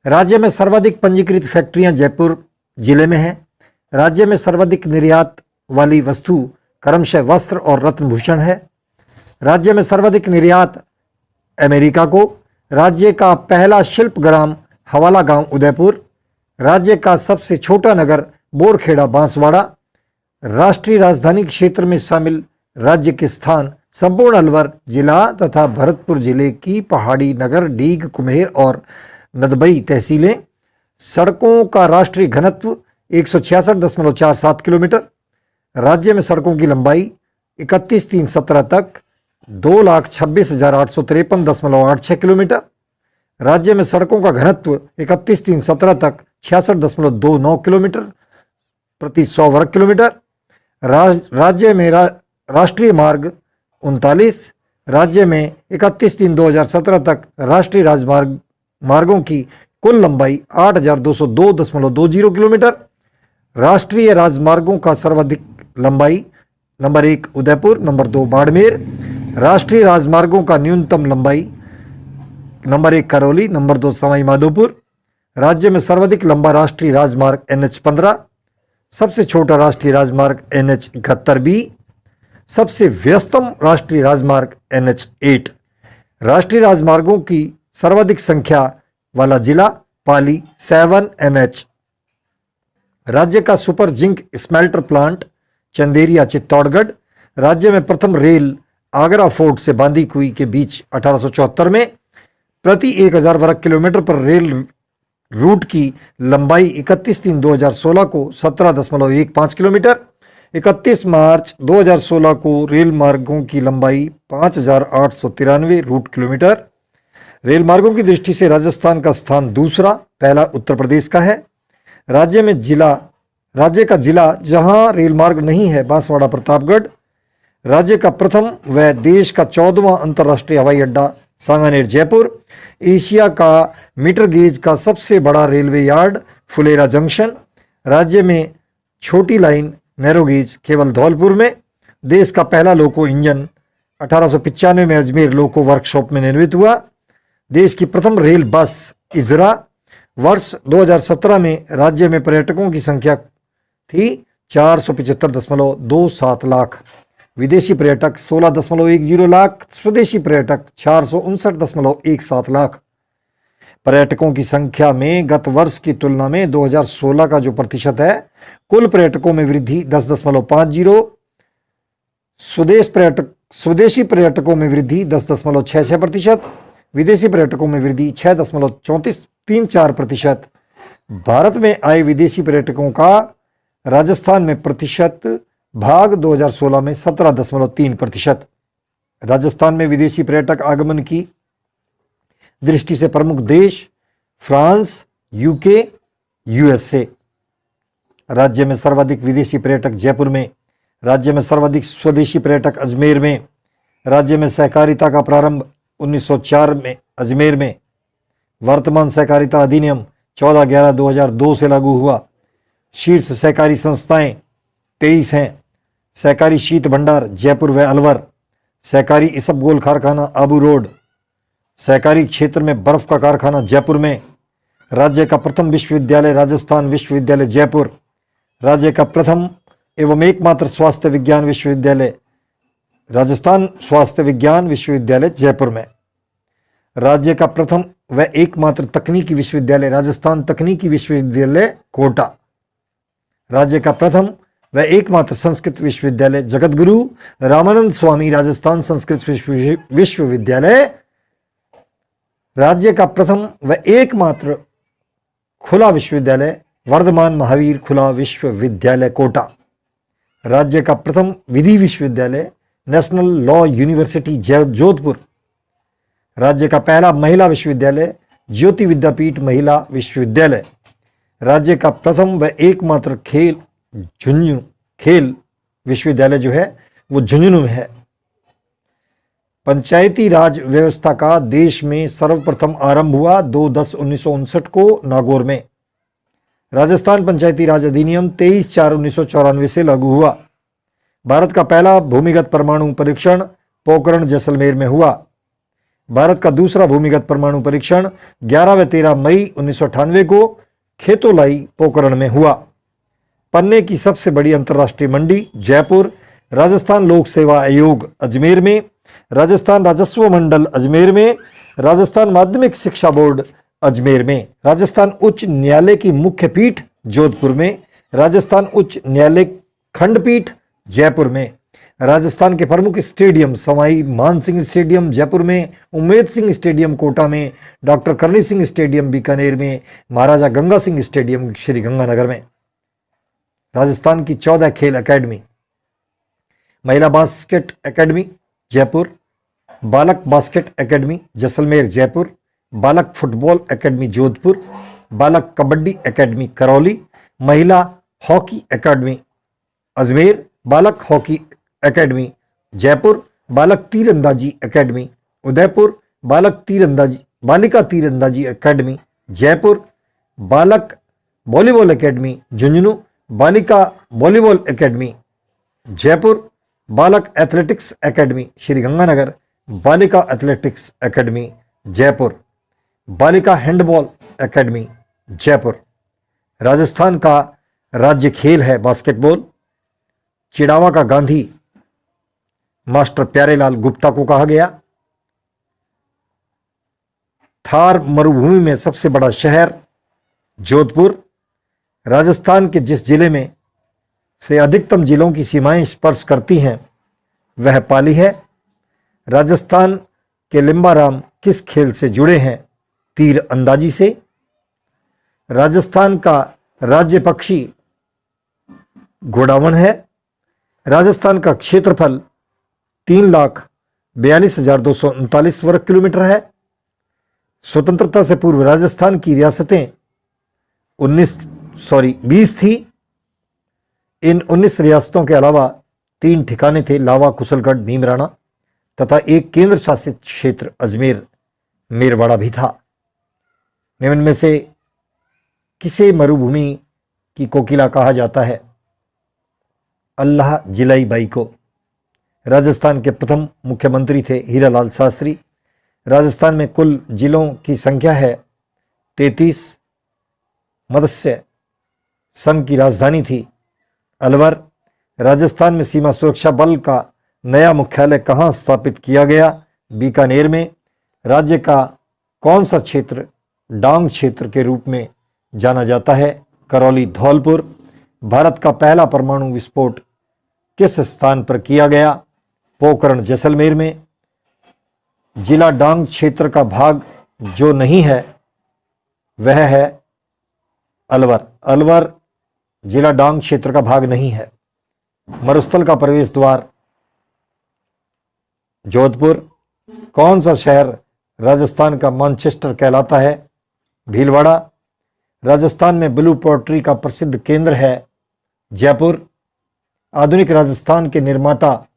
राज्य में सर्वाधिक पंजीकृत फैक्ट्रियां जयपुर जिले में हैं। राज्य में सर्वाधिक निर्यात वाली वस्तु क्रमशः वस्त्र और रत्नभूषण है। राज्य में सर्वाधिक निर्यात अमेरिका को। राज्य का पहला शिल्प ग्राम हवाला गांव उदयपुर। राज्य का सबसे छोटा नगर बोरखेड़ा बांसवाड़ा। राष्ट्रीय राजधानी क्षेत्र में शामिल राज्य के स्थान संपूर्ण अलवर जिला तथा भरतपुर जिले की पहाड़ी नगर डीग कुम्हेर और नदबई तहसीलें। सड़कों का राष्ट्रीय घनत्व 166.47 किलोमीटर। राज्य में सड़कों की लंबाई 31/3/17 तक 2,26,853.86 किलोमीटर। राज्य में सड़कों का घनत्व 31/3/17 तक 66.29 किलोमीटर प्रति 100 वर्ग किलोमीटर। राज्य में राष्ट्रीय मार्ग 39। राज्य में 31/3/2017 तक राष्ट्रीय मार्गों की कुल लंबाई 8,202.20 किलोमीटर। राष्ट्रीय राजमार्गों का सर्वाधिक लंबाई नंबर 1 उदयपुर, नंबर 2 बाड़मेर। राष्ट्रीय राजमार्गों का न्यूनतम लंबाई नंबर 1 करौली, नंबर 2 सवाई माधोपुर। राज्य में सर्वाधिक लंबा राष्ट्रीय राजमार्ग NH-15, सबसे छोटा राष्ट्रीय राजमार्ग NH-71B, सबसे व्यस्तम राष्ट्रीय राजमार्ग NH-8। राष्ट्रीय राजमार्गों की सर्वाधिक संख्या वाला जिला पाली 7 NH। राज्य का super zinc smelter plant Chanderia Chittorgarh. राज्य में प्रथम रेल आगरा फोर्ट से बांदीकुई के बीच 1874 में। प्रति 1000 वर्ग किलोमीटर पर रेल रूट की लंबाई 31/3/2016 को 17.15 किलोमीटर। 31 मार्च 2016 को रेल मार्गों की लंबाई 5,893 रूट किलोमीटर। रेल मार्गों की दृष्टि से राजस्थान का स्थान दूसरा, पहला उत्तर प्रदेश का है। राज्य का जिला जहां रेल मार्ग नहीं है बांसवाड़ा प्रतापगढ़। राज्य का प्रथम व देश का 14वां अंतर्राष्ट्रीय हवाई अड्डा सांगानेर जयपुर। एशिया का मीटर गेज का सबसे बड़ा रेलवे यार्ड फुलेरा जंक्शन। राज्य में छोटी लाइन नैरो गेज केवल धौलपुर में। देश का पहला लोको इंजन 1895 में अजमेर लोको वर्कशॉप में निर्मित हुआ। देश की प्रथम रेल बस इजरा। वर्ष 2017 में राज्य में पर्यटकों की संख्या थी 475.27 लाख। विदेशी पर्यटक 16.10 लाख, स्वदेशी पर्यटक 459.17 लाख। पर्यटकों की संख्या में गत वर्ष की तुलना में 2016 का जो प्रतिशत है, कुल पर्यटकों में वृद्धि 10.50, स्वदेशी पर्यटकों में वृद्धि 10.66%, विदेशी पर्यटकों में वृद्धि 6.3434%। भारत में आए विदेशी पर्यटकों का राजस्थान में प्रतिशत भाग 2016 में 17.3%। राजस्थान में विदेशी पर्यटक आगमन की दृष्टि से प्रमुख देश फ्रांस, यूके, यूएसए। राज्य में सर्वाधिक विदेशी पर्यटक जयपुर में। राज्य में सर्वाधिक स्वदेशी पर्यटक अजमेर में। राज्य में सहकारिता का प्रारंभ 1904 में अजमेर में। वर्तमान सहकारिता अधिनियम 14/11/2002 से लागू हुआ। शीर्ष सहकारी संस्थाएं 23 हैं। सहकारी शीत भंडार जयपुर व अलवर। सहकारी इसबगोल कारखाना आबू रोड। सहकारी क्षेत्र में बर्फ का कारखाना जयपुर में। राज्य का प्रथम विश्वविद्यालय राजस्थान विश्वविद्यालय जयपुर। राज्य का प्रथम एवं एकमात्र स्वास्थ्य विज्ञान विश्वविद्यालय राजस्थान स्वास्थ्य विज्ञान विश्वविद्यालय जयपुर में। राज्य का प्रथम व एकमात्र तकनीकी विश्वविद्यालय राजस्थान तकनीकी विश्वविद्यालय कोटा। राज्य का प्रथम व एकमात्र संस्कृत विश्वविद्यालय जगतगुरु रामानंद स्वामी राजस्थान संस्कृत विश्वविद्यालय। राज्य का प्रथम व एकमात्र खुला विश्वविद्यालय वर्धमान महावीर खुला विश्वविद्यालय कोटा। राज्य का प्रथम विधि विश्वविद्यालय नेशनल लॉ यूनिवर्सिटी जोधपुर। राज्य का पहला महिला विश्वविद्यालय ज्योति विद्यापीठ महिला विश्वविद्यालय। राज्य का प्रथम व एकमात्र खेल विश्वविद्यालय जो है वो झुंझुनू में है। पंचायती राज व्यवस्था का देश में सर्वप्रथम आरंभ हुआ 2/10/1959 को नागौर में। राजस्थान पंचायती राज अधिनियम 23/4/1994 से लागू हुआ। भारत का पहला भूमिगत परमाणु परीक्षण पोखरण जैसलमेर में हुआ। भारत का दूसरा भूमिगत परमाणु परीक्षण 11 व 13 मई 1998 को खेतोलाई पोखरण में हुआ। पन्ने की सबसे बड़ी अंतर्राष्ट्रीय मंडी जयपुर। राजस्थान लोक सेवा आयोग अजमेर में। राजस्थान राजस्व मंडल अजमेर में। राजस्थान माध्यमिक शिक्षा बोर्ड अजमेर में। राजस्थान उच्च न्यायालय की मुख्य पीठ जोधपुर में। राजस्थान उच्च न्यायालय खंडपीठ जयपुर में। राजस्थान के प्रमुख स्टेडियम सवाई मान सिंह स्टेडियम जयपुर में, उम्मेद सिंह स्टेडियम कोटा में, डॉक्टर करणी सिंह स्टेडियम बीकानेर में, महाराजा गंगा सिंह स्टेडियम श्री गंगानगर में। राजस्थान की 14 खेल एकेडमी: महिला बास्केट एकेडमी जयपुर, बालक बास्केट एकेडमी जैसलमेर जयपुर, बालक फुटबॉल एकेडमी जोधपुर, बालक कबड्डी एकेडमी करौली, महिला हॉकी एकेडमी अजमेर, बालक हॉकी एकेडमी जयपुर, बालक तीरंदाजी एकेडमी उदयपुर, बालिका तीरंदाजी एकेडमी जयपुर, बालक वॉलीबॉल एकेडमी झुंझुनू, बालिका वॉलीबॉल एकेडमी जयपुर, बालक एथलेटिक्स एकेडमी श्री गंगानगर, बालिका एथलेटिक्स एकेडमी जयपुर, बालिका हैंडबॉल एकेडमी जयपुर। राजस्थान का राज्य खेल है बास्केटबॉल। चिड़ावा का गांधी मास्टर प्यारेलाल गुप्ता को कहा गया। थार मरुभूमि में सबसे बड़ा शहर जोधपुर। राजस्थान के जिस जिले में से अधिकतम जिलों की सीमाएं स्पर्श करती हैं वह पाली है। राजस्थान के लिम्बाराम किस खेल से जुड़े हैं? तीर अंदाजी से। राजस्थान का राज्य पक्षी घोड़ावन है। राजस्थान का क्षेत्रफल 3,42,239 वर्ग किलोमीटर है। स्वतंत्रता से पूर्व राजस्थान की रियासतें 20 थी। इन 19 रियासतों के अलावा 3 ठिकाने थे, लावा, कुशलगढ़, नीमराणा तथा एक केंद्र शासित क्षेत्र अजमेर मेरवाड़ा भी था। निम्न में से किसे मरुभूमि की कोकिला कहा जाता है? अल्लाह जिलाई बाई को। राजस्थान के प्रथम मुख्यमंत्री थे हीरालाल शास्त्री। राजस्थान में कुल जिलों की संख्या है 33। मत्स्य संघ की राजधानी थी अलवर। राजस्थान में सीमा सुरक्षा बल का नया मुख्यालय कहाँ स्थापित किया गया? बीकानेर में। राज्य का कौन सा क्षेत्र डांग क्षेत्र के रूप में जाना जाता है? करौली, धौलपुर। भारत का पहला परमाणु विस्फोट किस स्थान पर किया गया? पोखरण, जैसलमेर में। जिला डांग क्षेत्र का भाग जो नहीं है वह है अलवर। अलवर जिला डांग क्षेत्र का भाग नहीं है। मरुस्थल का प्रवेश द्वार जोधपुर। कौन सा शहर राजस्थान का मैनचेस्टर कहलाता है? भीलवाड़ा। राजस्थान में ब्लू पोट्री का प्रसिद्ध केंद्र है जयपुर। आधुनिक राजस्थान के निर्माता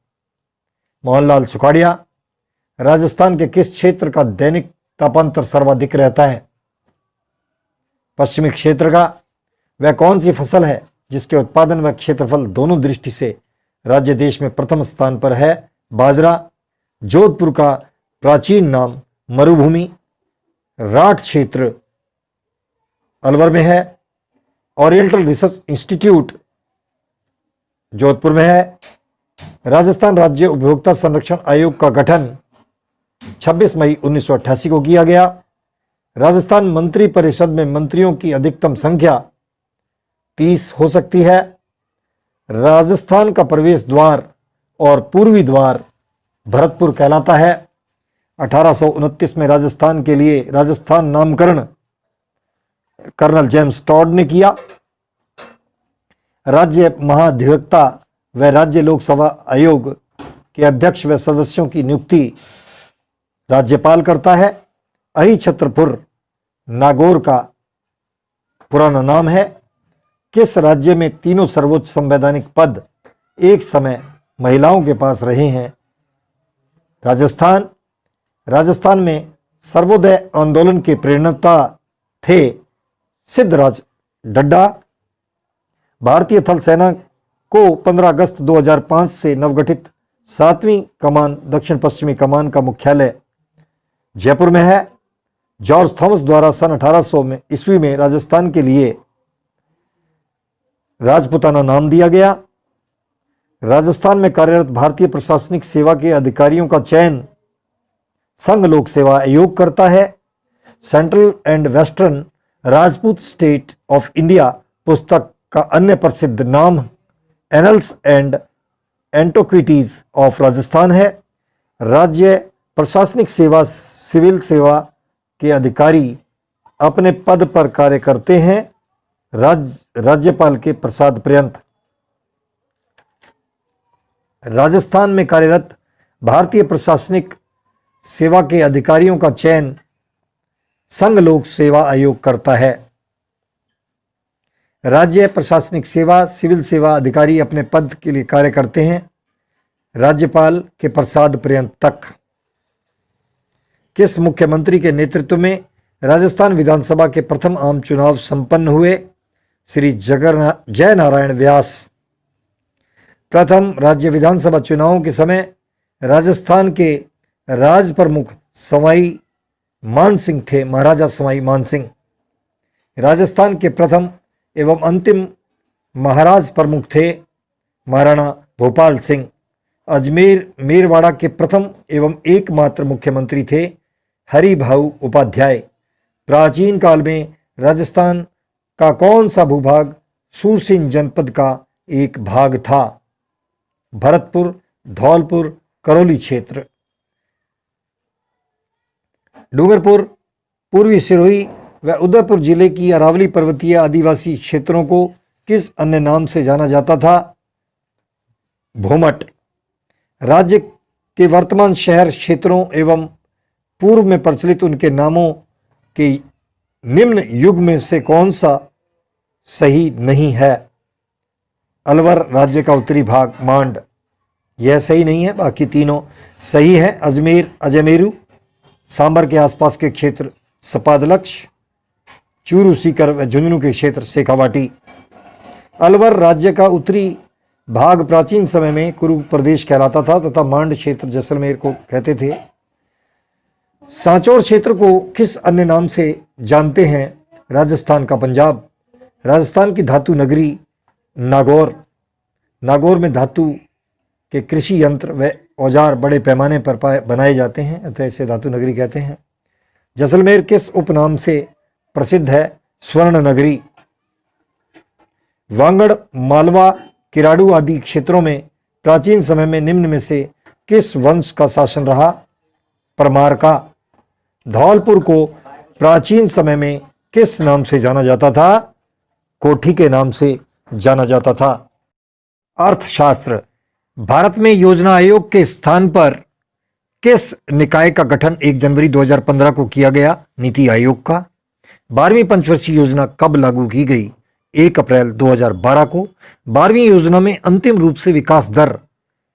मोहनलाल सुखाड़िया। राजस्थान के किस क्षेत्र का दैनिक तापांतर सर्वाधिक रहता है? पश्चिमी क्षेत्र का। वह कौन सी फसल है जिसके उत्पादन व क्षेत्रफल दोनों दृष्टि से राज्य देश में प्रथम स्थान पर है? बाजरा। जोधपुर का प्राचीन नाम मरुभूमि राठ क्षेत्र अलवर में है। ओरिएंटल रिसर्च इंस्टीट्यूट जोधपुर में है। राजस्थान राज्य उपभोक्ता संरक्षण आयोग का गठन 26 मई 1988 को किया गया। राजस्थान मंत्री परिषद में मंत्रियों की अधिकतम संख्या 30 हो सकती है। राजस्थान का प्रवेश द्वार और पूर्वी द्वार भरतपुर कहलाता है। 1829 में राजस्थान के लिए राजस्थान नामकरण कर्नल जेम्स टॉड ने किया। राज्य महाधिवक्ता व राज्य लोकसभा आयोग के अध्यक्ष व सदस्यों की नियुक्ति राज्यपाल करता है। अहिछत्रपुर नागौर का पुराना नाम है। किस राज्य में तीनों सर्वोच्च संवैधानिक पद एक समय महिलाओं के पास रहे हैं? राजस्थान। राजस्थान में सर्वोदय आंदोलन के प्रेरणा थे सिद्धराज डड्डा। भारतीय थल सेना को 15 अगस्त 2005 से नवगठित 7वीं कमान दक्षिण पश्चिमी कमान का मुख्यालय जयपुर में है। जॉर्ज थॉमस द्वारा सन 1800 में ईस्वी में राजस्थान के लिए राजपुताना नाम दिया गया। राजस्थान में कार्यरत भारतीय प्रशासनिक सेवा के अधिकारियों का चयन संघ लोक सेवा आयोग करता है। Central and western Rajput state of India पुस्तक का अन्य प्रसिद्ध नाम एनल्स एंड एंटोक्विटीज ऑफ राजस्थान है। राज्य प्रशासनिक सेवा सिविल सेवा के अधिकारी अपने पद पर कार्य करते हैं राज्यपाल के प्रसाद पर्यंत। राजस्थान में कार्यरत भारतीय प्रशासनिक सेवा के अधिकारियों का चयन संघ लोक सेवा आयोग करता है। राज्य प्रशासनिक सेवा सिविल सेवा अधिकारी अपने पद के लिए कार्य करते हैं राज्यपाल के प्रसाद पर्यंत तक। किस मुख्यमंत्री के नेतृत्व में राजस्थान विधानसभा के प्रथम आम चुनाव संपन्न हुए? श्री जयनारायण व्यास। प्रथम राज्य विधानसभा चुनावों के समय राजस्थान के राज प्रमुख सवाई मानसिंह थे, महाराजा सवाई मानसिंह। राजस्थान के प्रथम एवं अंतिम महाराज प्रमुख थे महाराणा भोपाल सिंह। अजमेर मेरवाड़ा के प्रथम एवं एकमात्र मुख्यमंत्री थे हरिभाऊ उपाध्याय। प्राचीन काल में राजस्थान का कौन सा भूभाग सूरसिंह जनपद का एक भाग था? भरतपुर, धौलपुर, करौली क्षेत्र। डूंगरपुर पूर्वी सिरोही व उदयपुर जिले की अरावली पर्वतीय आदिवासी क्षेत्रों को किस अन्य नाम से जाना जाता था? भूमट। राज्य के वर्तमान शहर क्षेत्रों एवं पूर्व में प्रचलित उनके नामों के निम्न युग में से कौन सा सही नहीं है? अलवर राज्य का उत्तरी भाग मांड, यह सही नहीं है, बाकी तीनों सही है। अजमेर अजमेरू, सांबर के आसपास के क्षेत्र सपादलक्ष, चूरू सीकर व झुंझुनू के क्षेत्र शेखावाटी। अलवर राज्य का उत्तरी भाग प्राचीन समय में कुरु प्रदेश कहलाता था तथा मांड क्षेत्र जैसलमेर को कहते थे। सांचौर क्षेत्र को किस अन्य नाम से जानते हैं? राजस्थान का पंजाब। राजस्थान की धातु नगरी नागौर। नागौर में धातु के कृषि यंत्र व औजार बड़े पैमाने पर बनाए जाते हैं, अतः इसे धातु नगरी कहते हैं। जैसलमेर किस उपनाम से प्रसिद्ध है? स्वर्ण नगरी। वांगड़, मालवा, किराड़ू आदि क्षेत्रों में प्राचीन समय में निम्न में से किस वंश का शासन रहा? परमार का। धौलपुर को प्राचीन समय में किस नाम से जाना जाता था? कोठी के नाम से जाना जाता था। अर्थशास्त्र। भारत में योजना आयोग के स्थान पर किस निकाय का गठन 1 जनवरी 2015 को किया गया? नीति आयोग का। 12वीं पंचवर्षीय योजना कब लागू की गई? 1 अप्रैल 2012 को। 12वीं योजना में अंतिम रूप से विकास दर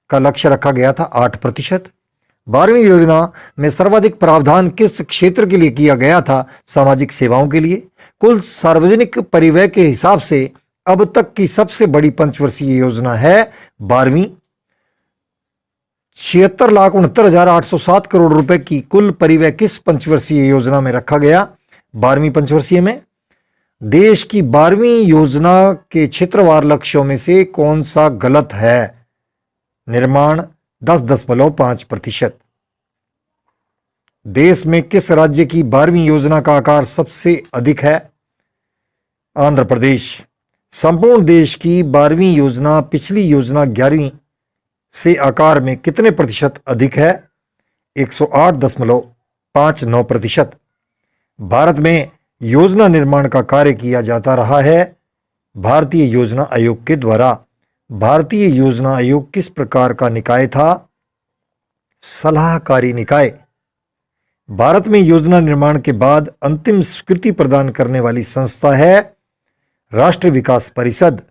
का लक्ष्य रखा गया था 8%। 12वीं योजना में सर्वाधिक प्रावधान किस क्षेत्र के लिए किया गया था? सामाजिक सेवाओं के लिए। कुल सार्वजनिक परिव्यय के हिसाब से अब तक की सबसे बड़ी पंचवर्षीय योजना है 12वीं। 76,69,807 करोड़ रुपए की कुल परिव्यय किस पंचवर्षीय योजना में रखा गया? 12वीं पंचवर्षीय में। देश की 12वीं योजना के क्षेत्रवार लक्ष्यों में से कौन सा गलत है? निर्माण 10.5%। देश में किस राज्य की 12वीं योजना का आकार सबसे अधिक है? आंध्र प्रदेश। संपूर्ण देश की 12वीं योजना पिछली योजना 11वीं से आकार में कितने प्रतिशत अधिक है? 108.59%। भारत में योजना निर्माण का कार्य किया जाता रहा है भारतीय योजना आयोग के द्वारा। भारतीय योजना आयोग किस प्रकार का निकाय था? सलाहकारी निकाय। भारत में योजना निर्माण के बाद अंतिम स्वीकृति प्रदान करने वाली संस्था है राष्ट्रीय विकास परिषद।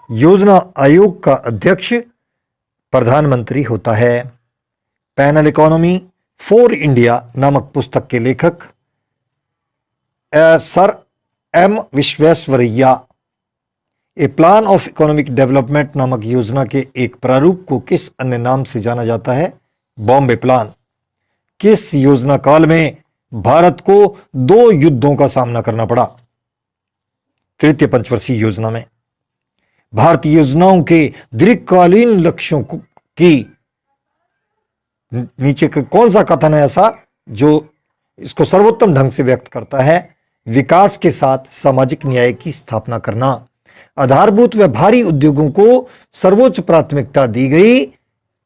योजना आयोग का अध्यक्ष प्रधानमंत्री होता है। पैनल इकोनॉमी फॉर इंडिया नामक पुस्तक के लेखक sir M Visvesvaraya. A plan of economic development नामक योजना के एक प्रारूप को किस अन्य नाम से जाना जाता है? बॉम्बे प्लान। किस योजना काल में भारत को 2 युद्धों का सामना करना पड़ा। तृतीय पंचवर्षीय योजना में भारतीय योजनाओं के दीर्घकालीन लक्ष्यों की नीचे कौन सा कथन है ऐसा जो इसको सर्वोत्तम ढंग से व्यक्त करता है? विकास के साथ सामाजिक न्याय की स्थापना करना। आधारभूत व भारी उद्योगों को सर्वोच्च प्राथमिकता दी गई।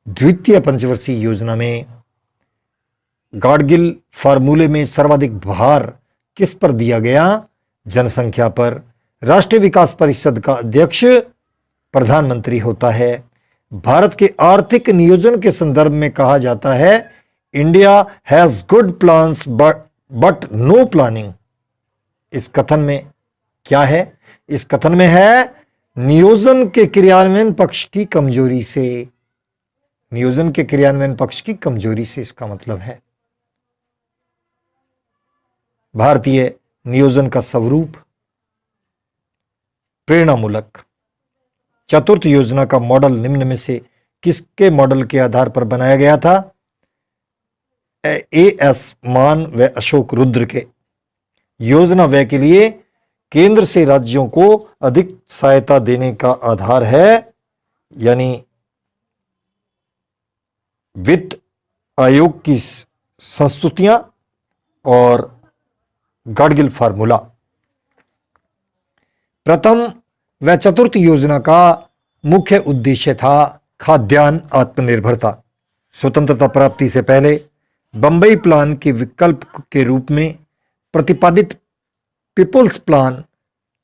द्वितीय पंचवर्षीय योजना में गाडगिल फार्मूले में सर्वाधिक भार किस पर दिया गया? जनसंख्या पर। राष्ट्रीय विकास परिषद का अध्यक्ष प्रधानमंत्री होता है। भारत के आर्थिक नियोजन के संदर्भ में कहा जाता है India has good plans but no planning. इस कथन में क्या है? इस कथन में है नियोजन के क्रियान्वयन पक्ष की कमजोरी से। नियोजन के क्रियान्वयन पक्ष की कमजोरी से इसका मतलब है। भारतीय नियोजन का स्वरूप प्रेरणामूलक। चतुर्थ योजना का मॉडल निम्न में से किसके मॉडल के आधार पर बनाया गया था? एएस मान व अशोक रुद्र के। योजना व्यय के लिए केंद्र से राज्यों को अधिक सहायता देने का आधार है यानी वित्त आयोग की संस्तुतियां और गाडगिल फार्मूला। प्रथम व चतुर्थ योजना का मुख्य उद्देश्य था खाद्यान्न आत्मनिर्भरता। स्वतंत्रता प्राप्ति से पहले बंबई प्लान के विकल्प के रूप में प्रतिपादित पीपुल्स प्लान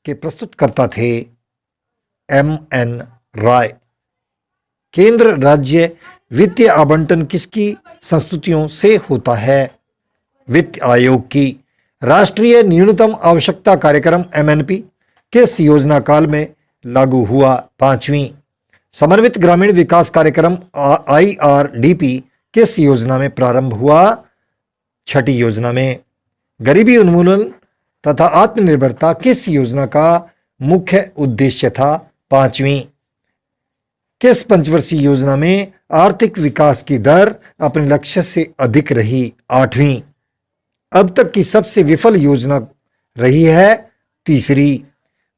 के प्रस्तुतकर्ता थे एमएन राय। केंद्र राज्य वित्तीय आवंटन किसकी संस्तुतियों से होता है? वित्त आयोग की। राष्ट्रीय न्यूनतम आवश्यकता कार्यक्रम एमएनपी किस योजना काल में लागू हुआ? 5वीं। समन्वित ग्रामीण विकास कार्यक्रम आईआरडीपी किस योजना में प्रारंभ हुआ? 6ठी योजना में। गरीबी उन्मूलन तथा आत्मनिर्भरता किस योजना का मुख्य उद्देश्य था? 5वीं। किस पंचवर्षीय योजना में आर्थिक विकास की दर अपने लक्ष्य से अधिक रही? 8वीं। अब तक की सबसे विफल योजना रही है? 3री।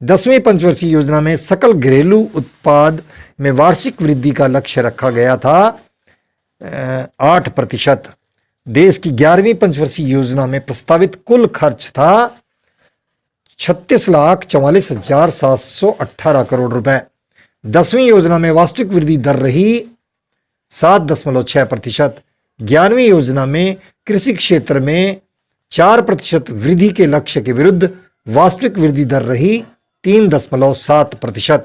10वीं पंचवर्षीय योजना में सकल घरेलू उत्पाद में वार्षिक वृद्धि का लक्ष्य रखा गया था 8%। देश की 11वीं पंचवर्षीय योजना में प्रस्तावित कुल खर्च था 36,44,718 करोड़ रुपए। 10वीं योजना में वास्तविक वृद्धि दर रही 7.6%। 11वीं योजना में कृषि क्षेत्र में 4% वृद्धि के लक्ष्य के विरुद्ध वास्तविक वृद्धि दर रही 3.7%।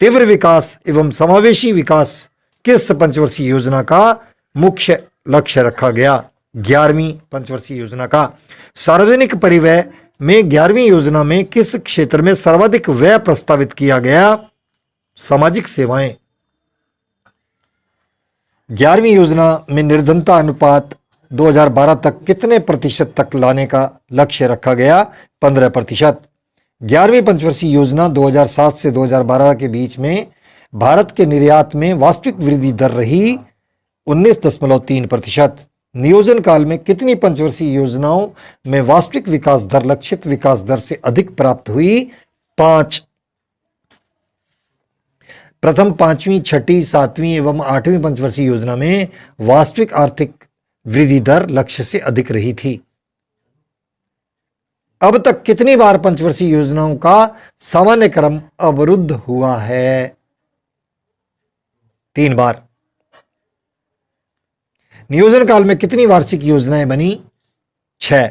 तीव्र विकास एवं समावेशी विकास किस पंचवर्षीय योजना का मुख्य लक्ष्य रखा गया? 11वीं पंचवर्षीय योजना का। सार्वजनिक परिवहन में 11वीं योजना में किस क्षेत्र में सर्वाधिक व्यय प्रस्तावित किया गया? सामाजिक सेवाएं। 11वीं योजना में निर्धनता अनुपात 2012 तक कितने प्रतिशत तक लाने का लक्ष्य रखा गया? 15%। 11वीं पंचवर्षीय योजना 2007 से 2012 के बीच में भारत के निर्यात में वास्तविक वृद्धि दर रही 19.3%। नियोजन काल में कितनी पंचवर्षीय योजनाओं में वास्तविक विकास दर लक्षित विकास दर से अधिक प्राप्त हुई? 5। प्रथम 5वीं, 6ठी, 7वीं एवं 8वीं पंचवर्षीय योजना में वास्तविक आर्थिक वृद्धि दर लक्ष्य से अधिक रही थी। अब तक कितनी बार पंचवर्षीय योजनाओं का सामान्य क्रम अवरुद्ध हुआ है? 3 बार। नियोजन काल में कितनी वार्षिक योजनाएं बनी? 6।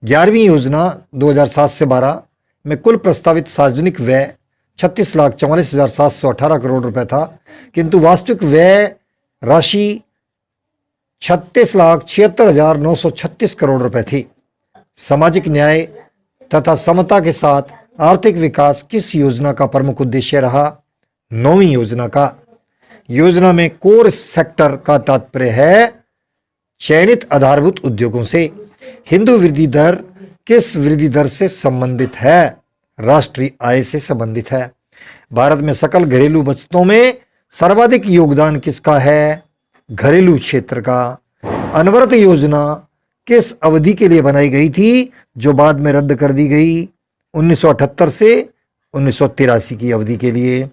11वीं योजना 2007 से 12 में कुल प्रस्तावित सार्वजनिक व्यय 36,44,718 करोड़ रुपए था, किंतु वास्तविक व्यय राशि 36,76,936 करोड़ रुपए थी। सामाजिक न्याय तथा समता के साथ आर्थिक विकास किस योजना का प्रमुख उद्देश्य रहा? 9वीं योजना का। योजना में कोर सेक्टर का तात्पर्य है चयनित आधारभूत उद्योगों से। हिंदू वृद्धि दर किस वृद्धि दर से संबंधित है? राष्ट्रीय आय से संबंधित है। भारत में सकल घरेलू बचतों में सर्वाधिक योगदान किसका है? घरेलू क्षेत्र का। अनवरत योजना किस अवधि के लिए बनाई गई थी, जो बाद में रद्द कर दी गई? 1978 से 1983 की अवधि के लिए।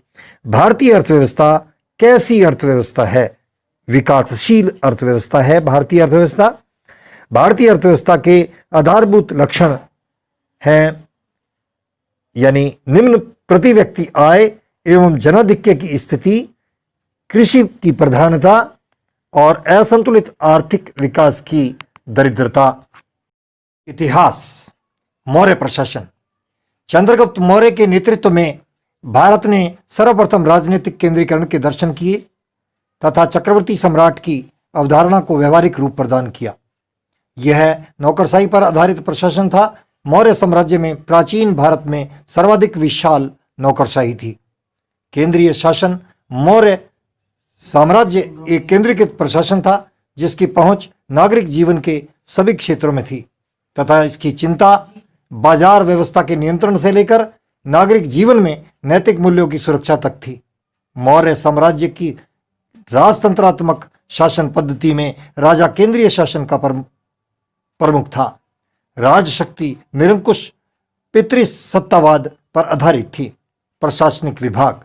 भारतीय अर्थव्यवस्था कैसी अर्थव्यवस्था है? विकासशील अर्थव्यवस्था है भारतीय अर्थव्यवस्था। भारतीय अर्थव्यवस्था के आधारभूत लक्षण हैं, यानी निम्न: प्रति व्यक्ति आय एवं जनाधिक्य की स्थिति, कृषि की प्रधानता और असंतुलित आर्थिक विकास की दरिद्रता। इतिहास। मौर्य प्रशासन। चंद्रगुप्त मौर्य के नेतृत्व में भारत ने सर्वप्रथम राजनीतिक केंद्रीकरण के दर्शन किए तथा चक्रवर्ती सम्राट की अवधारणा को व्यवहारिक रूप प्रदान किया। यह नौकरशाही पर आधारित प्रशासन था। मौर्य साम्राज्य में प्राचीन भारत में सर्वाधिक विशाल नौकरशाही थी। केंद्रीय शासन। मौर्य साम्राज्य एक केंद्रीकृत प्रशासन था जिसकी पहुंच नागरिक जीवन के सभी क्षेत्रों में थी तथा इसकी चिंता बाजार व्यवस्था के नियंत्रण से लेकर नागरिक जीवन में नैतिक मूल्यों की सुरक्षा तक थी। मौर्य साम्राज्य की राजतंत्रात्मक शासन पद्धति में राजा केंद्रीय शासन का प्रमुख था। राजशक्ति निरंकुश पितृसत्तावाद पर आधारित थी। प्रशासनिक विभाग।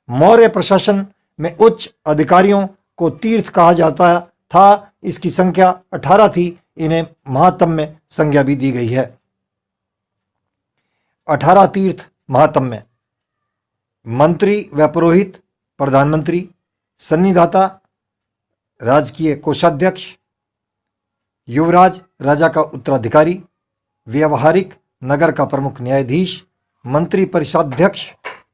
मौर्य प्रशासन में उच्च अधिकारियों को तीर्थ कहा जाता था। इसकी संख्या 18 थी। इन्हें महात्म्य संज्ञा भी दी गई है। 18 तीर्थ महात्म्य: मंत्री व पुरोहित, प्रधानमंत्री, सन्निधाता, राजकीय कोषाध्यक्ष, युवराज राजा का उत्तराधिकारी, व्यवहारिक नगर का प्रमुख न्यायाधीश, मंत्री परिषदाध्यक्ष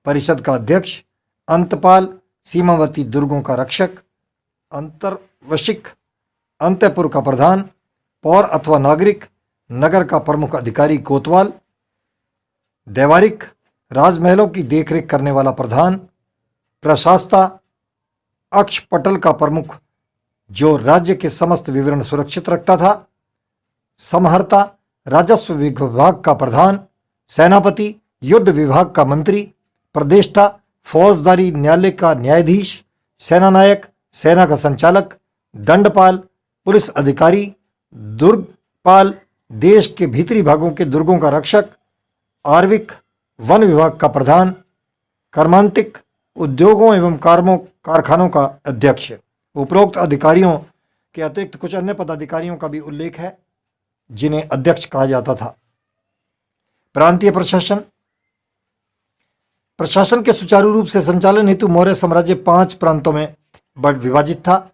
परिषद का अध्यक्ष, अंतपाल सीमावर्ती दुर्गों का रक्षक, अंतर्वशिक अंतपुर का प्रधान, पौर अथवा नागरिक नगर का प्रमुख अधिकारी कोतवाल, देवारिक राजमहलों की देखरेख करने वाला प्रधान, प्रशास्ता अक्षपटल का प्रमुख जो राज्य के समस्त विवरण सुरक्षित रखता था, समहर्ता राजस्व विभाग का प्रधान, सेनापति युद्ध विभाग का मंत्री, प्रदेष्टा फौजदारी न्यायालय का न्यायाधीश, सेनानायक सेना का संचालक, दंडपाल पुलिस अधिकारी, दुर्गपाल देश के भीतरी भागों के दुर्गों का रक्षक, आर्विक वन विभाग का प्रधान, कर्मांतिक उद्योगों एवं कारखानों का अध्यक्ष। उपरोक्त अधिकारियों के अतिरिक्त कुछ अन्य पदाधिकारियों का भी उल्लेख है जिन्हें अध्यक्ष कहा जाता था। प्रांतीय प्रशासन। प्रशासन के सुचारू रूप से संचालन हेतु मौर्य साम्राज्य 5 प्रांतों में विभाजित था।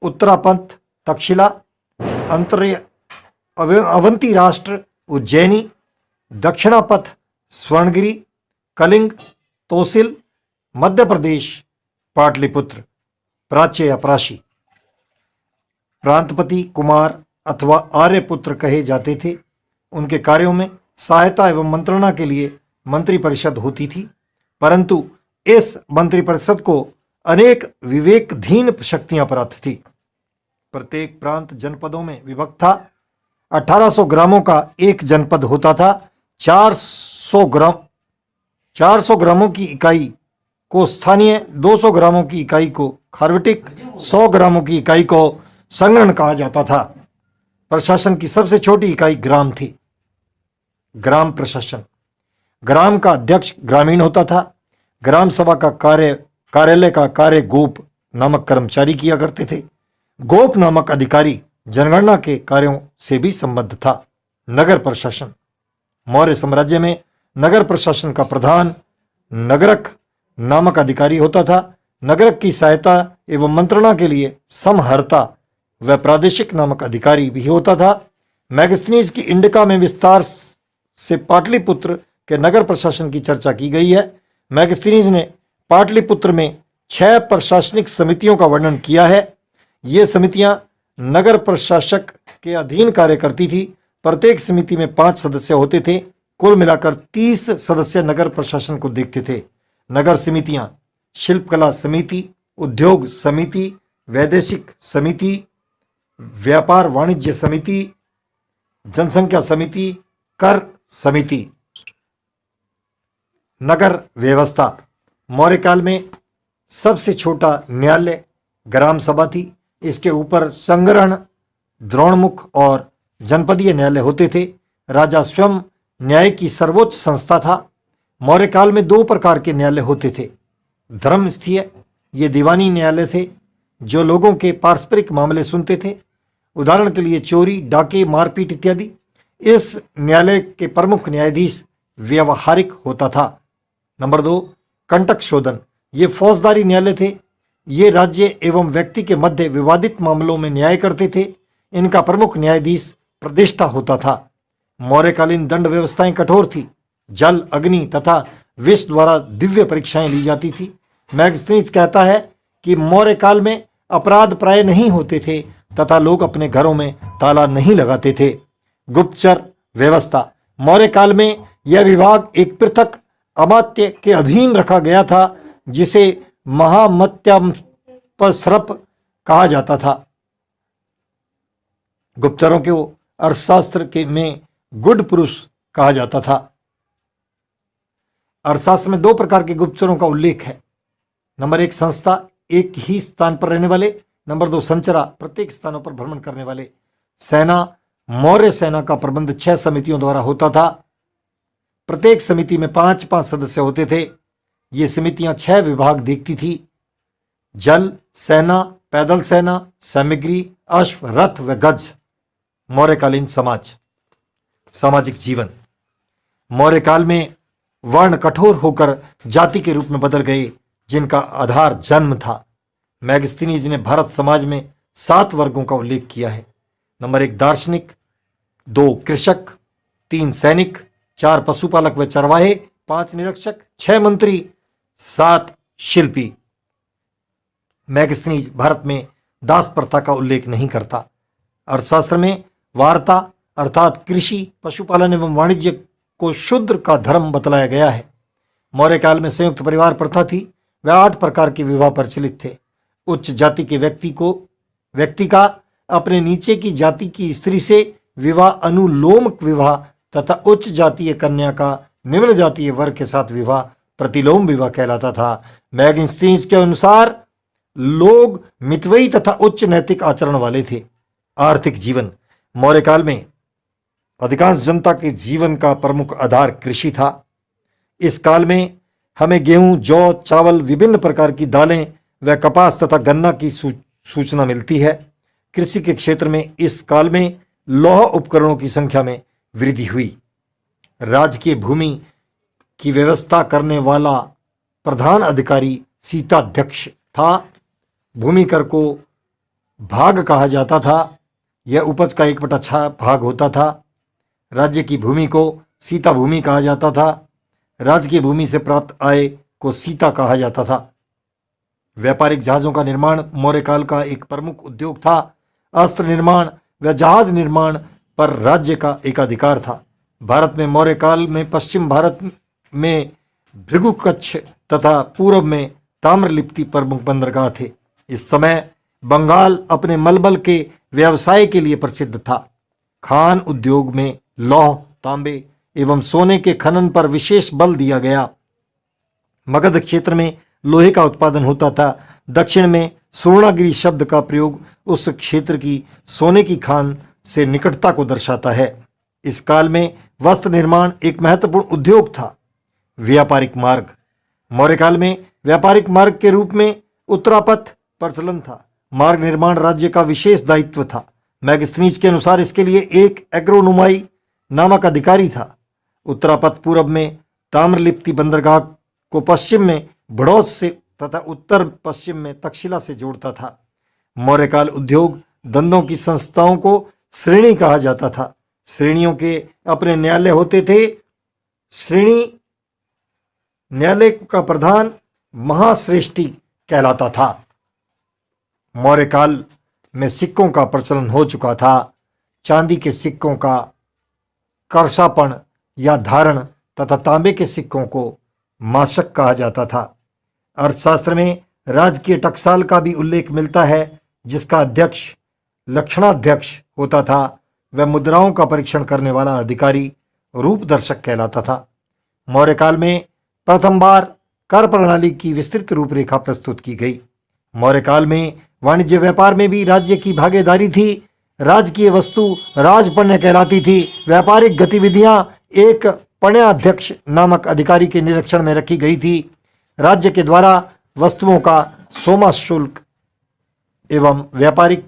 उत्तरापंथ तक्षशिला, अवंती राष्ट्र उज्जैनी, दक्षिणापथ स्वर्णगिरी, कलिंग, तोसिल, मध्य प्रदेश पाटलिपुत्र। प्राच्य या प्राशी। प्रांतपति कुमार अथवा आर्यपुत्र कहे जाते थे। उनके कार्यों में सहायता एवं मंत्रणा के लिए मंत्री परिषद होती थी, परंतु इस मंत्री परिषद को अनेक विवेकधीन शक्तियां प्राप्त थी। प्रत्येक प्रांत जनपदों में विभक्त था। 1800 ग्रामों का एक जनपद होता था। 400 ग्रामों की इकाई को स्थानीय, 200 ग्रामों की इकाई को खार्वटिक, 100 ग्रामों की इकाई को संग्रहण कहा जाता था। प्रशासन की सबसे छोटी इकाई ग्राम थी। ग्राम प्रशासन। ग्राम का अध्यक्ष ग्रामीण होता था। ग्राम सभा का कार्यालय का कार्य गोप नामक कर्मचारी किया करते थे। गोप नामक अधिकारी जनगणना के कार्यों से भी संबद्ध था। नगर प्रशासन। मौर्य साम्राज्य में नगर प्रशासन का प्रधान नगरक नामक अधिकारी होता था। नगरक की सहायता एवं मंत्रणा के लिए समहर्ता व प्रादेशिक नामक अधिकारी भी होता था। मैगस्थनीज की इंडिका में विस्तार से पाटलिपुत्र के नगर प्रशासन की चर्चा की गई है। मैगस्थनीज ने पाटलिपुत्र में 6 प्रशासनिक समितियों का वर्णन किया है। ये समितियां नगर प्रशासक के अधीन कार्य करती थी। प्रत्येक समिति में 5 सदस्य होते थे। कुल मिलाकर 30 सदस्य नगर प्रशासन को देखते थे। नगर समितियां शिल्पकला समिति, उद्योग समिति, वैदेशिक समिति, व्यापार वाणिज्य समिति, जनसंख्या समिति, कर समिति। नगर व्यवस्था। मौर्य काल में सबसे छोटा न्यायालय ग्राम सभा थी। इसके ऊपर संग्रहण द्रोणमुख और जनपदीय न्यायालय होते थे। राजा स्वयं न्याय की सर्वोच्च संस्था था। मौर्य काल में दो प्रकार के न्यायालय होते थे। धर्मस्थीय, ये दीवानी न्यायालय थे जो लोगों के पारस्परिक मामले सुनते थे, उदाहरण के लिए चोरी, डाके, मारपीट इत्यादि। इस न्यायालय के प्रमुख न्यायाधीश व्यवहारिक होता था। नंबर 2, कंटक शोधन, ये फौजदारी न्यायालय थे। ये राज्य एवं व्यक्ति के मध्य विवादित मामलों में न्याय करते थे। इनका प्रमुख न्यायाधीश प्रतिष्ठा होता था। मौर्यकालीन दंड व्यवस्थाएं कठोर थी। जल, अग्नि तथा विष द्वारा दिव्य परीक्षाएं ली जाती थी। मैगस्थनीज कहता है कि मौर्य काल में अपराध प्राय नहीं होते थे तथा लोग अपने घरों में ताला नहीं लगाते थे। गुप्तचर व्यवस्था, मौर्य काल में यह विभाग एक पृथक अमात्य के अधीन रखा गया था जिसे महामत्यापसर्प कहा जाता था। गुप्तचरों को अर्थशास्त्र के में गुड पुरुष कहा जाता था। अर्थशास्त्र में दो प्रकार के गुप्तचरों का उल्लेख है। नंबर 1, संस्था, एक ही स्थान पर रहने वाले। नंबर 2, संचरा, प्रत्येक स्थानों पर भ्रमण करने वाले। सेना, मौर्य सेना का प्रबंध 6 समितियों द्वारा होता था। प्रत्येक समिति में 5-5 सदस्य होते थे। ये समितियां 6 विभाग देखती थी: जल सेना, पैदल सेना, सामग्री, अश्व, रथ व गज। मौर्यकालीन समाज, सामाजिक जीवन, मौर्य काल में वर्ण कठोर होकर जाति के रूप में बदल गए जिनका आधार जन्म था। मैगस्थनीज ने भारत समाज में 7 वर्गों का उल्लेख किया है। नंबर 1, दार्शनिक, 2, कृषक, 3, सैनिक, 4, पशुपालक व चरवाहे, 5, निरीक्षक, 6, मंत्री, 7, शिल्पी। मैगस्थनीज भारत में दास प्रथा का उल्लेख नहीं करता। अर्थशास्त्र में वार्ता अर्थात कृषि, पशुपालन एवं वाणिज्य को शूद्र का धर्म बतलाया गया है। मौर्य काल में संयुक्त परिवार प्रथा थी। वह 8 प्रकार के विवाह प्रचलित थे। उच्च जाति के व्यक्ति का अपने नीचे की जाति की स्त्री से विवाह अनुलोम विवाह तथा उच्च जातीय कन्या का निम्न जातीय वर्ग के साथ विवाह प्रतिलोम विवाह कहलाता था। मैगस्थनीज के अनुसार लोग मितव्ययी तथा उच्च नैतिक आचरण वाले थे। आर्थिक जीवन, मौर्य काल में अधिकांश जनता के जीवन का प्रमुख आधार कृषि था। इस काल में हमें गेहूं, जौ, चावल, विभिन्न प्रकार की दालें व कपास तथा गन्ना की सूचना मिलती है। कृषि के क्षेत्र में इस काल में लौह उपकरणों की संख्या में वृद्धि हुई। राजकीय भूमि की व्यवस्था करने वाला प्रधान अधिकारी सीताध्यक्ष था। भूमि कर को भाग कहा जाता था। यह उपज का 1/6 भाग होता था। राज्य की भूमि को सीता भूमि कहा जाता था। राजकीय भूमि से प्राप्त आय को सीता कहा जाता था। व्यापारिक जहाजों का निर्माण मौर्य काल का एक प्रमुख उद्योग था। अस्त्र निर्माण व जहाज निर्माण पर राज्य का एकाधिकार था। भारत में मौर्य काल में पश्चिम भारत में भृगुकच्छ तथा पूर्व में ताम्रलिप्ति प्रमुख बंदरगाह थे। इस समय बंगाल अपने मलबल के व्यवसाय के लिए प्रसिद्ध था। खान उद्योग में लौह, तांबे एवं सोने के खनन पर विशेष बल दिया गया। मगध क्षेत्र में लोहे का उत्पादन होता था। दक्षिण में सुवर्णगिरी शब्द का प्रयोग उस क्षेत्र की सोने की खान से निकटता को दर्शाता है। इस काल में वस्त्र निर्माण एक महत्वपूर्ण उद्योग था। व्यापारिक मार्ग, मौर्य काल में व्यापारिक मार्ग के रूप में उत्तरापथ प्रचलन था। मार्ग निर्माण राज्य का विशेष दायित्व था। मैगस्थनीज के अनुसार इसके लिए एक एग्रोनोमाई नामक अधिकारी था। उत्तरापथ पूर्व में ताम्रलिप्ति बंदरगाह को पश्चिम में बड़ौद से तथा उत्तर पश्चिम में तक्षशिला से जोड़ता था। मौर्यकाल उद्योग धंधों की संस्थाओं को श्रेणी कहा जाता था। श्रेणियों के अपने न्यायालय होते थे। श्रेणी न्यायालय का प्रधान महाश्रेष्ठी कहलाता था। मौर्य काल में सिक्कों का प्रचलन हो चुका था। चांदी के सिक्कों का कर्षापण या धारण तथा तांबे के सिक्कों को मासक कहा जाता था। अर्थशास्त्र में राजकीय टकसाल का भी उल्लेख मिलता है, जिसका अध्यक्ष लक्षणाध्यक्ष होता था। वह मुद्राओं का परीक्षण करने वाला अधिकारी रूपदर्शक कहलाता था। मौर्य काल में प्रथम बार कर प्रणाली की विस्तृत रूपरेखा प्रस्तुत की गई। मौर्य काल में वाणिज्य व्यापार में भी राज्य की भागीदारी थी। राजकीय वस्तु राजपण्य कहलाती थी। व्यापारिक गतिविधियां एक पण्याध्यक्ष नामक अधिकारी के निरीक्षण में रखी गई थी। राज्य के द्वारा वस्तुओं का सोमा शुल्क एवं व्यापारिक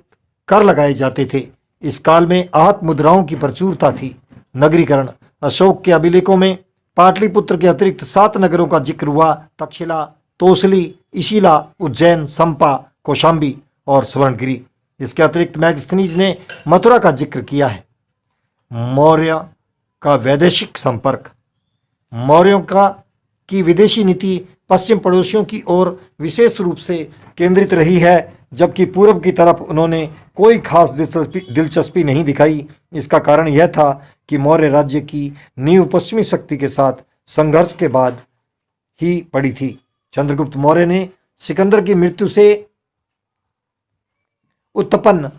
कर लगाए जाते थे। इस काल में आहत मुद्राओं की प्रचुरता थी। नगरीकरण। अशोक के अभिलेखों में पाटलिपुत्र के अतिरिक्त 7 नगरों का जिक्र हुआ। तक्षशिला, तोसली, इशिला, उज्जैन, संपा, कौशाम्बी और स्वर्णगिरी। इसके अतिरिक्त मैगस्थनीज ने मथुरा का जिक्र किया है। मौर्य का वैदेशिक संपर्क। मौर्यों की विदेशी नीति पश्चिम पड़ोसियों की ओर विशेष रूप से केंद्रित रही है, जबकि पूर्व की तरफ उन्होंने कोई खास दिलचस्पी नहीं दिखाई। इसका कारण यह था कि मौर्य राज्य की नींव पश्चिमी शक्ति के साथ संघर्ष के बाद ही पड़ी थी। चंद्रगुप्त मौर्य ने सिकंदर की मृत्यु से उत्पन्न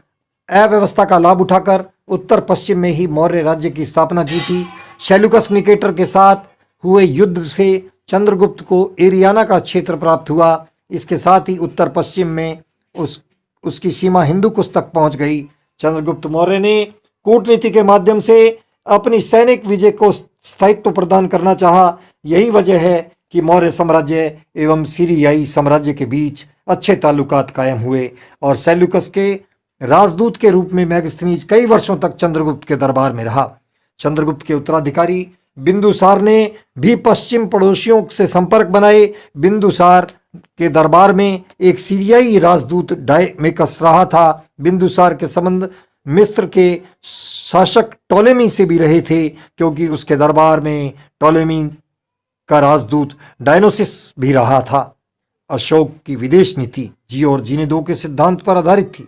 अव्यवस्था का लाभ उठाकर उत्तर पश्चिम में ही मौर्य राज्य की स्थापना की थी। सेल्यूकस निकेटर के साथ हुए युद्ध से चंद्रगुप्त को एरियाना का क्षेत्र प्राप्त हुआ। इसके साथ ही उत्तर पश्चिम में उसकी सीमा हिंदू कुश तक पहुंच गई। चंद्रगुप्त मौर्य ने कूटनीति के माध्यम से अपनी सैनिक विजय को स्थायित्व प्रदान करना चाहा। यही वजह है कि मौर्य साम्राज्य एवं सीरियाई साम्राज्य के बीच अच्छे ताल्लुकात कायम हुए और सेल्यूकस के राजदूत के रूप में मैगस्थनीज कई वर्षों तक चंद्रगुप्त के दरबार में रहा। चंद्रगुप्त के उत्तराधिकारी बिंदुसार ने भी पश्चिम पड़ोसियों से संपर्क बनाए। बिंदुसार के दरबार में एक सीरियाई राजदूत डायमेकस रहा था। बिंदुसार के संबंध मिस्र के शासक टोलेमी से भी रहे थे, क्योंकि उसके दरबार में टोलेमी का राजदूत डायनोसिस भी रहा था। अशोक की विदेश नीति जियो और जीने दो के सिद्धांत पर आधारित थी।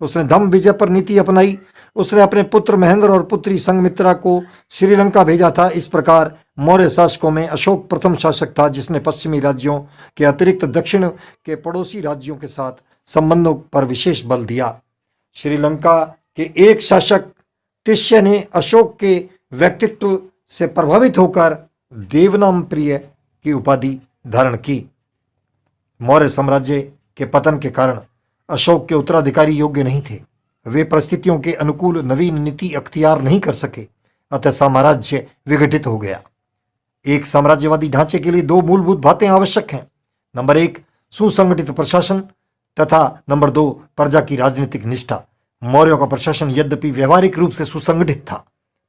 उसने धम्म विजय पर नीति अपनाई। उसने अपने पुत्र महेंद्र और पुत्री संघमित्रा को श्रीलंका भेजा था। इस प्रकार मौर्य शासकों में अशोक प्रथम शासक था जिसने पश्चिमी राज्यों के अतिरिक्त दक्षिण के पड़ोसी राज्यों के साथ संबंधों पर विशेष बल दिया। श्रीलंका के एक शासक तिष्य ने अशोक के व्यक्तित्व से प्रभावित होकर देवनाम प्रिय की उपाधि धारण की। मौर्य साम्राज्य के पतन के कारण अशोक के उत्तराधिकारी योग्य नहीं थे। वे परिस्थितियों के अनुकूल नवीन नीति अख्तियार नहीं कर सके, अतः साम्राज्य विघटित हो गया। एक साम्राज्यवादी ढांचे के लिए 2 मूलभूत बातें आवश्यक हैं। नंबर 1 सुसंगठित प्रशासन तथा नंबर 2 प्रजा की राजनीतिक निष्ठा। मौर्यों का प्रशासन यद्यपि व्यवहारिक रूप से सुसंगठित था,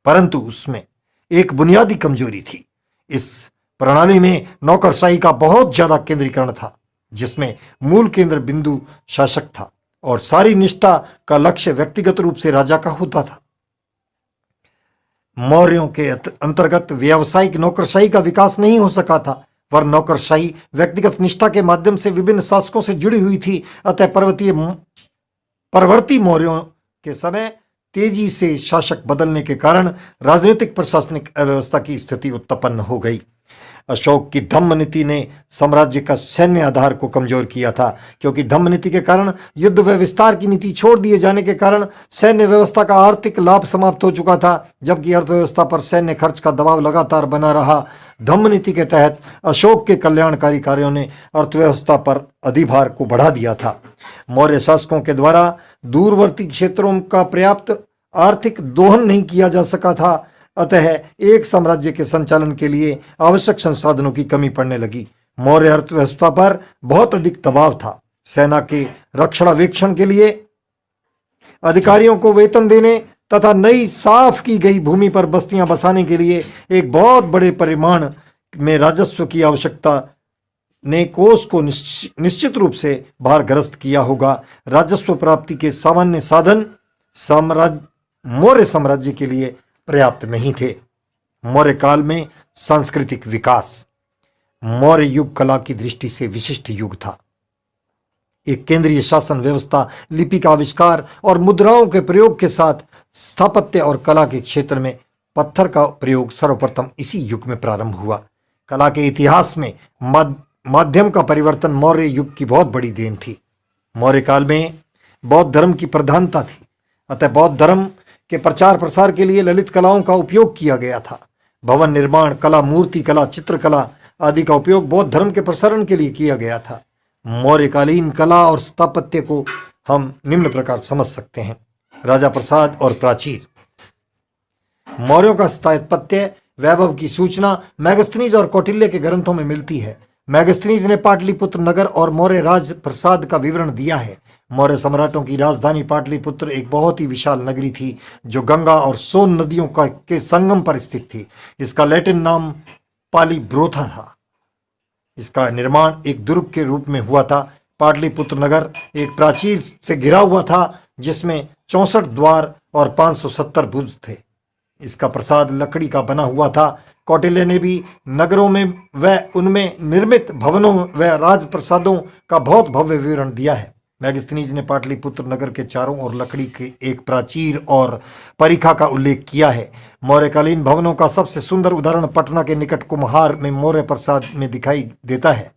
परंतु उसमें एक बुनियादी कमजोरी थी। इस प्रणाली में नौकरशाही का बहुत ज्यादा केंद्रीकरण था, जिसमें मूल केंद्र बिंदु शासक था और सारी निष्ठा का लक्ष्य व्यक्तिगत रूप से राजा का होता था। मौर्यों के अंतर्गत व्यावसायिक नौकरशाही का विकास नहीं हो सका था, वरन नौकरशाही व्यक्तिगत निष्ठा के माध्यम से विभिन्न शासकों से जुड़ी हुई थी। अतः परवर्ती मौर्यों के समय तेजी से शासक बदलने के कारण राजनीतिक प्रशासनिक अव्यवस्था की स्थिति उत्पन्न हो गई। अशोक की धम्म नीति ने साम्राज्य का सैन्य आधार को कमजोर किया था, क्योंकि धम्म नीति के कारण युद्ध व विस्तार की नीति छोड़ दिए जाने के कारण सैन्य व्यवस्था का आर्थिक लाभ समाप्त हो चुका था, जबकि अर्थव्यवस्था पर सैन्य खर्च का दबाव लगातार बना रहा। धम्म नीति के तहत अशोक के कल्याणकारी कार्यों ने अर्थव्यवस्था पर अधिभार को बढ़ा दिया था। मौर्य शासकों के द्वारा दूरवर्ती क्षेत्रों का पर्याप्त आर्थिक दोहन नहीं किया जा सका था, अतः एक साम्राज्य के संचालन के लिए आवश्यक संसाधनों की कमी पड़ने लगी। मौर्य अर्थव्यवस्था पर बहुत अधिक दबाव था। सेना के रक्षणावेक्षण के लिए अधिकारियों को वेतन देने तथा नई साफ की गई भूमि पर बस्तियां बसाने के लिए एक बहुत बड़े परिमाण में राजस्व की आवश्यकता ने कोष को निश्चित रूप से भारग्रस्त किया होगा। राजस्व प्राप्ति के सामान्य साधन मौर्य साम्राज्य के लिए पर्याप्त नहीं थे। मौर्य काल में सांस्कृतिक विकास। मौर्य युग कला की दृष्टि से विशिष्ट युग था। एक केंद्रीय शासन व्यवस्था, लिपि का आविष्कार और मुद्राओं के प्रयोग के साथ स्थापत्य और कला के क्षेत्र में पत्थर का प्रयोग सर्वप्रथम इसी युग में प्रारंभ हुआ। कला के इतिहास में माध्यम का परिवर्तन मौर्य युग की बहुत बड़ी देन थी। मौर्य काल में बौद्ध धर्म की प्रधानता थी, अतः बौद्ध धर्म के प्रचार प्रसार के लिए ललित कलाओं का उपयोग किया गया था। भवन निर्माण कला, मूर्ति कला, चित्रकला आदि का उपयोग बौद्ध धर्म के प्रसारण के लिए किया गया था। मौर्यकालीन कला और स्थापत्य को हम निम्न प्रकार समझ सकते हैं। राजा प्रसाद और प्राचीर। मौर्यों का स्थापत्य वैभव की सूचना मैगस्थनीज और कौटिल्य के ग्रंथों में मिलती है। मैगस्थनीज ने पाटलिपुत्र नगर और मौर्य राज प्रसाद का विवरण दिया है। मौर्य सम्राटों की राजधानी पाटलिपुत्र एक बहुत ही विशाल नगरी थी जो गंगा और सोन नदियों के संगम पर स्थित थी। इसका लैटिन नाम पालिब्रोथा था। इसका निर्माण एक दुर्ग के रूप में हुआ था। पाटलिपुत्र नगर एक प्राचीर से घिरा हुआ था जिसमें 64 द्वार और 570 भुज थे। इसका प्रसाद लकड़ी का बना हुआ था। कौटिल्य ने भी नगरों में व उनमें निर्मित भवनों व राजप्रसादों का बहुत भव्य विवरण दिया है। मैगस्थनीज ने पाटलिपुत्र नगर के चारों ओर लकड़ी के एक प्राचीर और परिखा का उल्लेख किया है। मौर्यकालीन भवनों का सबसे सुंदर उदाहरण पटना के निकट कुम्हार में मौर्य प्रसाद में दिखाई देता है।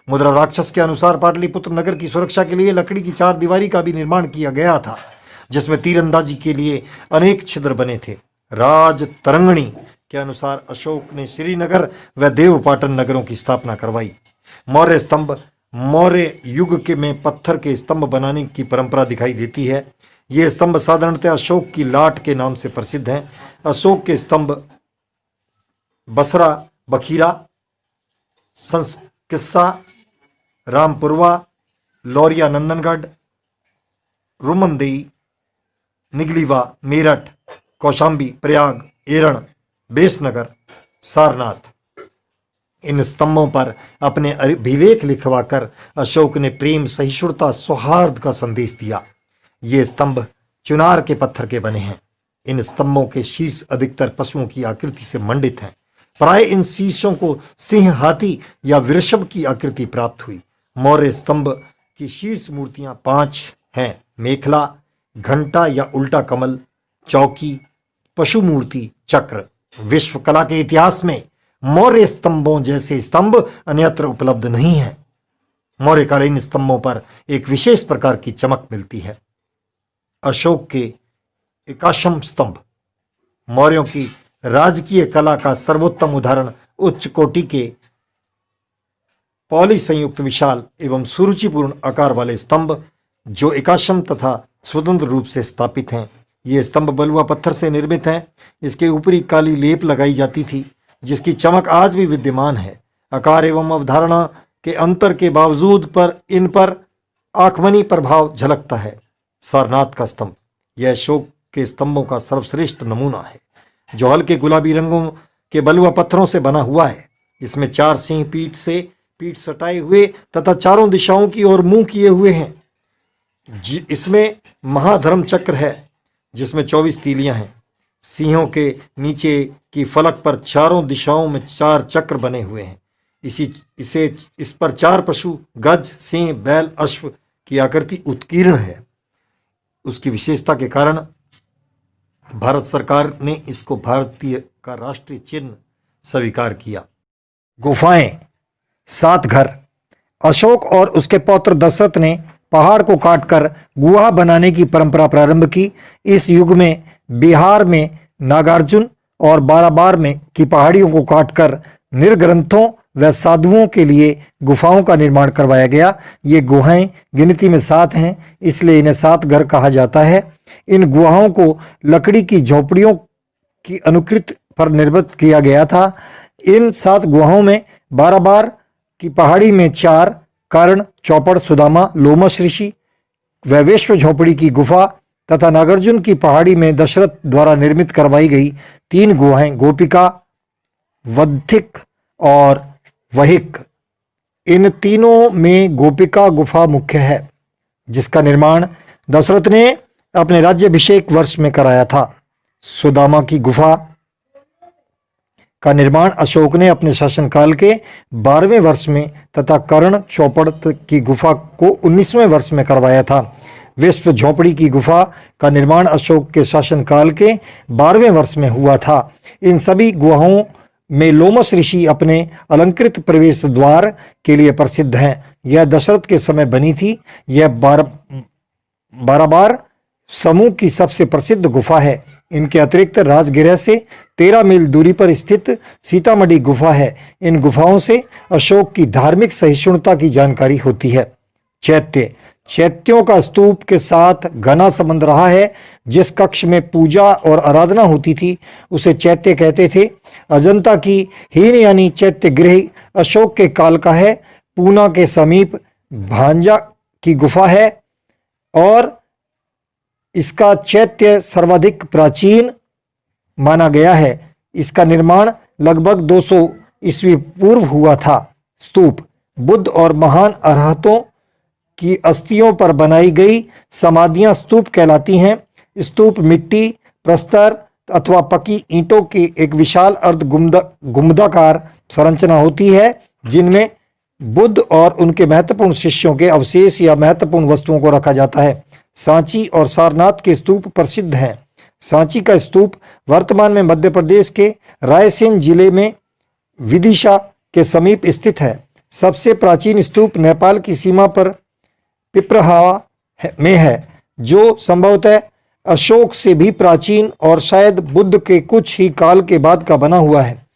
मुद्रा राक्षस के अनुसार पाटलिपुत्र नगर की सुरक्षा के लिए लकड़ी की 4 दीवारी का भी निर्माण किया गया था जिसमें तीरंदाजी के लिए अनेक छिद्र बने थे। राज तरंगणी के अनुसार अशोक ने श्रीनगर व देवपाटन नगरों की स्थापना करवाई। मौर्य स्तंभ मौर्य युग के में पत्थर के स्तंभ बनाने की परंपरा दिखाई देती है। ये स्तंभ साधारणतः अशोक की लाट के नाम से प्रसिद्ध हैं। अशोक के स्तंभ बसरा, बखीरा, संकिस्सा, रामपुरवा, लौरिया, नंदनगढ़, रुमनदेई, निगलीवा, मेरठ, कौशाम्बी, प्रयाग, एरण, बेसनगर, सारनाथ। इन स्तंभों पर अपने अभिलेख लिखवाकर अशोक ने प्रेम, सहिष्णुता, सौहार्द का संदेश दिया। ये स्तंभ चुनार के पत्थर के बने हैं। इन स्तंभों के शीर्ष अधिकतर पशुओं की आकृति से मंडित हैं। प्राय इन शीर्षों को सिंह, हाथी या वृषभ की आकृति प्राप्त हुई। मौर्य स्तंभ की शीर्ष मूर्तियां 5 हैं: मेखला, घंटा या उल्टा कमल, चौकी, पशु मूर्ति, चक्र। विश्व कला के इतिहास में मौर्य स्तंभों जैसे स्तंभ अन्यत्र उपलब्ध नहीं है। मौर्यकालीन स्तंभों पर एक विशेष प्रकार की चमक मिलती है। अशोक के एकाश्म स्तंभ मौर्यों की राजकीय कला का सर्वोत्तम उदाहरण उच्च कोटि के पॉली संयुक्त विशाल एवं सुरुचिपूर्ण आकार वाले स्तंभ जो एकाश्म तथा स्वतंत्र रूप से स्थापित हैं। ये स्तंभ बलुआ पत्थर से निर्मित हैं। इसके ऊपरी काली लेप लगाई जाती थी जिसकी चमक आज भी विद्यमान है। आकार एवं अवधारणा के अंतर के बावजूद इन पर आखमनी प्रभाव झलकता है। सारनाथ का स्तंभ यह अशोक के स्तंभों का सर्वश्रेष्ठ नमूना है जो हल्के गुलाबी रंगों के बलुआ पत्थरों से बना हुआ है। इसमें 4 सिंह पीठ सटाए हुए तथा चारों दिशाओं की ओर मुंह किए हुए हैं। इसमें महाधर्म चक्र है जिसमें 24 तीलियां हैं। सिंहों के नीचे की फलक पर चारों दिशाओं में 4 चक्र बने हुए हैं। इस पर 4 पशु गज, सिंह, बैल, अश्व की आकृति उत्कीर्ण है। उसकी विशेषता के कारण भारत सरकार ने इसको भारतीय का राष्ट्रीय चिन्ह स्वीकार किया। गुफाएं 7 घर अशोक और उसके पौत्र दशरथ ने पहाड़ को काटकर गुहा बनाने की परंपरा प्रारंभ की। इस युग में बिहार में नागार्जुन और बाराबार में की पहाड़ियों को काटकर निर्ग्रंथों व साधुओं के लिए गुफाओं का निर्माण करवाया गया। ये गुहाएं गिनती में 7 हैं, इसलिए इन्हें 7 घर कहा जाता है। इन गुहाओं को लकड़ी की झोपड़ियों की अनुकृति पर निर्मित किया गया था। इन 7 गुहाओं में बाराबार की पहाड़ी में 4 कर्ण, चौपड़, सुदामा, लोमश ऋषि व विश्व झोपड़ी की गुफा तथा नागार्जुन की पहाड़ी में दशरथ द्वारा निर्मित करवाई गई 3 गुहाएं गोपिका, वधिक और वहिक। इन तीनों में गोपिका गुफा मुख्य है जिसका निर्माण दशरथ ने अपने राज्याभिषेक वर्ष में कराया था। सुदामा की गुफा का निर्माण अशोक ने अपने शासनकाल के 12वें वर्ष में तथा कर्ण, चौपड़ की गुफा को 19वें वर्ष में करवाया था। विश्व झोपड़ी की गुफा का निर्माण अशोक के शासनकाल के 12वें वर्ष में हुआ था। इन सभी गुहाओं में लोमश ऋषि अपने अलंकृत प्रवेश द्वार के लिए प्रसिद्ध हैं। यह दशरथ के समय बनी थी। यह बाराबार समूह की सबसे प्रसिद्ध गुफा है। इनके अतिरिक्त राजगृह से 13 मील दूरी पर स्थित सीतामढ़ी गुफा है। इन गुफाओं से अशोक की धार्मिक सहिष्णुता की जानकारी होती है। चैत्य चैत्यों का स्तूप के साथ घना संबंध रहा है। जिस कक्ष में पूजा और आराधना होती थी उसे चैत्य कहते थे। अजंता की हीन यानी चैत्य गृह अशोक के काल का है। पूना के समीप भांजा की गुफा है और इसका चैत्य सर्वाधिक प्राचीन माना गया है। इसका निर्माण लगभग 200 ईस्वी पूर्व हुआ था। स्तूप बुद्ध और महान अरहतों की अस्थियों पर बनाई गई समाधियां स्तूप कहलाती हैं। स्तूप मिट्टी, प्रस्तर अथवा पकी ईंटों की एक विशाल अर्ध गुंबदाकार संरचना होती है जिनमें बुद्ध और उनके महत्वपूर्ण शिष्यों के अवशेष या महत्वपूर्ण वस्तुओं को रखा जाता है। सांची और सारनाथ के स्तूप प्रसिद्ध हैं। सांची का स्तूप वर्तमान में मध्य प्रदेश के रायसेन जिले में विदिशा के समीप स्थित है। सबसे प्राचीन स्तूप नेपाल की सीमा पर पिपरहावा में है, जो संभवतः अशोक से भी प्राचीन और शायद बुद्ध के कुछ ही काल के बाद का बना हुआ है।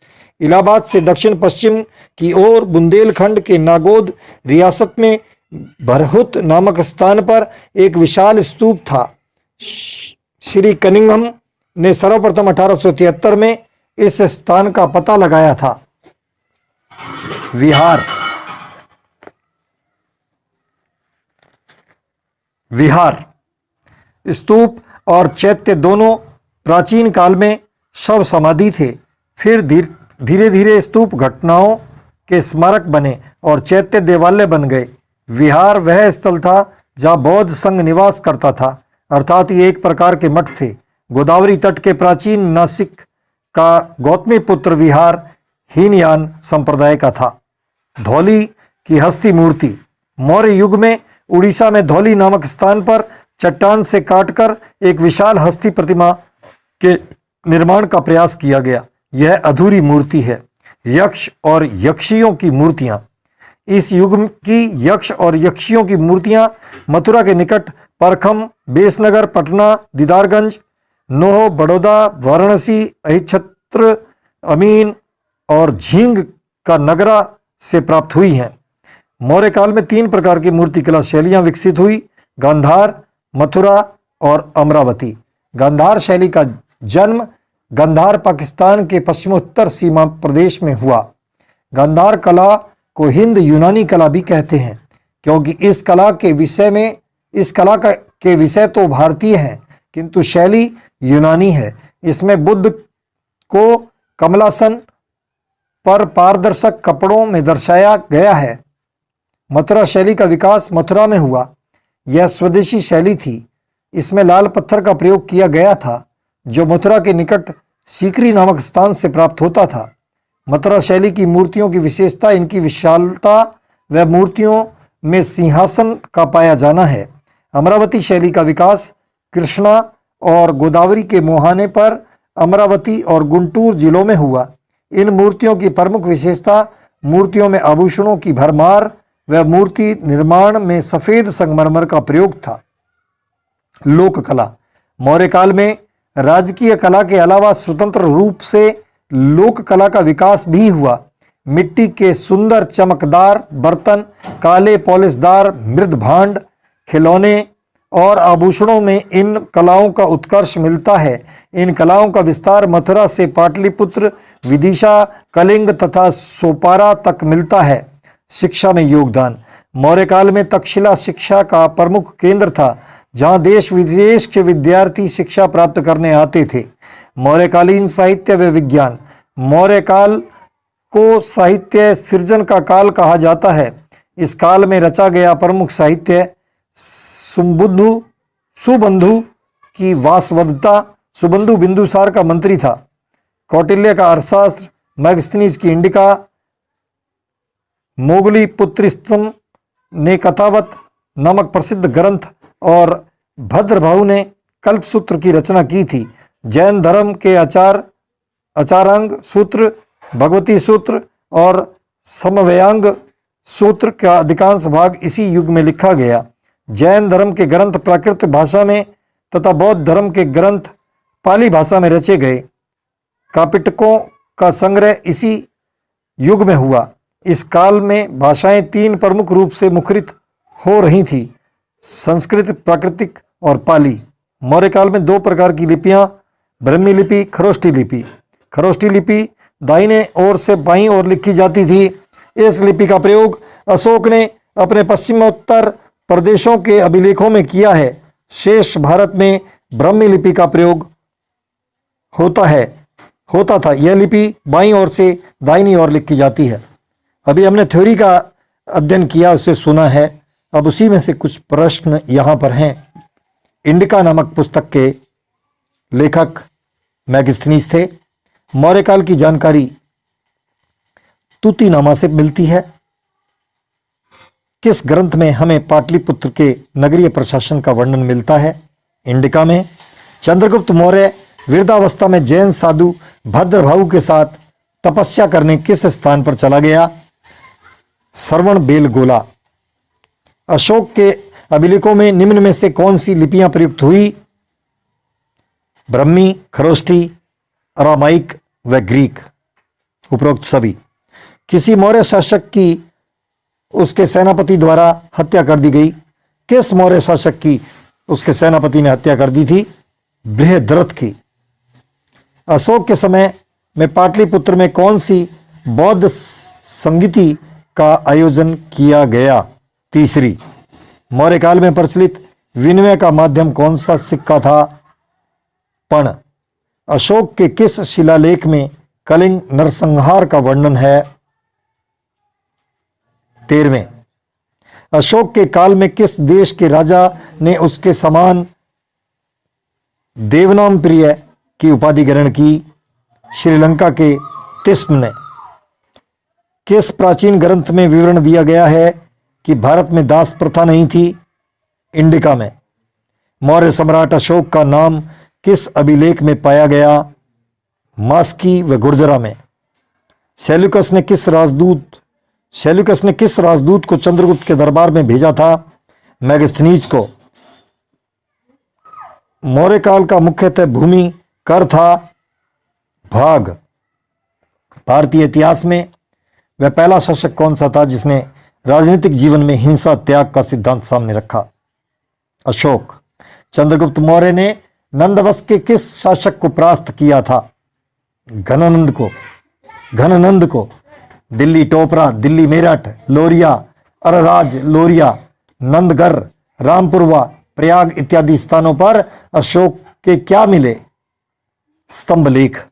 इलाहाबाद से दक्षिण पश्चिम की ओर बुंदेलखंड के नागौद रियासत में बरहुत नामक स्थान पर एक विशाल स्तूप था। श्री कनिंघम ने सर्वप्रथम 1873 में इस स्थान का पता लगाया था। विहार स्तूप और चैत्य दोनों प्राचीन काल में शव समाधि थे। फिर धीरे धीरे स्तूप घटनाओं के स्मारक बने और चैत्य देवालय बन गए। विहार वह स्थल था जहाँ बौद्ध संघ निवास करता था, अर्थात ये एक प्रकार के मठ थे। गोदावरी तट के प्राचीन नासिक का गौतमी पुत्र विहार हीनयान संप्रदाय का था। धौली की हस्ती मूर्ति मौर्य युग में उड़ीसा में धौली नामक स्थान पर चट्टान से काटकर एक विशाल हस्ती प्रतिमा के निर्माण का प्रयास किया गया। यह अधूरी मूर्ति है। यक्ष और यक्षियों की मूर्तियां इस युग की यक्ष और यक्षियों की मूर्तियां मथुरा के निकट परखम, बेसनगर, पटना, दीदारगंज, नोह, बड़ौदा, वाराणसी, अहिच्छत्र, अमीन और झींग का नगरा से प्राप्त हुई हैं। मौर्य काल में 3 प्रकार की मूर्तिकला शैलियां विकसित हुई: गांधार, मथुरा और अमरावती। गांधार शैली का जन्म गांधार पाकिस्तान के पश्चिमोत्तर सीमा प्रदेश में हुआ। गांधार कला को हिंद यूनानी कला भी कहते हैं, क्योंकि इस कला के विषय तो भारतीय हैं किंतु शैली यूनानी है। इसमें बुद्ध को कमलासन पर पारदर्शक कपड़ों में दर्शाया गया है। मथुरा शैली का विकास मथुरा में हुआ। यह स्वदेशी शैली थी। इसमें लाल पत्थर का प्रयोग किया गया था, जो मथुरा के निकट सीकरी नामक स्थान से प्राप्त होता था। मथुरा शैली की मूर्तियों की विशेषता इनकी विशालता व मूर्तियों में सिंहासन का पाया जाना है। अमरावती शैली का विकास कृष्णा और गोदावरी के मुहाने पर अमरावती और गुंटूर जिलों में हुआ। इन मूर्तियों की प्रमुख विशेषता मूर्तियों में आभूषणों की भरमार व मूर्ति निर्माण में सफेद संगमरमर का प्रयोग था। लोक कला मौर्य काल में राजकीय कला के अलावा स्वतंत्र रूप से लोक कला का विकास भी हुआ। मिट्टी के सुंदर चमकदार बर्तन, काले पॉलिशदार मृद भांड, खिलौने और आभूषणों में इन कलाओं का उत्कर्ष मिलता है। इन कलाओं का विस्तार मथुरा से पाटलिपुत्र, विदिशा, कलिंग तथा सोपारा तक मिलता है। शिक्षा में योगदान मौर्य काल में तक्षशिला शिक्षा का प्रमुख केंद्र था, जहां देश विदेश के विद्यार्थी शिक्षा प्राप्त करने आते थे। मौर्यकालीन साहित्य व विज्ञान मौर्य काल को साहित्य सृजन का काल कहा जाता है। इस काल में रचा गया प्रमुख साहित्य सुबंधु की वासवदत्ता, सुबंधु बिंदुसार का मंत्री था। कौटिल्य का अर्थशास्त्र, मैगस्थनीज की इंडिका, मोगली पुत्रिस्तम ने कथावत नामक प्रसिद्ध ग्रंथ और भद्रभाऊ ने कल्पसूत्र की रचना की थी। जैन धर्म के आचारांग सूत्र, भगवती सूत्र और समव्यंग सूत्र का अधिकांश भाग इसी युग में लिखा गया। जैन धर्म के ग्रंथ प्राकृत भाषा में तथा बौद्ध धर्म के ग्रंथ पाली भाषा में रचे गए। कापिटकों का संग्रह इसी युग में हुआ। इस काल में भाषाएं 3 प्रमुख रूप से मुखरित हो रही थी: संस्कृत, प्राकृतिक और पाली। मौर्य काल में दो प्रकार की लिपियां, ब्रह्मी लिपि, खरोष्ठी लिपि। खरोष्ठी लिपि दाहिने ओर से बाईं ओर लिखी जाती थी। इस लिपि का प्रयोग अशोक ने अपने पश्चिमोत्तर प्रदेशों के अभिलेखों में किया है। शेष भारत में ब्राह्मी लिपि का प्रयोग होता था। यह लिपि बाईं ओर से दाहिनी ओर लिखी जाती है। अभी हमने थ्योरी का अध्ययन किया, उसे सुना है। अब उसी में से कुछ प्रश्न यहाँ पर हैं। इंडिका नामक पुस्तक के लेखक मैगस्थनीज थे। मौर्य काल की जानकारी तुतीनामा से मिलती है। किस ग्रंथ में हमें पाटलिपुत्र के नगरीय प्रशासन का वर्णन मिलता है? इंडिका में। चंद्रगुप्त मौर्य वृद्धावस्था में जैन साधु भद्रभाऊ के साथ तपस्या करने किस स्थान पर चला गया? श्रवण बेलगोला। अशोक के अभिलेखों में निम्न में से कौन सी लिपियां प्रयुक्त हुई? ब्रह्मी, खरोष्ठी, अरामाइक व ग्रीक। उपरोक्त सभी। किसी मौर्य शासक की उसके सेनापति द्वारा हत्या कर दी गई। किस मौर्य शासक की उसके सेनापति ने हत्या कर दी थी? बृहद्रथ की। अशोक के समय में पाटलिपुत्र में कौन सी बौद्ध संगीति का आयोजन किया गया? तीसरी। मौर्य काल में प्रचलित विनिमय का माध्यम कौन सा सिक्का था? पण। अशोक के किस शिलालेख में कलिंग नरसंहार का वर्णन है? 13वें। अशोक के काल में किस देश के राजा ने उसके समान देवनाम प्रिय की उपाधि ग्रहण की? श्रीलंका के तिस्म ने। किस प्राचीन ग्रंथ में विवरण दिया गया है कि भारत में दास प्रथा नहीं थी? इंडिका में। मौर्य सम्राट अशोक का नाम किस अभिलेख में पाया गया? मास्की व गुर्जरा में। सेल्यूकस ने किस राजदूत को चंद्रगुप्त के दरबार में भेजा था? मैगस्थनीज को। मौर्य काल का मुख्यतः भूमि कर था भाग। भारतीय इतिहास में वह पहला शासक कौन सा था जिसने राजनीतिक जीवन में हिंसा त्याग का सिद्धांत सामने रखा? अशोक। चंद्रगुप्त मौर्य ने नंदवंश के किस शासक को परास्त किया था? घननंद को। दिल्ली टोपरा, दिल्ली मेरठ, लोरिया, अरराज, लोरिया, नंदगढ़, रामपुरवा, प्रयाग इत्यादि स्थानों पर अशोक के क्या मिले? स्तंभ लेख।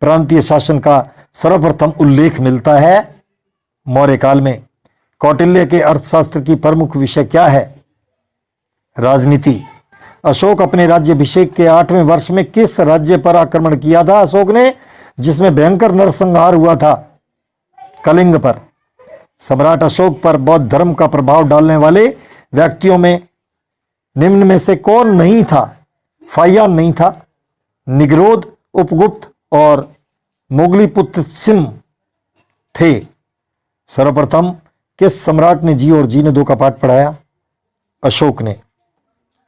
प्रांतीय शासन का सर्वप्रथम उल्लेख मिलता है मौर्य काल में। कौटिल्य के अर्थशास्त्र की प्रमुख विषय क्या है? राजनीति। अशोक अपने राज्याभिषेक के 8वें वर्ष में किस राज्य पर आक्रमण किया था अशोक ने, जिसमें भयंकर नरसंहार हुआ था? कलिंग पर। सम्राट अशोक पर बौद्ध धर्म का प्रभाव डालने वाले व्यक्तियों में निम्न में से कौन नहीं था? फाहियान नहीं था। निगरोध, उपगुप्त और मोगलीपुत्र सिम थे। सर्वप्रथम किस सम्राट ने जी और जीने दो का पाठ पढ़ाया? अशोक ने।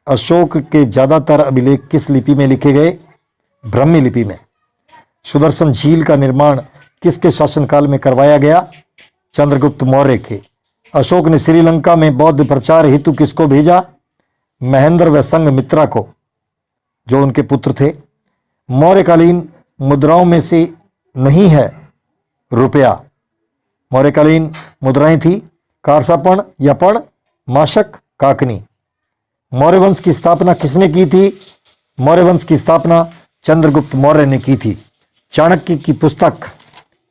अशोक के ज्यादातर अभिलेख किस लिपि में लिखे गए? ब्राह्मी लिपि में। सुदर्शन झील का निर्माण किसके शासनकाल में करवाया गया? चंद्रगुप्त मौर्य के। अशोक ने श्रीलंका में बौद्ध प्रचार हेतु किसको भेजा? महेंद्र व संघमित्रा को, जो उनके पुत्र थे। मौर्यकालीन मुद्राओं में से नहीं है रुपया। मौर्यकालीन मुद्राएं थी कारसापण, यपण, माशक, काकनी। मौर्य वंश की स्थापना किसने की थी? मौर्य वंश की स्थापना चंद्रगुप्त मौर्य ने की थी। चाणक्य की पुस्तक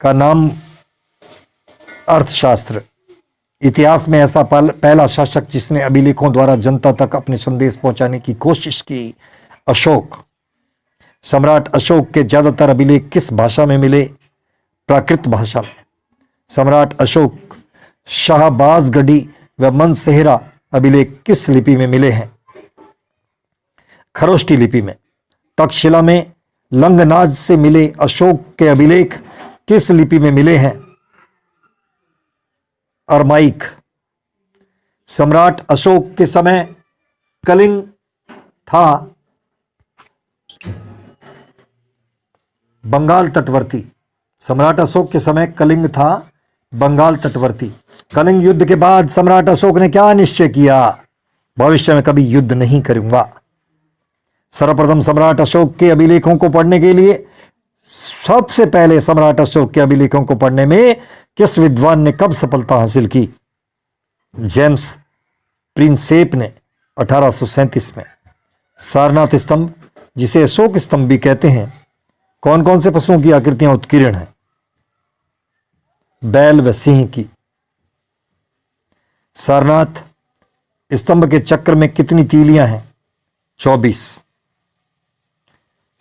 का नाम अर्थशास्त्र। इतिहास में ऐसा पहला शासक जिसने अभिलेखों द्वारा जनता तक अपने संदेश पहुंचाने की कोशिश की? अशोक। सम्राट अशोक के ज्यादातर अभिलेख किस भाषा में मिले? प्राकृत भाषा में। सम्राट अशोक शाहबाजगढ़ी व मनसेहरा अभिलेख किस लिपि में मिले हैं? खरोष्ठी लिपि में। तक्षशिला में लंगनाज से मिले अशोक के अभिलेख किस लिपि में मिले हैं? अरमाइक। सम्राट अशोक के समय कलिंग था बंगाल तटवर्ती। सम्राट अशोक के समय कलिंग था बंगाल तटवर्ती। कलिंग युद्ध के बाद सम्राट अशोक ने क्या निश्चय किया? भविष्य में कभी युद्ध नहीं करूंगा। सर्वप्रथम सम्राट अशोक के अभिलेखों को पढ़ने के लिए सबसे पहले सम्राट अशोक के अभिलेखों को पढ़ने में किस विद्वान ने कब सफलता हासिल की? जेम्स प्रिंसेप ने 1837 में। सारनाथ स्तंभ, जिसे अशोक स्तंभ भी कहते हैं, कौन कौन से पशुओं की आकृतियां उत्कीर्ण हैं? बैल व सिंह की। सारनाथ स्तंभ के चक्र में कितनी तीलियां हैं? 24।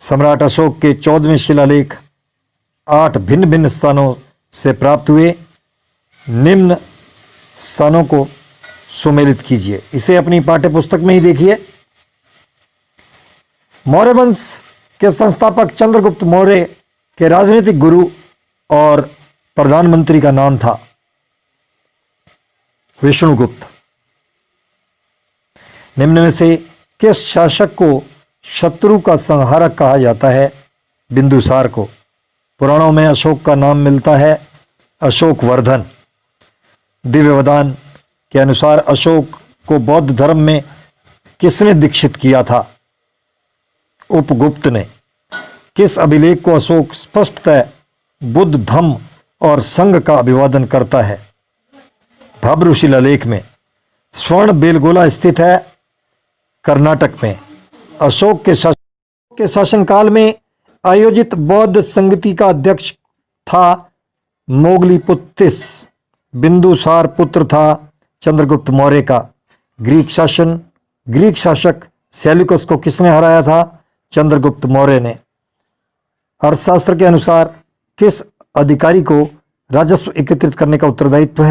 सम्राट अशोक के 14वें शिलालेख 8 भिन्न भिन्न स्थानों से प्राप्त हुए। निम्न स्थानों को सुमेलित कीजिए। इसे अपनी पाठ्य पुस्तक में ही देखिए। मौर्य वंश के संस्थापक चंद्रगुप्त मौर्य के राजनीतिक गुरु और प्रधानमंत्री का नाम था विष्णुगुप्त। निम्न में से किस शासक को शत्रु का संहारक कहा जाता है? बिंदुसार को। पुराणों में अशोक का नाम मिलता है अशोक वर्धन। दिव्यवदान के अनुसार अशोक को बौद्ध धर्म में किसने दीक्षित किया था? उपगुप्त ने। किस अभिलेख को अशोक स्पष्टतः बुद्ध धम्म और संघ का अभिवादन करता है? भब्र शिलालेख में। स्वर्ण बेलगोला स्थित है कर्नाटक में। अशोक के शासनकाल में आयोजित बौद्ध संगति का अध्यक्ष था मोगलीपुत्तिस। बिंदुसार पुत्र था चंद्रगुप्त मौर्य का। ग्रीक शासक सेल्यूकस को किसने हराया था? चंद्रगुप्त मौर्य ने। अर्थशास्त्र के अनुसार किस अधिकारी को राजस्व एकत्रित करने का उत्तरदायित्व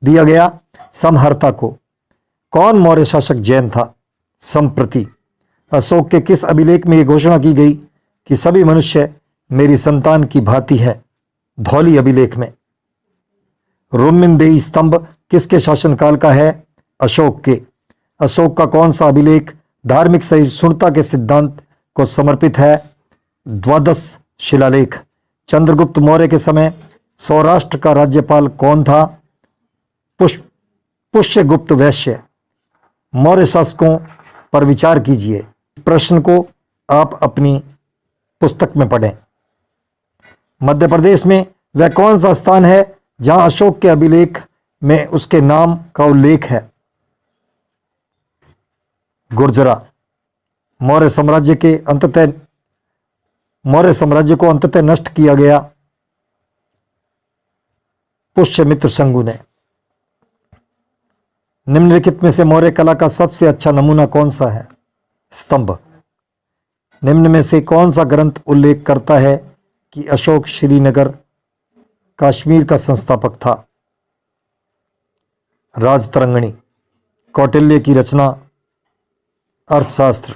दिया गया? समहर्ता को। कौन मौर्य शासक जैन था? संप्रति। अशोक के किस अभिलेख में यह घोषणा की गई कि सभी मनुष्य मेरी संतान की भांति है? धौली अभिलेख में। रोमिनदेही स्तंभ किसके शासनकाल का है? अशोक के। अशोक का कौन सा अभिलेख धार्मिक सहिष्णुता के सिद्धांत को समर्पित है? द्वादश शिलालेख। चंद्रगुप्त मौर्य के समय सौराष्ट्र का राज्यपाल कौन था? पुष्यगुप्त वैश्य। मौर्य शासकों पर विचार कीजिए। इस प्रश्न को आप अपनी पुस्तक में पढ़ें। मध्य प्रदेश में वह कौन सा स्थान है जहां अशोक के अभिलेख में उसके नाम का उल्लेख है? गुर्जरा। मौर्य साम्राज्य को अंततः नष्ट किया गया पुष्यमित्र शंगु ने। निम्नलिखित में से मौर्य कला का सबसे अच्छा नमूना कौन सा है? स्तंभ। निम्न में से कौन सा ग्रंथ उल्लेख करता है कि अशोक श्रीनगर कश्मीर का संस्थापक था? राजतरंगिणी। कौटिल्य की रचना। अर्थशास्त्र।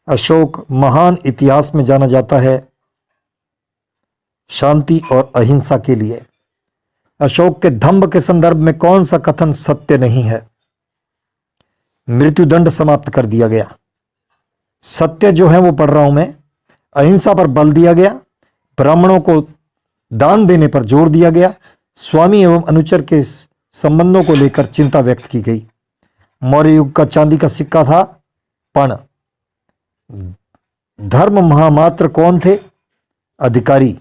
अशोक महान इतिहास में जाना जाता है शांति और अहिंसा के लिए। अशोक के धम्म के संदर्भ में कौन सा कथन सत्य नहीं है? मृत्युदंड समाप्त कर दिया गया। सत्य जो है वो पढ़ रहा हूं मैं। अहिंसा पर बल दिया गया। ब्राह्मणों को दान देने पर जोर दिया गया। स्वामी एवं अनुचर के संबंधों को लेकर चिंता व्यक्त की गई। मौर्य युग का चांदी का सिक्का था पण। धर्म महामात्र कौन थे? अधिकारी।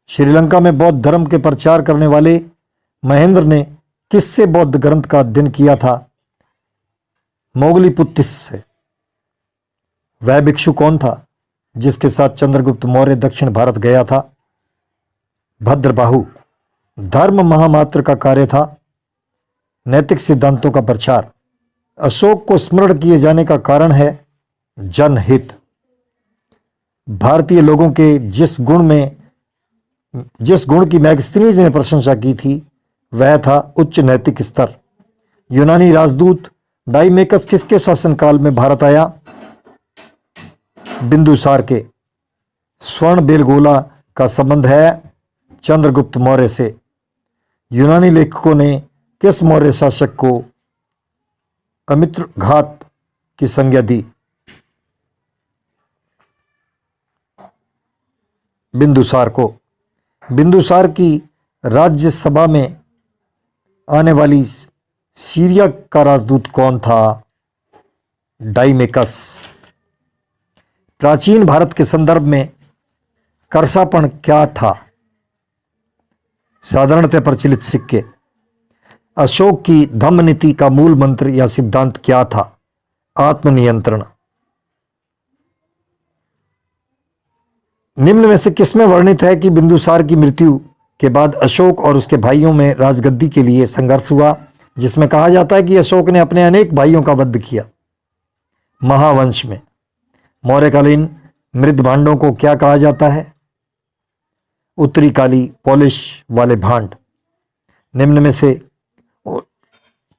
श्रीलंका में बौद्ध धर्म के प्रचार करने वाले महेंद्र ने किससे बौद्ध ग्रंथ का अध्ययन किया था? मोगलीपुत्तिस से। वह भिक्षु कौन था जिसके साथ चंद्रगुप्त मौर्य दक्षिण भारत गया था? भद्रबाहु। धर्म महामात्र का कार्य था नैतिक सिद्धांतों का प्रचार। अशोक को स्मरण किए जाने का कारण है जनहित। भारतीय लोगों के जिस गुण की मैगस्थनीज ने प्रशंसा की थी वह था उच्च नैतिक स्तर। यूनानी राजदूत डाइमेकस किसके शासनकाल में भारत आया? बिंदुसार के। स्वर्ण बेलगोला का संबंध है चंद्रगुप्त मौर्य से। यूनानी लेखकों ने किस मौर्य शासक को अमित्रघात की संज्ञा दी? बिंदुसार को। बिंदुसार की राज्यसभा में आने वाली सीरिया का राजदूत कौन था? डाइमेकस। प्राचीन भारत के संदर्भ में करसापण क्या था? साधारणतः प्रचलित सिक्के। अशोक की धम्म नीति का मूल मंत्र या सिद्धांत क्या था? आत्मनियंत्रण। निम्न में से किसमें वर्णित है कि बिंदुसार की मृत्यु के बाद अशोक और उसके भाइयों में राजगद्दी के लिए संघर्ष हुआ, जिसमें कहा जाता है कि अशोक ने अपने अनेक भाइयों का वध किया? महावंश में मौर्यकालीन मृद भांडों को क्या कहा जाता है? उत्तरी काली पॉलिश वाले भांड। निम्न में से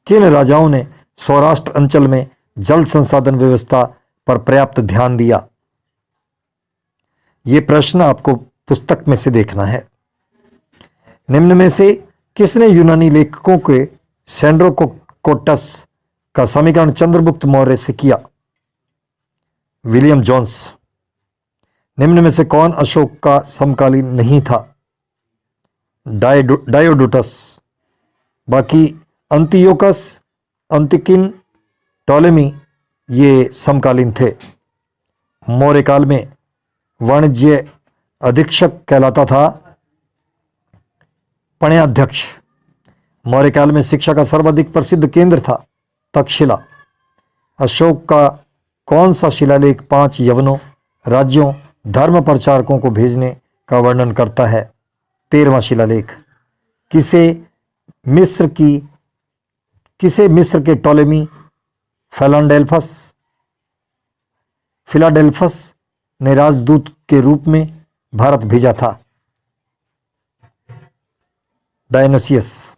किन राजाओं ने सौराष्ट्र अंचल में जल संसाधन व्यवस्था पर पर्याप्त ध्यान दिया? ये प्रश्न आपको पुस्तक में से देखना है। निम्न में से किसने यूनानी लेखकों के सेंड्रोकोटस का समीकरण चंद्रगुप्त मौर्य से किया? William Jones. निम्न में से कौन अशोक का समकालीन नहीं था? डायोडोटस। बाकी अंतियोकस, अंतिकिन, टॉलेमी ये समकालीन थे। मौर्य काल में वाणिज्य अधीक्षक कहलाता था पण्याध्यक्ष। मौर्य काल में शिक्षा का सर्वाधिक प्रसिद्ध केंद्र था तक्षशिला। अशोक का कौन सा शिलालेख 5 यवनों, राज्यों, धर्म प्रचारकों को भेजने का वर्णन करता है? 13वां शिलालेख। किसे मिस्र के टॉलेमी फिलाडेल्फस ने राजदूत के रूप में भारत भेजा था? डायनोसियस।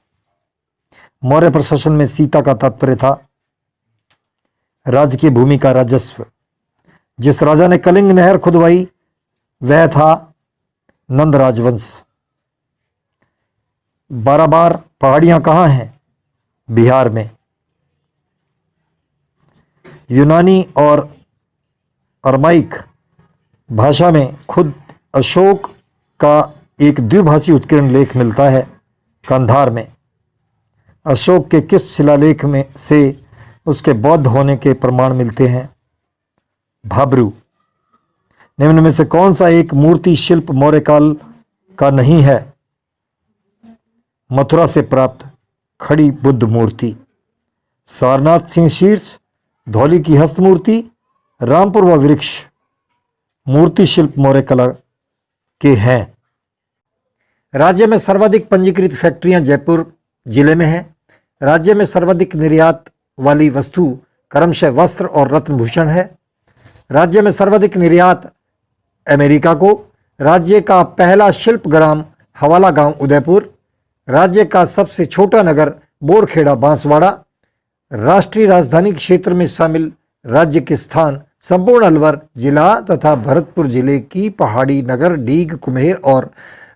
मौर्य प्रशासन में सीता का तात्पर्य था राज्य की भूमि का राजस्व। जिस राजा ने कलिंग नहर खुदवाई वह था नंद राजवंश। 12 बार पहाड़ियां कहाँ हैं? बिहार में। यूनानी और अरमाइक भाषा में खुद अशोक का एक द्विभाषी उत्कीर्ण लेख मिलता है कंधार में। अशोक के किस शिलालेख में से उसके बौद्ध होने के प्रमाण मिलते हैं? भाब्रू। निम्न में से कौन सा एक मूर्ति शिल्प मौर्य काल का नहीं है? मथुरा से प्राप्त खड़ी बुद्ध मूर्ति। सारनाथ सिंह शीर्ष, धौली की हस्त मूर्ति, रामपुर व वृक्ष मूर्ति शिल्प मौर्य कला के हैं। राज्य में सर्वाधिक पंजीकृत फैक्ट्रियां जयपुर जिले में हैं। राज्य में सर्वाधिक निर्यात वाली वस्तु क्रमशः वस्त्र और रत्नभूषण है। राज्य में सर्वाधिक निर्यात अमेरिका को। राज्य का पहला शिल्प ग्राम हवाला गांव उदयपुर। राज्य का सबसे छोटा नगर बोरखेड़ा बांसवाड़ा। राष्ट्रीय राजधानी क्षेत्र में शामिल राज्य के स्थान संपूर्ण अलवर जिला तथा भरतपुर जिले की पहाड़ी नगर डीग, कुम्हेर और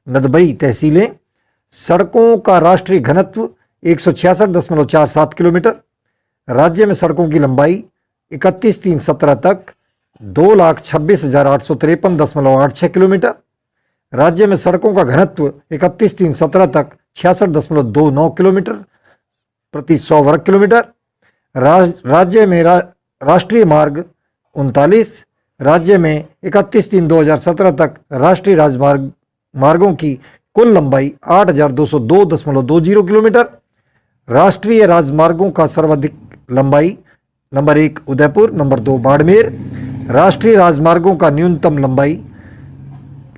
नदबई तहसीलें। सड़कों का राष्ट्रीय घनत्व 166.47 किलोमीटर। राज्य में सड़कों की लंबाई 31/3/17 तक 2,26,853.86 किलोमीटर। राज्य में सड़कों का घनत्व 31/3/17 तक 66.29 किलोमीटर प्रति 100 वर्ग किलोमीटर। राज्य में राष्ट्रीय मार्ग 39। राज्य में 31/3/2017 तक राष्ट्रीय राजमार्गों की कुल लंबाई 8,202.20 किलोमीटर। राष्ट्रीय राजमार्गों का सर्वाधिक लंबाई नंबर 1 उदयपुर, नंबर 2 बाड़मेर। राष्ट्रीय राजमार्गों का न्यूनतम लंबाई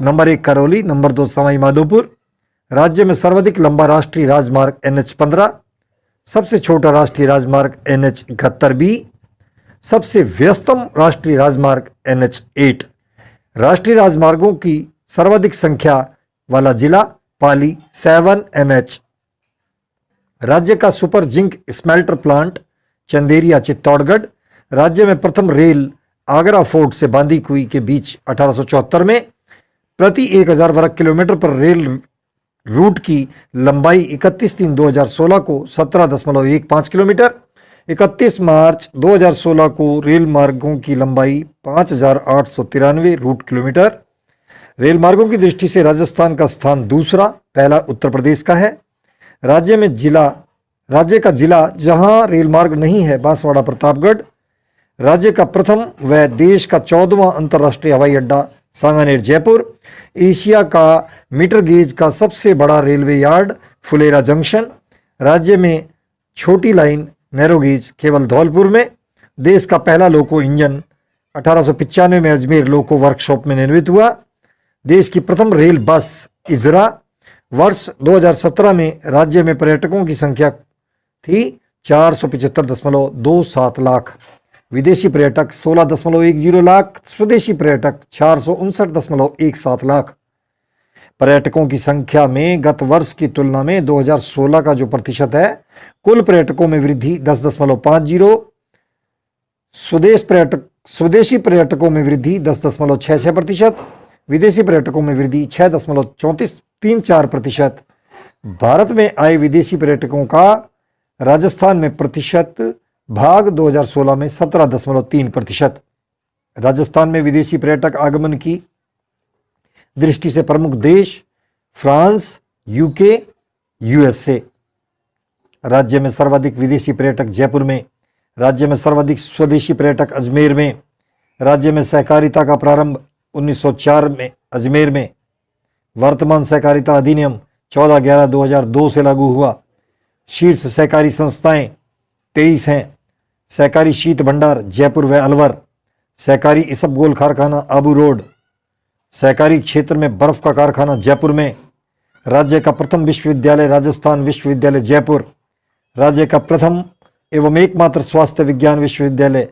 नंबर 1 करौली, नंबर 2 सवाई माधोपुर। राज्य में सर्वाधिक लंबा राष्ट्रीय राजमार्ग NH-15। सबसे छोटा राष्ट्रीय राजमार्ग NH-71B। सबसे व्यस्तम राष्ट्रीय राजमार्ग NH-8। राष्ट्रीय राजमार्गों की सर्वाधिक संख्या वाला जिला पाली 7 NH। राज्य का super zinc smelter plant Chanderia Chittorgarh. राज्य में प्रथम रेल आगरा फोर्ट से बांदीकुई के बीच 1874 में। प्रति 1000 वर्ग किलोमीटर पर रेल रूट की लंबाई 31/3/2016 को 17.15 किलोमीटर। 31 मार्च 2016 को रेल मार्गों की लंबाई 5,893 रूट किलोमीटर। रेल मार्गों की दृष्टि से राजस्थान का स्थान दूसरा, पहला उत्तर प्रदेश का है। राज्य में जिला राज्य का जिला जहां रेल मार्ग नहीं है बांसवाड़ा प्रतापगढ़। राज्य का प्रथम व देश का 14वां अंतर्राष्ट्रीय हवाई अड्डा सांगानेर जयपुर। एशिया का मीटर गेज का सबसे बड़ा रेलवे यार्ड फुलेरा जंक्शन। राज्य में छोटी लाइन नैरो गेज केवल धौलपुर में। देश का पहला लोको इंजन 1895 में अजमेर लोको वर्कशॉप में निर्मित हुआ। देश की प्रथम रेल बस इजरा। वर्ष 2017 में राज्य में पर्यटकों की संख्या थी 475.27 लाख। विदेशी पर्यटक 16.10 लाख, स्वदेशी पर्यटक 459.17 लाख। पर्यटकों की संख्या में गत वर्ष की तुलना में 2016 का जो प्रतिशत है, कुल पर्यटकों में वृद्धि 10.50, स्वदेशी पर्यटकों में वृद्धि 10.66%, विदेशी पर्यटकों में वृद्धि 6.3434%। भारत में आए विदेशी पर्यटकों का राजस्थान में प्रतिशत भाग 2016 में 17.3%। राजस्थान में विदेशी पर्यटक आगमन की दृष्टि से प्रमुख देश फ्रांस, यूके, यूएसए। राज्य में सर्वाधिक विदेशी पर्यटक जयपुर में। राज्य में सर्वाधिक स्वदेशी पर्यटक अजमेर में। राज्य में सहकारिता का प्रारंभ 1904 में अजमेर में। वर्तमान सहकारिता अधिनियम 14/11/2002 से लागू हुआ। शीर्ष सहकारी संस्थाएं 23 हैं। सहकारी शीत भंडार जयपुर व अलवर। सहकारी इसबगोल कारखाना आबू रोड। सहकारी क्षेत्र में बर्फ का कारखाना जयपुर में। राज्य का प्रथम विश्वविद्यालय राजस्थान विश्वविद्यालय जयपुर। राज्य का प्रथम एवं एकमात्र स्वास्थ्य विज्ञान विश्वविद्यालय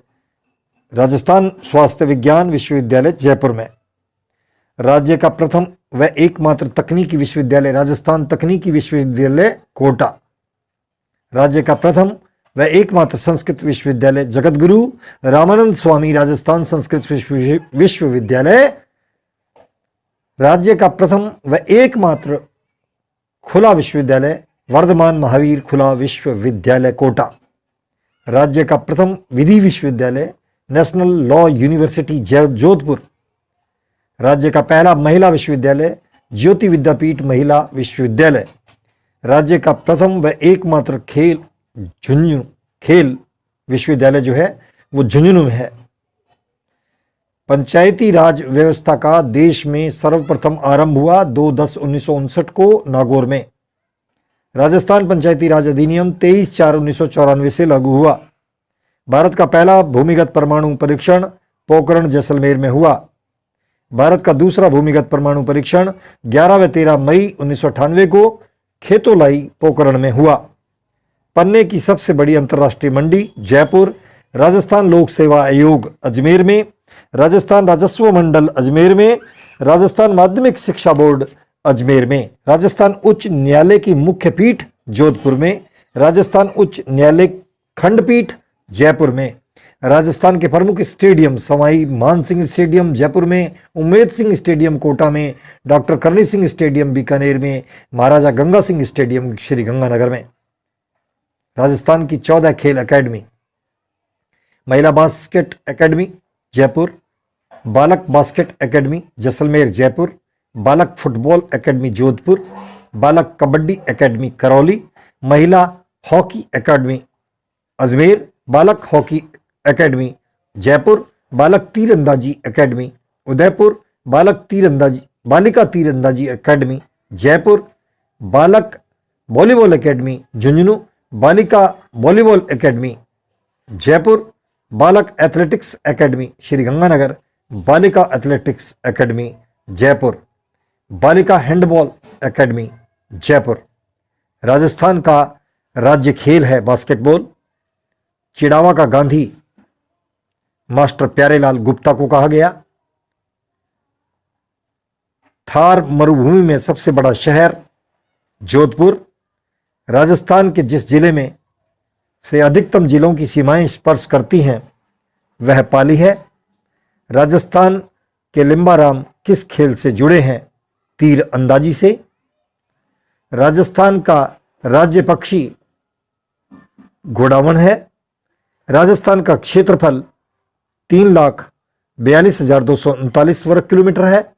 राजस्थान स्वास्थ्य विज्ञान विश्वविद्यालय जयपुर में। राज्य का प्रथम व एकमात्र तकनीकी विश्वविद्यालय राजस्थान तकनीकी विश्वविद्यालय कोटा। राज्य का प्रथम व एकमात्र संस्कृत विश्वविद्यालय जगतगुरु रामानंद स्वामी राजस्थान संस्कृत विश्वविद्यालय। राज्य का प्रथम व एकमात्र खुला विश्वविद्यालय वर्धमान महावीर खुला विश्वविद्यालय कोटा। राज्य का प्रथम विधि विश्वविद्यालय नेशनल लॉ यूनिवर्सिटी जोधपुर। राज्य का पहला महिला विश्वविद्यालय ज्योति विद्यापीठ महिला विश्वविद्यालय। राज्य का प्रथम व एकमात्र खेल विश्वविद्यालय जो है वो झुंझुनू में है। पंचायती राज व्यवस्था का देश में सर्वप्रथम आरंभ हुआ 2/10/1959 को नागौर में। राजस्थान पंचायती राज अधिनियम 23/4/1994 से लागू हुआ। भारत का पहला भूमिगत परमाणु परीक्षण पोखरण जैसलमेर में हुआ। भारत का दूसरा भूमिगत परमाणु परीक्षण 11 व 13 मई 1998 को खेतोलाई पोखरण में हुआ। पन्ने की सबसे बड़ी अंतर्राष्ट्रीय मंडी जयपुर। राजस्थान लोक सेवा आयोग अजमेर में। राजस्थान राजस्व मंडल अजमेर में। राजस्थान माध्यमिक शिक्षा बोर्ड अजमेर में। राजस्थान उच्च न्यायालय की मुख्य पीठ जोधपुर में। राजस्थान उच्च न्यायालय खंडपीठ जयपुर में। राजस्थान के प्रमुख स्टेडियम सवाई मान सिंह स्टेडियम जयपुर में, उम्मेद सिंह स्टेडियम कोटा में, डॉक्टर करणी सिंह स्टेडियम बीकानेर में, महाराजा गंगा सिंह स्टेडियम श्री गंगानगर में। राजस्थान की 14 खेल अकेडमी: महिला बास्केट अकेडमी जयपुर, बालक बास्केट अकेडमी जैसलमेर जयपुर, बालक फुटबॉल अकेडमी जोधपुर, बालक कबड्डी अकेडमी करौली, महिला हॉकी अकेडमी अजमेर, बालक हॉकी अकेडमी जयपुर, बालक तीरंदाजी अकेडमी उदयपुर, बालिका तीरंदाजी अकेडमी जयपुर, बालक वॉलीबॉल अकेडमी झुंझुनू, बालिका वॉलीबॉल अकेडमी जयपुर, बालक एथलेटिक्स अकेडमी श्री गंगानगर, बालिका एथलेटिक्स अकेडमी जयपुर, बालिका हैंडबॉल अकेडमी जयपुर। राजस्थान का राज्य खेल है बास्केटबॉल। चिड़ावा का गांधी मास्टर प्यारेलाल गुप्ता को कहा गया। थार मरुभूमि में सबसे बड़ा शहर जोधपुर। राजस्थान के जिस जिले में से अधिकतम जिलों की सीमाएं स्पर्श करती हैं वह पाली है। राजस्थान के लिम्बाराम किस खेल से जुड़े हैं? तीर अंदाजी से। राजस्थान का राज्य पक्षी घोड़ावन है। राजस्थान का क्षेत्रफल 3,42,239 वर्ग किलोमीटर है।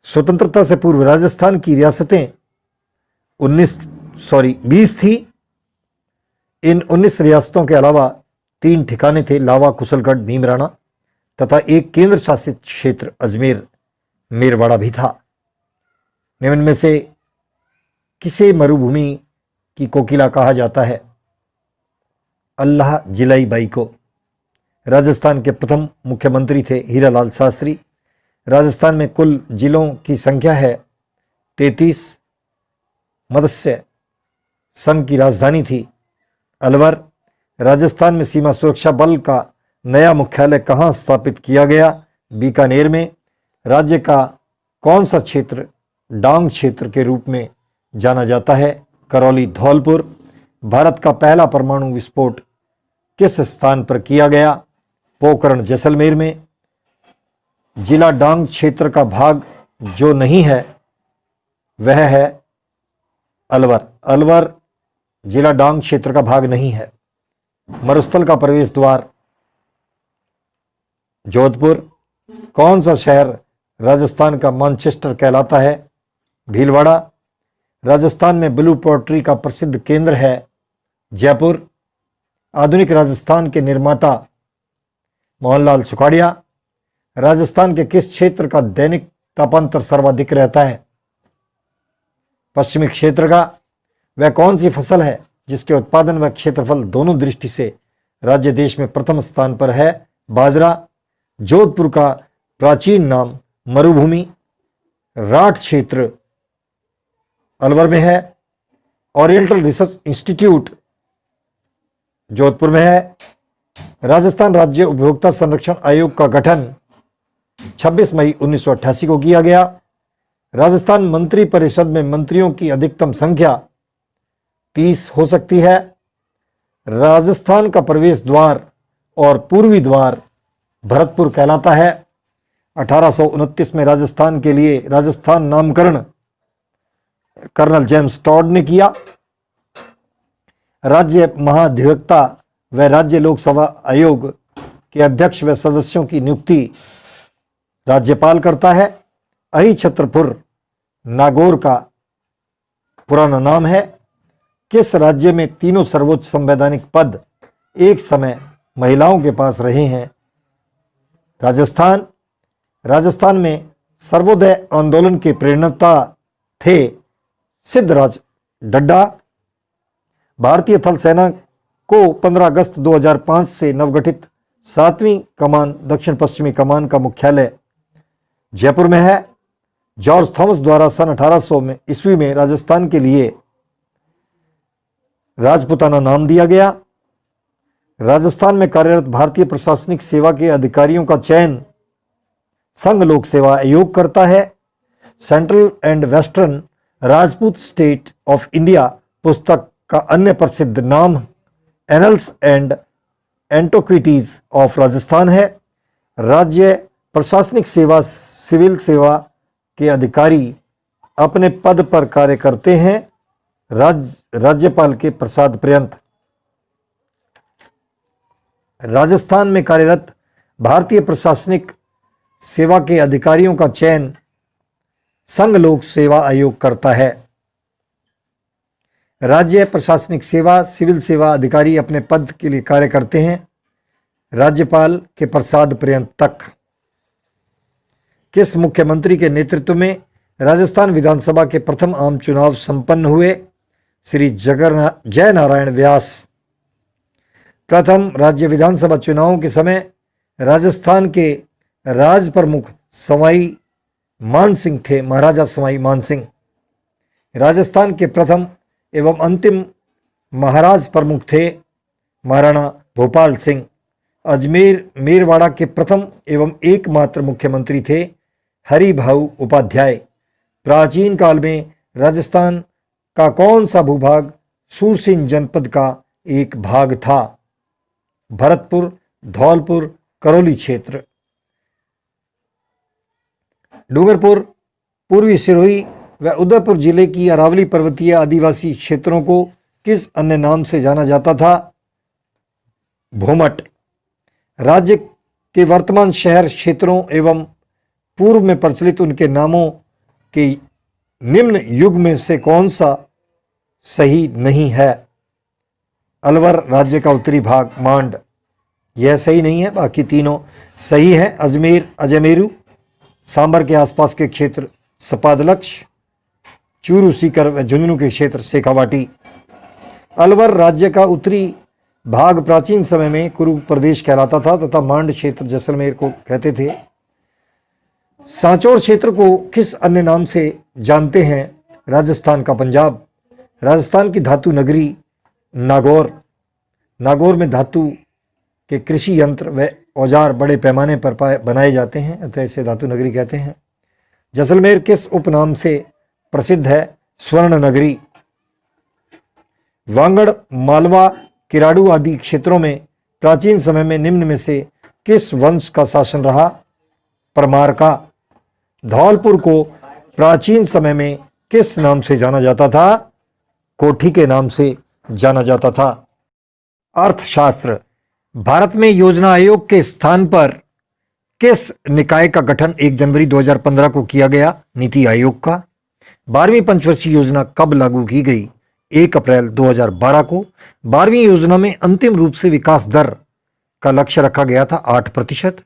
स्वतंत्रता से पूर्व राजस्थान की रियासतें 20 थी। इन 19 रियासतों के अलावा 3 ठिकाने थे, लावा, कुशलगढ़, नीमराना, तथा एक केंद्र शासित क्षेत्र अजमेर मेरवाड़ा भी था। निम्न में से किसे मरुभूमि की कोकिला कहा जाता है? अल्लाह जिलाई बाई को। राजस्थान के प्रथम मुख्यमंत्री थे हीरालाल शास्त्री। राजस्थान में कुल जिलों की संख्या है 33। मत्स्य संघ की राजधानी थी अलवर। राजस्थान में सीमा सुरक्षा बल का नया मुख्यालय कहाँ स्थापित किया गया? बीकानेर में। राज्य का कौन सा क्षेत्र डांग क्षेत्र के रूप में जाना जाता है? करौली, धौलपुर। भारत का पहला परमाणु विस्फोट किस स्थान पर किया गया? पोखरण, जैसलमेर में। जिला डांग क्षेत्र का भाग जो नहीं है वह है अलवर। अलवर जिला डांग क्षेत्र का भाग नहीं है। मरुस्थल का प्रवेश द्वार जोधपुर। कौन सा शहर राजस्थान का मैनचेस्टर कहलाता है? भीलवाड़ा। राजस्थान में ब्लू पोट्री का प्रसिद्ध केंद्र है जयपुर। आधुनिक राजस्थान के निर्माता मोहनलाल सुखाड़िया। राजस्थान के किस क्षेत्र का दैनिक तापांतर सर्वाधिक रहता है? पश्चिमी क्षेत्र का। वह कौन सी फसल है जिसके उत्पादन व क्षेत्रफल दोनों दृष्टि से राज्य देश में प्रथम स्थान पर है? बाजरा। जोधपुर का प्राचीन नाम मरुभूमि राठ क्षेत्र अलवर में है। ओरिएंटल रिसर्च इंस्टीट्यूट जोधपुर में है। राजस्थान राज्य उपभोक्ता संरक्षण आयोग का गठन 26 मई 1988 को किया गया। राजस्थान मंत्री परिषद में मंत्रियों की अधिकतम संख्या 30 हो सकती है। राजस्थान का प्रवेश द्वार और पूर्वी द्वार भरतपुर कहलाता है। 1829 में राजस्थान के लिए राजस्थान नामकरण कर्नल जेम्स टॉड ने किया। राज्य महाधिवक्ता व राज्य लोकसभा आयोग के अध्यक्ष व सदस्यों की नियुक्ति राज्यपाल करता है। अहिछत्रपुर नागौर का पुराना नाम है। किस राज्य में तीनों सर्वोच्च संवैधानिक पद एक समय महिलाओं के पास रहे हैं? राजस्थान। राजस्थान में सर्वोदय आंदोलन के प्रेरणा थे सिद्धराज डड्डा। भारतीय थल सेना को 15 अगस्त 2005 से नवगठित 7वीं कमान दक्षिण पश्चिमी कमान का मुख्यालय जयपुर में है। जॉर्ज थॉमस द्वारा सन 1800 ईस्वी में राजस्थान के लिए राजपुताना नाम दिया गया। राजस्थान में कार्यरत भारतीय प्रशासनिक सेवा के अधिकारियों का चयन संघ लोक सेवा आयोग करता है। Central and western Rajput state of India पुस्तक का अन्य प्रसिद्ध नाम एनल्स एंड एंटोक्विटीज ऑफ राजस्थान है। राज्य प्रशासनिक सेवा सिविल सेवा के अधिकारी अपने पद पर कार्य करते हैं राज्यपाल के प्रसाद पर्यंत। राजस्थान में कार्यरत भारतीय प्रशासनिक सेवा के अधिकारियों का चयन संघ लोक सेवा आयोग करता है। राज्य प्रशासनिक सेवा सिविल सेवा अधिकारी अपने पद के लिए कार्य करते हैं राज्यपाल के प्रसाद पर्यंत तक। किस मुख्यमंत्री के नेतृत्व में राजस्थान विधानसभा के प्रथम आम चुनाव संपन्न हुए? श्री जयनारायण व्यास। प्रथम राज्य विधानसभा चुनावों के समय राजस्थान के राज प्रमुख सवाई मानसिंह थे, महाराजा सवाई मानसिंह। राजस्थान के प्रथम एवं अंतिम महाराज प्रमुख थे महाराणा भोपाल सिंह। अजमेर मेरवाड़ा के प्रथम एवं एकमात्र मुख्यमंत्री थे हरिभाऊ उपाध्याय। प्राचीन काल में राजस्थान का कौन सा भूभाग सूरसिंह जनपद का एक भाग था? भरतपुर, धौलपुर, करौली क्षेत्र। डूंगरपुर पूर्वी सिरोही व उदयपुर जिले की अरावली पर्वतीय आदिवासी क्षेत्रों को किस अन्य नाम से जाना जाता था? भोमट। राज्य के वर्तमान शहर क्षेत्रों एवं पूर्व में प्रचलित उनके नामों के निम्न युग में से कौन सा सही नहीं है? अलवर राज्य का उत्तरी भाग, मांड, यह सही नहीं है, बाकी तीनों सही है। अजमेर, अजमेरू, सांबर के आसपास के क्षेत्र सपादलक्ष, चूरू, सीकर व झुंझुनू के क्षेत्र शेखावाटी। अलवर राज्य का उत्तरी भाग प्राचीन समय में कुरु प्रदेश कहलाता था तथा मांड क्षेत्र जैसलमेर को कहते थे। सांचौर क्षेत्र को किस अन्य नाम से जानते हैं? राजस्थान का पंजाब। राजस्थान की धातु नगरी नागौर। नागौर में धातु के कृषि यंत्र व औजार बड़े पैमाने पर बनाए जाते हैं, अतः इसे धातु नगरी कहते हैं। जैसलमेर किस उपनाम से प्रसिद्ध है? स्वर्ण नगरी। वांगड़, मालवा, किराड़ू आदि क्षेत्रों में प्राचीन समय में निम्न में से किस वंश का शासन रहा? परमार का। धौलपुर को प्राचीन समय में किस नाम से जाना जाता था? कोठी के नाम से जाना जाता था। अर्थशास्त्र। भारत में योजना आयोग के स्थान पर किस निकाय का गठन 1 जनवरी 2015 को किया गया? नीति आयोग का। 12वीं पंचवर्षीय योजना कब लागू की गई? 1 अप्रैल 2012 को। 12वीं योजना में अंतिम रूप से विकास दर का लक्ष्य रखा गया था 8%।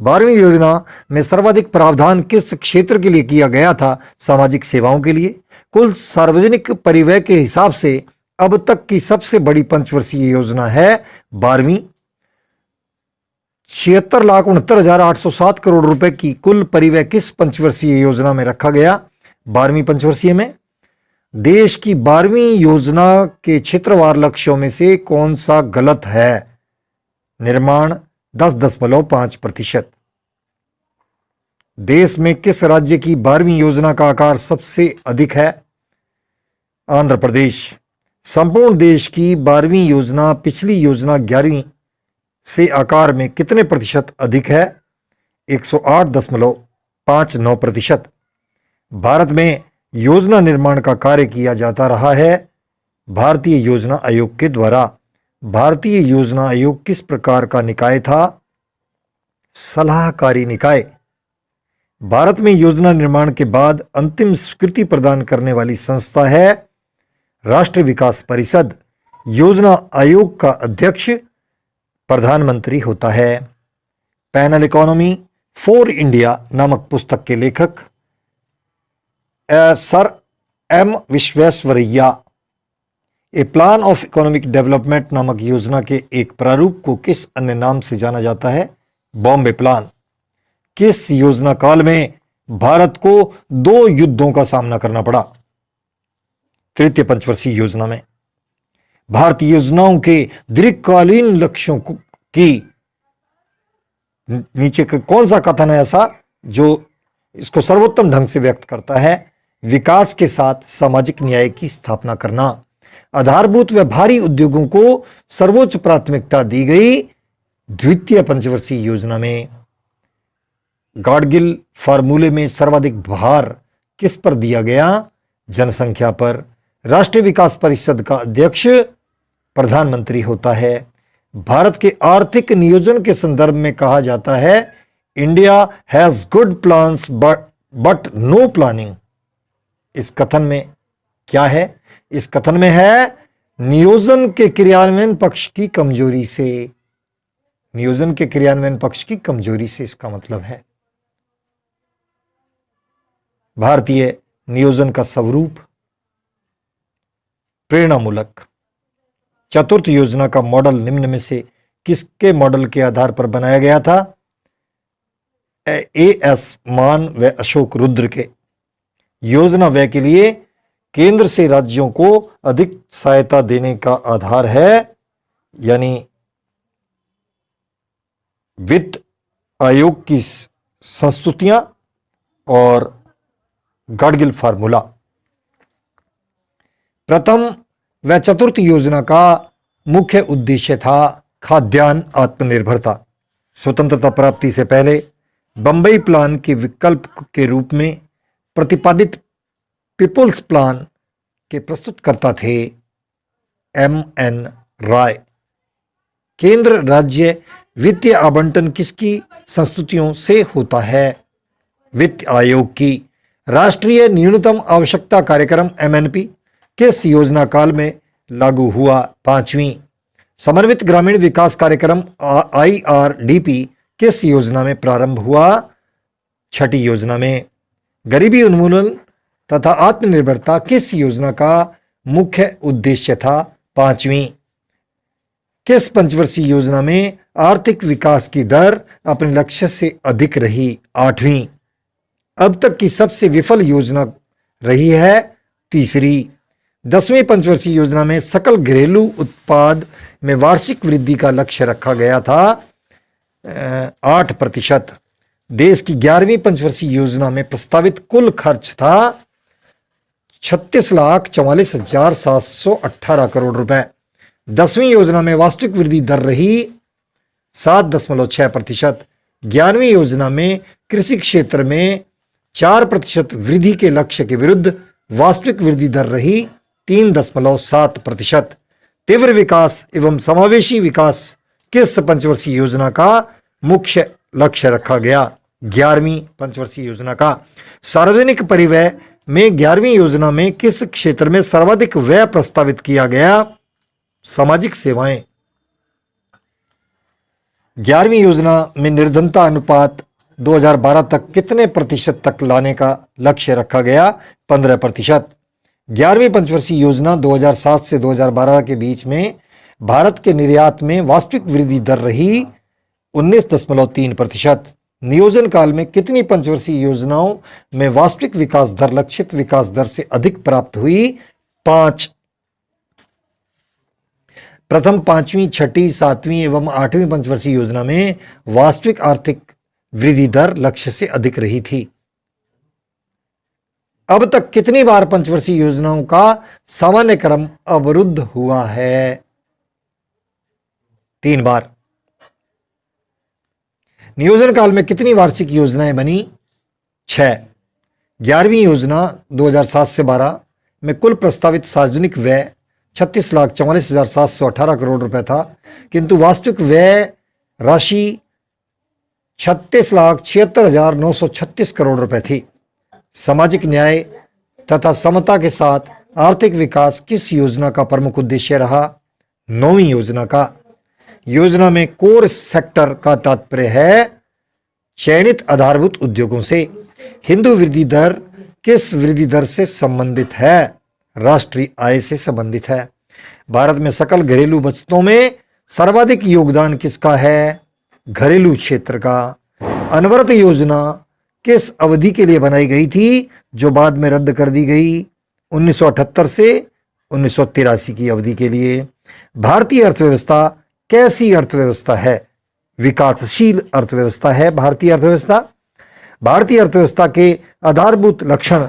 12वीं योजना में सर्वाधिक प्रावधान किस क्षेत्र के लिए किया गया था? सामाजिक सेवाओं के लिए। कुल सार्वजनिक परिव्यय के हिसाब से अब तक की सबसे बड़ी पंचवर्षीय योजना है 12वीं। 76,69,807 करोड़ रुपए की कुल परिव्यय किस पंचवर्षीय योजना में रखा गया? 12वीं पंचवर्षीय में। देश की 12वीं योजना के क्षेत्रवार लक्ष्यों में से कौन सा गलत है? निर्माण 10.5%। देश में किस राज्य की 12वीं योजना का आकार सबसे अधिक है? आंध्र प्रदेश। संपूर्ण देश की 12वीं योजना पिछली योजना 11वीं से आकार में कितने प्रतिशत अधिक है? 108.59%। भारत में योजना निर्माण का कार्य किया जाता रहा है भारतीय योजना आयोग के द्वारा। भारतीय योजना आयोग किस प्रकार का निकाय था? सलाहकारी निकाय। भारत में योजना निर्माण के बाद अंतिम स्वीकृति प्रदान करने वाली संस्था है राष्ट्रीय विकास परिषद। योजना आयोग का अध्यक्ष प्रधानमंत्री होता है। पैनल इकोनॉमी फॉर इंडिया नामक पुस्तक के लेखक sir M Visvesvaraya. A plan of economic development नामक योजना के एक प्रारूप को किस अन्य नाम से जाना जाता है? बॉम्बे प्लान। किस योजना काल में भारत को 2 युद्धों का सामना करना पड़ा? तृतीय पंचवर्षीय योजना में। भारतीय योजनाओं के दीर्घकालीन लक्ष्यों की नीचे कौन सा कथन है ऐसा जो इसको सर्वोत्तम ढंग से व्यक्त करता है? विकास के साथ सामाजिक न्याय की स्थापना करना। आधारभूत व भारी उद्योगों को सर्वोच्च प्राथमिकता दी गई द्वितीय पंचवर्षीय योजना में। गाडगिल फार्मूले में सर्वाधिक भार किस पर दिया गया? जनसंख्या पर। राष्ट्रीय विकास परिषद का अध्यक्ष प्रधानमंत्री होता है। भारत के आर्थिक नियोजन के संदर्भ में कहा जाता है India has good plans but no planning. इस कथन में क्या है? इस कथन में है नियोजन के क्रियान्वयन पक्ष की कमजोरी से। नियोजन के क्रियान्वयन पक्ष की कमजोरी से इसका मतलब है। भारतीय नियोजन का स्वरूप प्रेरणामूलक। चतुर्थ योजना का मॉडल निम्न में से किसके मॉडल के आधार पर बनाया गया था? एएस मान व अशोक रुद्र के। योजना व्यय के लिए केंद्र से राज्यों को अधिक सहायता देने का आधार है यानी वित्त आयोग की संस्तुतियां और गाडगिल फार्मूला। प्रथम व चतुर्थ योजना का मुख्य उद्देश्य था खाद्यान्न आत्मनिर्भरता। स्वतंत्रता प्राप्ति से पहले बंबई प्लान के विकल्प के रूप में प्रतिपादित पीपुल्स प्लान के प्रस्तुतकर्ता थे एम.एन. राय। केंद्र राज्य वित्तीय आवंटन किसकी संस्तुतियों से होता है? वित्त आयोग की। राष्ट्रीय न्यूनतम आवश्यकता कार्यक्रम एमएनपी किस योजना काल में लागू हुआ? 5वीं। समन्वित ग्रामीण विकास कार्यक्रम IRDP किस योजना में प्रारंभ हुआ? छठी योजना में। गरीबी उन्मूलन तथा आत्मनिर्भरता किस योजना का मुख्य उद्देश्य था? पांचवीं। किस पंचवर्षीय योजना में आर्थिक विकास की दर अपने लक्ष्य से अधिक रही? आठवीं। अब तक की सबसे विफल योजना रही है? तीसरी। 10वीं पंचवर्षीय योजना में सकल घरेलू उत्पाद में वार्षिक वृद्धि का लक्ष्य रखा गया था 8%। देश की 11वीं पंचवर्षीय योजना में प्रस्तावित कुल खर्च था 36,44,718 करोड़ रुपए। 10वीं योजना में वास्तविक वृद्धि दर रही 7.6%। 11वीं योजना में कृषि क्षेत्र में 4% वृद्धि के लक्ष्य के विरुद्ध वास्तविक वृद्धि दर रही 3.7%। तीव्र विकास एवं समावेशी विकास किस पंचवर्षीय योजना का मुख्य लक्ष्य रखा गया? 11वीं पंचवर्षीय योजना का। सार्वजनिक परिवहन में 11वीं योजना में किस क्षेत्र में सर्वाधिक व्यय प्रस्तावित किया गया? सामाजिक सेवाएं। 11वीं योजना में निर्धनता अनुपात 2012 तक कितने प्रतिशत तक लाने का लक्ष्य रखा गया? 15%। 11वीं पंचवर्षीय योजना 2007 से 2012 के बीच में भारत के निर्यात में वास्तविक वृद्धि दर रही 19.3%। नियोजन काल में कितनी पंचवर्षीय योजनाओं में वास्तविक विकास दर लक्षित विकास दर से अधिक प्राप्त हुई? 5। प्रथम 5वीं, 6ठी, 7वीं एवं 8वीं पंचवर्षीय योजना में वास्तविक आर्थिक वृद्धि दर लक्ष्य से अधिक रही थी। अब तक कितनी बार पंचवर्षीय योजनाओं का सामान्य क्रम अवरुद्ध हुआ है? 3 बार। नियोजन काल में कितनी वार्षिक योजनाएं बनी? 6। 11वीं योजना 2007 से 12 में कुल प्रस्तावित सार्वजनिक व्यय 36,44,718 करोड़ रुपए था, किंतु वास्तविक व्यय राशि 36,76,936 करोड़ रुपए थी। सामाजिक न्याय तथा समता के साथ आर्थिक विकास किस योजना का प्रमुख उद्देश्य रहा? 9वीं योजना का। योजना में कोर सेक्टर का तात्पर्य है चयनित आधारभूत उद्योगों से। हिंदू वृद्धि दर किस वृद्धि दर से संबंधित है? राष्ट्रीय आय से संबंधित है। भारत में सकल घरेलू बचतों में सर्वाधिक योगदान किसका है? घरेलू क्षेत्र का। अनवरत योजना किस अवधि के लिए बनाई गई थी जो बाद में रद्द कर दी गई? 1978 से 1983 की अवधि के लिए। भारतीय अर्थव्यवस्था कैसी अर्थव्यवस्था है? विकासशील अर्थव्यवस्था है भारतीय अर्थव्यवस्था। भारतीय अर्थव्यवस्था के आधारभूत लक्षण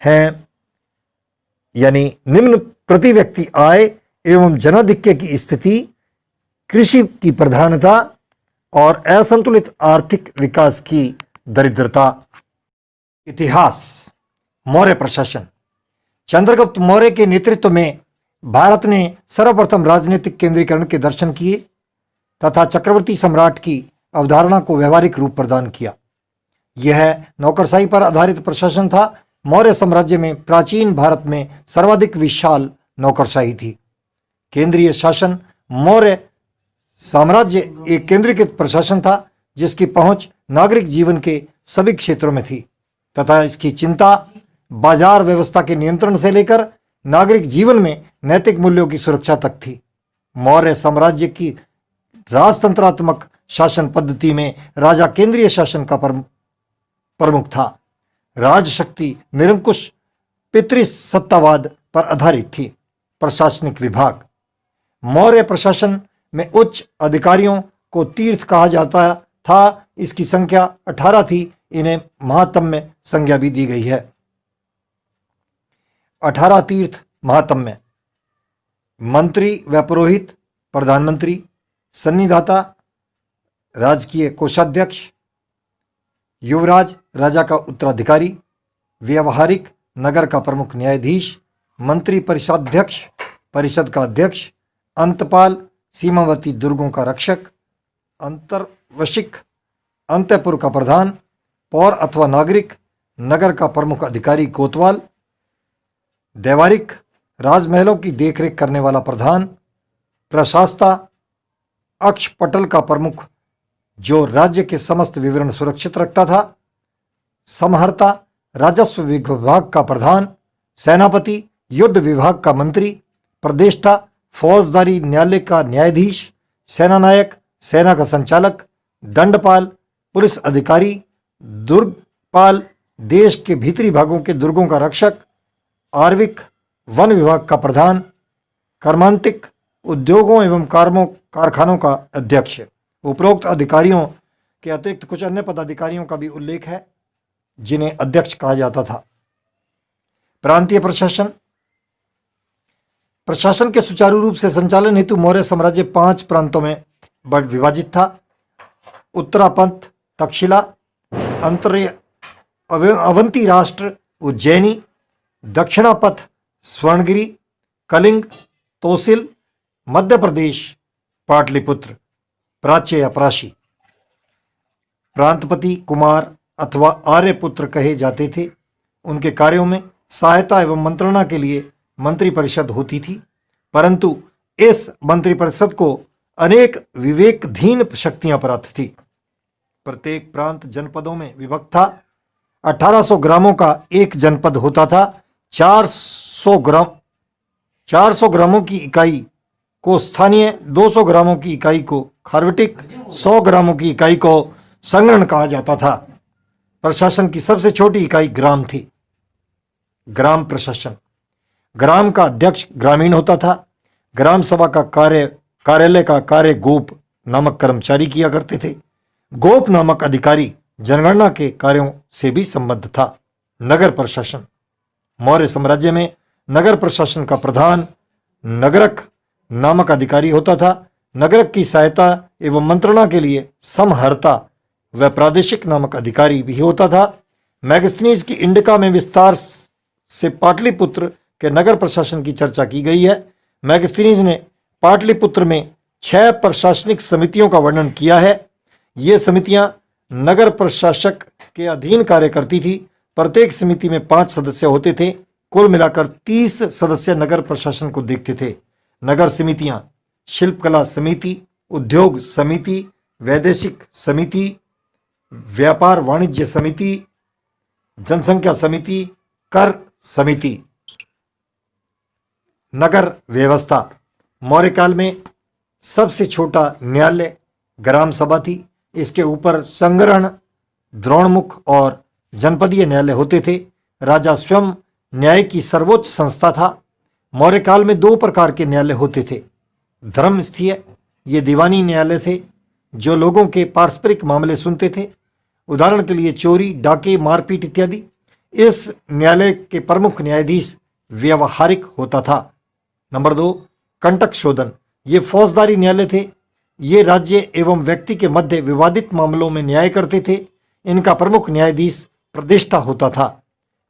हैं यानी निम्न प्रति व्यक्ति आय एवं जनाधिक्य की स्थिति, कृषि की प्रधानता और असंतुलित आर्थिक विकास की दरिद्रता। इतिहास। मौर्य प्रशासन। चंद्रगुप्त मौर्य के नेतृत्व में भारत ने सर्वप्रथम राजनीतिक केंद्रीकरण के दर्शन किए तथा चक्रवर्ती सम्राट की अवधारणा को व्यवहारिक रूप प्रदान किया। यह नौकरशाही पर आधारित प्रशासन था। मौर्य साम्राज्य में प्राचीन भारत में सर्वाधिक विशाल नौकरशाही थी। केंद्रीय शासन। मौर्य साम्राज्य एक केंद्रीकृत प्रशासन था जिसकी पहुंच नागरिक जीवन के सभी क्षेत्रों में थी तथा इसकी चिंता बाजार व्यवस्था के नियंत्रण से लेकर नागरिक जीवन में नैतिक मूल्यों की सुरक्षा तक थी। मौर्य साम्राज्य की राजतंत्रात्मक शासन पद्धति में राजा केंद्रीय शासन का प्रमुख था। राजशक्ति निरंकुश पितृसत्तावाद पर आधारित थी। प्रशासनिक विभाग। मौर्य प्रशासन में उच्च अधिकारियों को तीर्थ कहा जाता था। इसकी संख्या 18 थी। इन्हें महात्म्य संज्ञा भी दी गई है। 18 तीर्थ महात्म्य। मंत्री व पुरोहित, प्रधानमंत्री, सन्निधाता, राजकीय कोषाध्यक्ष, युवराज राजा का उत्तराधिकारी, व्यवहारिक नगर का प्रमुख न्यायाधीश, मंत्री परिषदाध्यक्ष, परिषद का अध्यक्ष, अंतपाल, सीमावर्ती दुर्गों का रक्षक, अंतर्वशिक, अंतपुर का प्रधान, पौर अथवा नागरिक, नगर का प्रमुख अधिकारी कोतवाल, देवारिक, राजमहलों की देखरेख करने वाला प्रधान, प्रशासता अक्ष पटल का प्रमुख जो राज्य के समस्त विवरण सुरक्षित रखता था। समहर्ता राजस्व विभाग का प्रधान। सेनापति युद्ध विभाग का मंत्री। प्रदेष्टा फौजदारी न्यायालय का न्यायाधीश। सेनानायक सेना का संचालक। दंडपाल पुलिस अधिकारी। दुर्गपाल देश के भीतरी भागों के दुर्गों का रक्षक। आर्विक वन विभाग का प्रधान। कर्मांतिक उद्योगों एवं कारखानों का अध्यक्ष। उपरोक्त अधिकारियों के अतिरिक्त कुछ अन्य पदाधिकारियों का भी उल्लेख है जिन्हें अध्यक्ष कहा जाता था। प्रांतीय प्रशासन। प्रशासन के सुचारू रूप से संचालन हेतु मौर्य साम्राज्य 5 प्रांतों में विभाजित था। उत्तरापंथ तक्षशिला, अवंती राष्ट्र उज्जैनी, दक्षिणापथ स्वर्णगिरी, कलिंग, तोसिल, मध्य प्रदेश पाटलिपुत्र, प्राच्य या प्राशी। प्रांतपति कुमार अथवा आर्यपुत्र कहे जाते थे। उनके कार्यों में सहायता एवं मंत्रणा के लिए मंत्रिपरिषद होती थी, परंतु इस मंत्रिपरिषद को अनेक विवेकधीन शक्तियां प्राप्त थी। प्रत्येक प्रांत जनपदों में विभक्त था। 1800 ग्रामों का एक जनपद होता था। 400 ग्रामों की इकाई को स्थानीय, 200 ग्रामों की इकाई को खार्वटिक, 100 ग्रामों की इकाई को संगरण कहा जाता था। प्रशासन की सबसे छोटी इकाई ग्राम थी। ग्राम प्रशासन। ग्राम का अध्यक्ष ग्रामीण होता था। ग्राम सभा का कार्यालय का कार्य गोप नामक कर्मचारी किया करते थे। गोप नामक अधिकारी जनगणना के कार्यों से भी संबद्ध था। नगर प्रशासन। मौर्य साम्राज्य में नगर प्रशासन का प्रधान नगरक नामक अधिकारी होता था। नगरक की सहायता एवं मंत्रणा के लिए समहर्ता व प्रादेशिक नामक अधिकारी भी होता था। मैगस्थनीज की इंडिका में विस्तार से पाटलिपुत्र के नगर प्रशासन की चर्चा की गई है। मैगस्थनीज ने पाटलिपुत्र में 6 प्रशासनिक समितियों का वर्णन किया है। ये समितियां नगर प्रशासक के अधीन कार्य करती थी। प्रत्येक समिति में 5 सदस्य होते थे। कुल मिलाकर 30 सदस्य नगर प्रशासन को देखते थे। नगर समितियां शिल्पकला समिति, उद्योग समिति, वैदेशिक समिति, व्यापार वाणिज्य समिति, जनसंख्या समिति, कर समिति। नगर व्यवस्था। मौर्य काल में सबसे छोटा न्यायालय ग्राम सभा थी। इसके ऊपर संग्रहण, द्रोणमुख और जनपदीय न्यायालय होते थे। राजा स्वयं न्याय की सर्वोच्च संस्था था। मौर्य काल में 2 प्रकार के न्यायालय होते थे। धर्मस्थीय, ये दीवानी न्यायालय थे जो लोगों के पारस्परिक मामले सुनते थे, उदाहरण के लिए चोरी, डाके, मारपीट इत्यादि। इस न्यायालय के प्रमुख न्यायाधीश व्यवहारिक होता था। नंबर 2, कंटक शोधन, ये फौजदारी न्यायालय थे। ये राज्य एवं व्यक्ति के मध्य विवादित मामलों में न्याय करते थे। इनका प्रमुख न्यायाधीश प्रतिष्ठा होता था।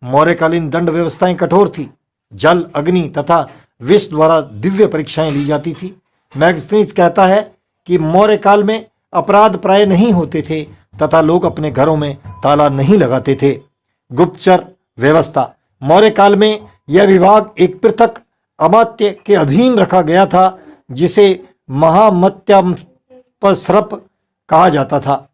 मौर्यकालीन दंड व्यवस्थाएं कठोर थी। जल, अग्नि तथा विष द्वारा दिव्य परीक्षाएं ली जाती थी। मैगस्थनीज कहता है कि मौर्य काल में अपराध प्राय नहीं होते थे तथा लोग अपने घरों में ताला नहीं लगाते थे। गुप्तचर व्यवस्था। मौर्य काल में यह विभाग एक पृथक अमात्य के अधीन रखा गया था जिसे महामत्यापसर्प कहा जाता था।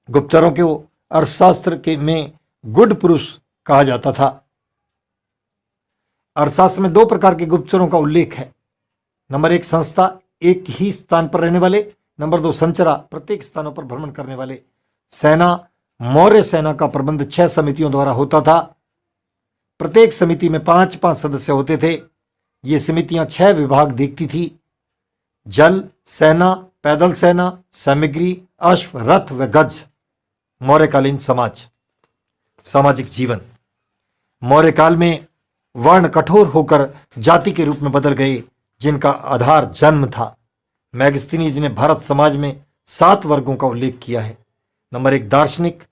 गुप्तचरों को अर्थशास्त्र के में गुड पुरुष कहा जाता था। अर्थशास्त्र में 2 प्रकार के गुप्तचरों का उल्लेख है। नंबर 1, संस्था, एक ही स्थान पर रहने वाले। नंबर 2, संचरा, प्रत्येक स्थानों पर भ्रमण करने वाले। सेना। मौर्य सेना का प्रबंध 6 समितियों द्वारा होता था। प्रत्येक समिति में 5-5 सदस्य होते थे। ये समितियां 6 विभाग देखती थी। जल सेना, पैदल सेना, सामग्री, अश्व, रथ व गज। मौर्यकालीन समाज। सामाजिक जीवन। मौर्य काल में वर्ण कठोर होकर जाति के रूप में बदल गए जिनका आधार जन्म था। मैगस्थनीज ने भारत समाज में 7 वर्गों का उल्लेख किया है। नंबर 1, दार्शनिक,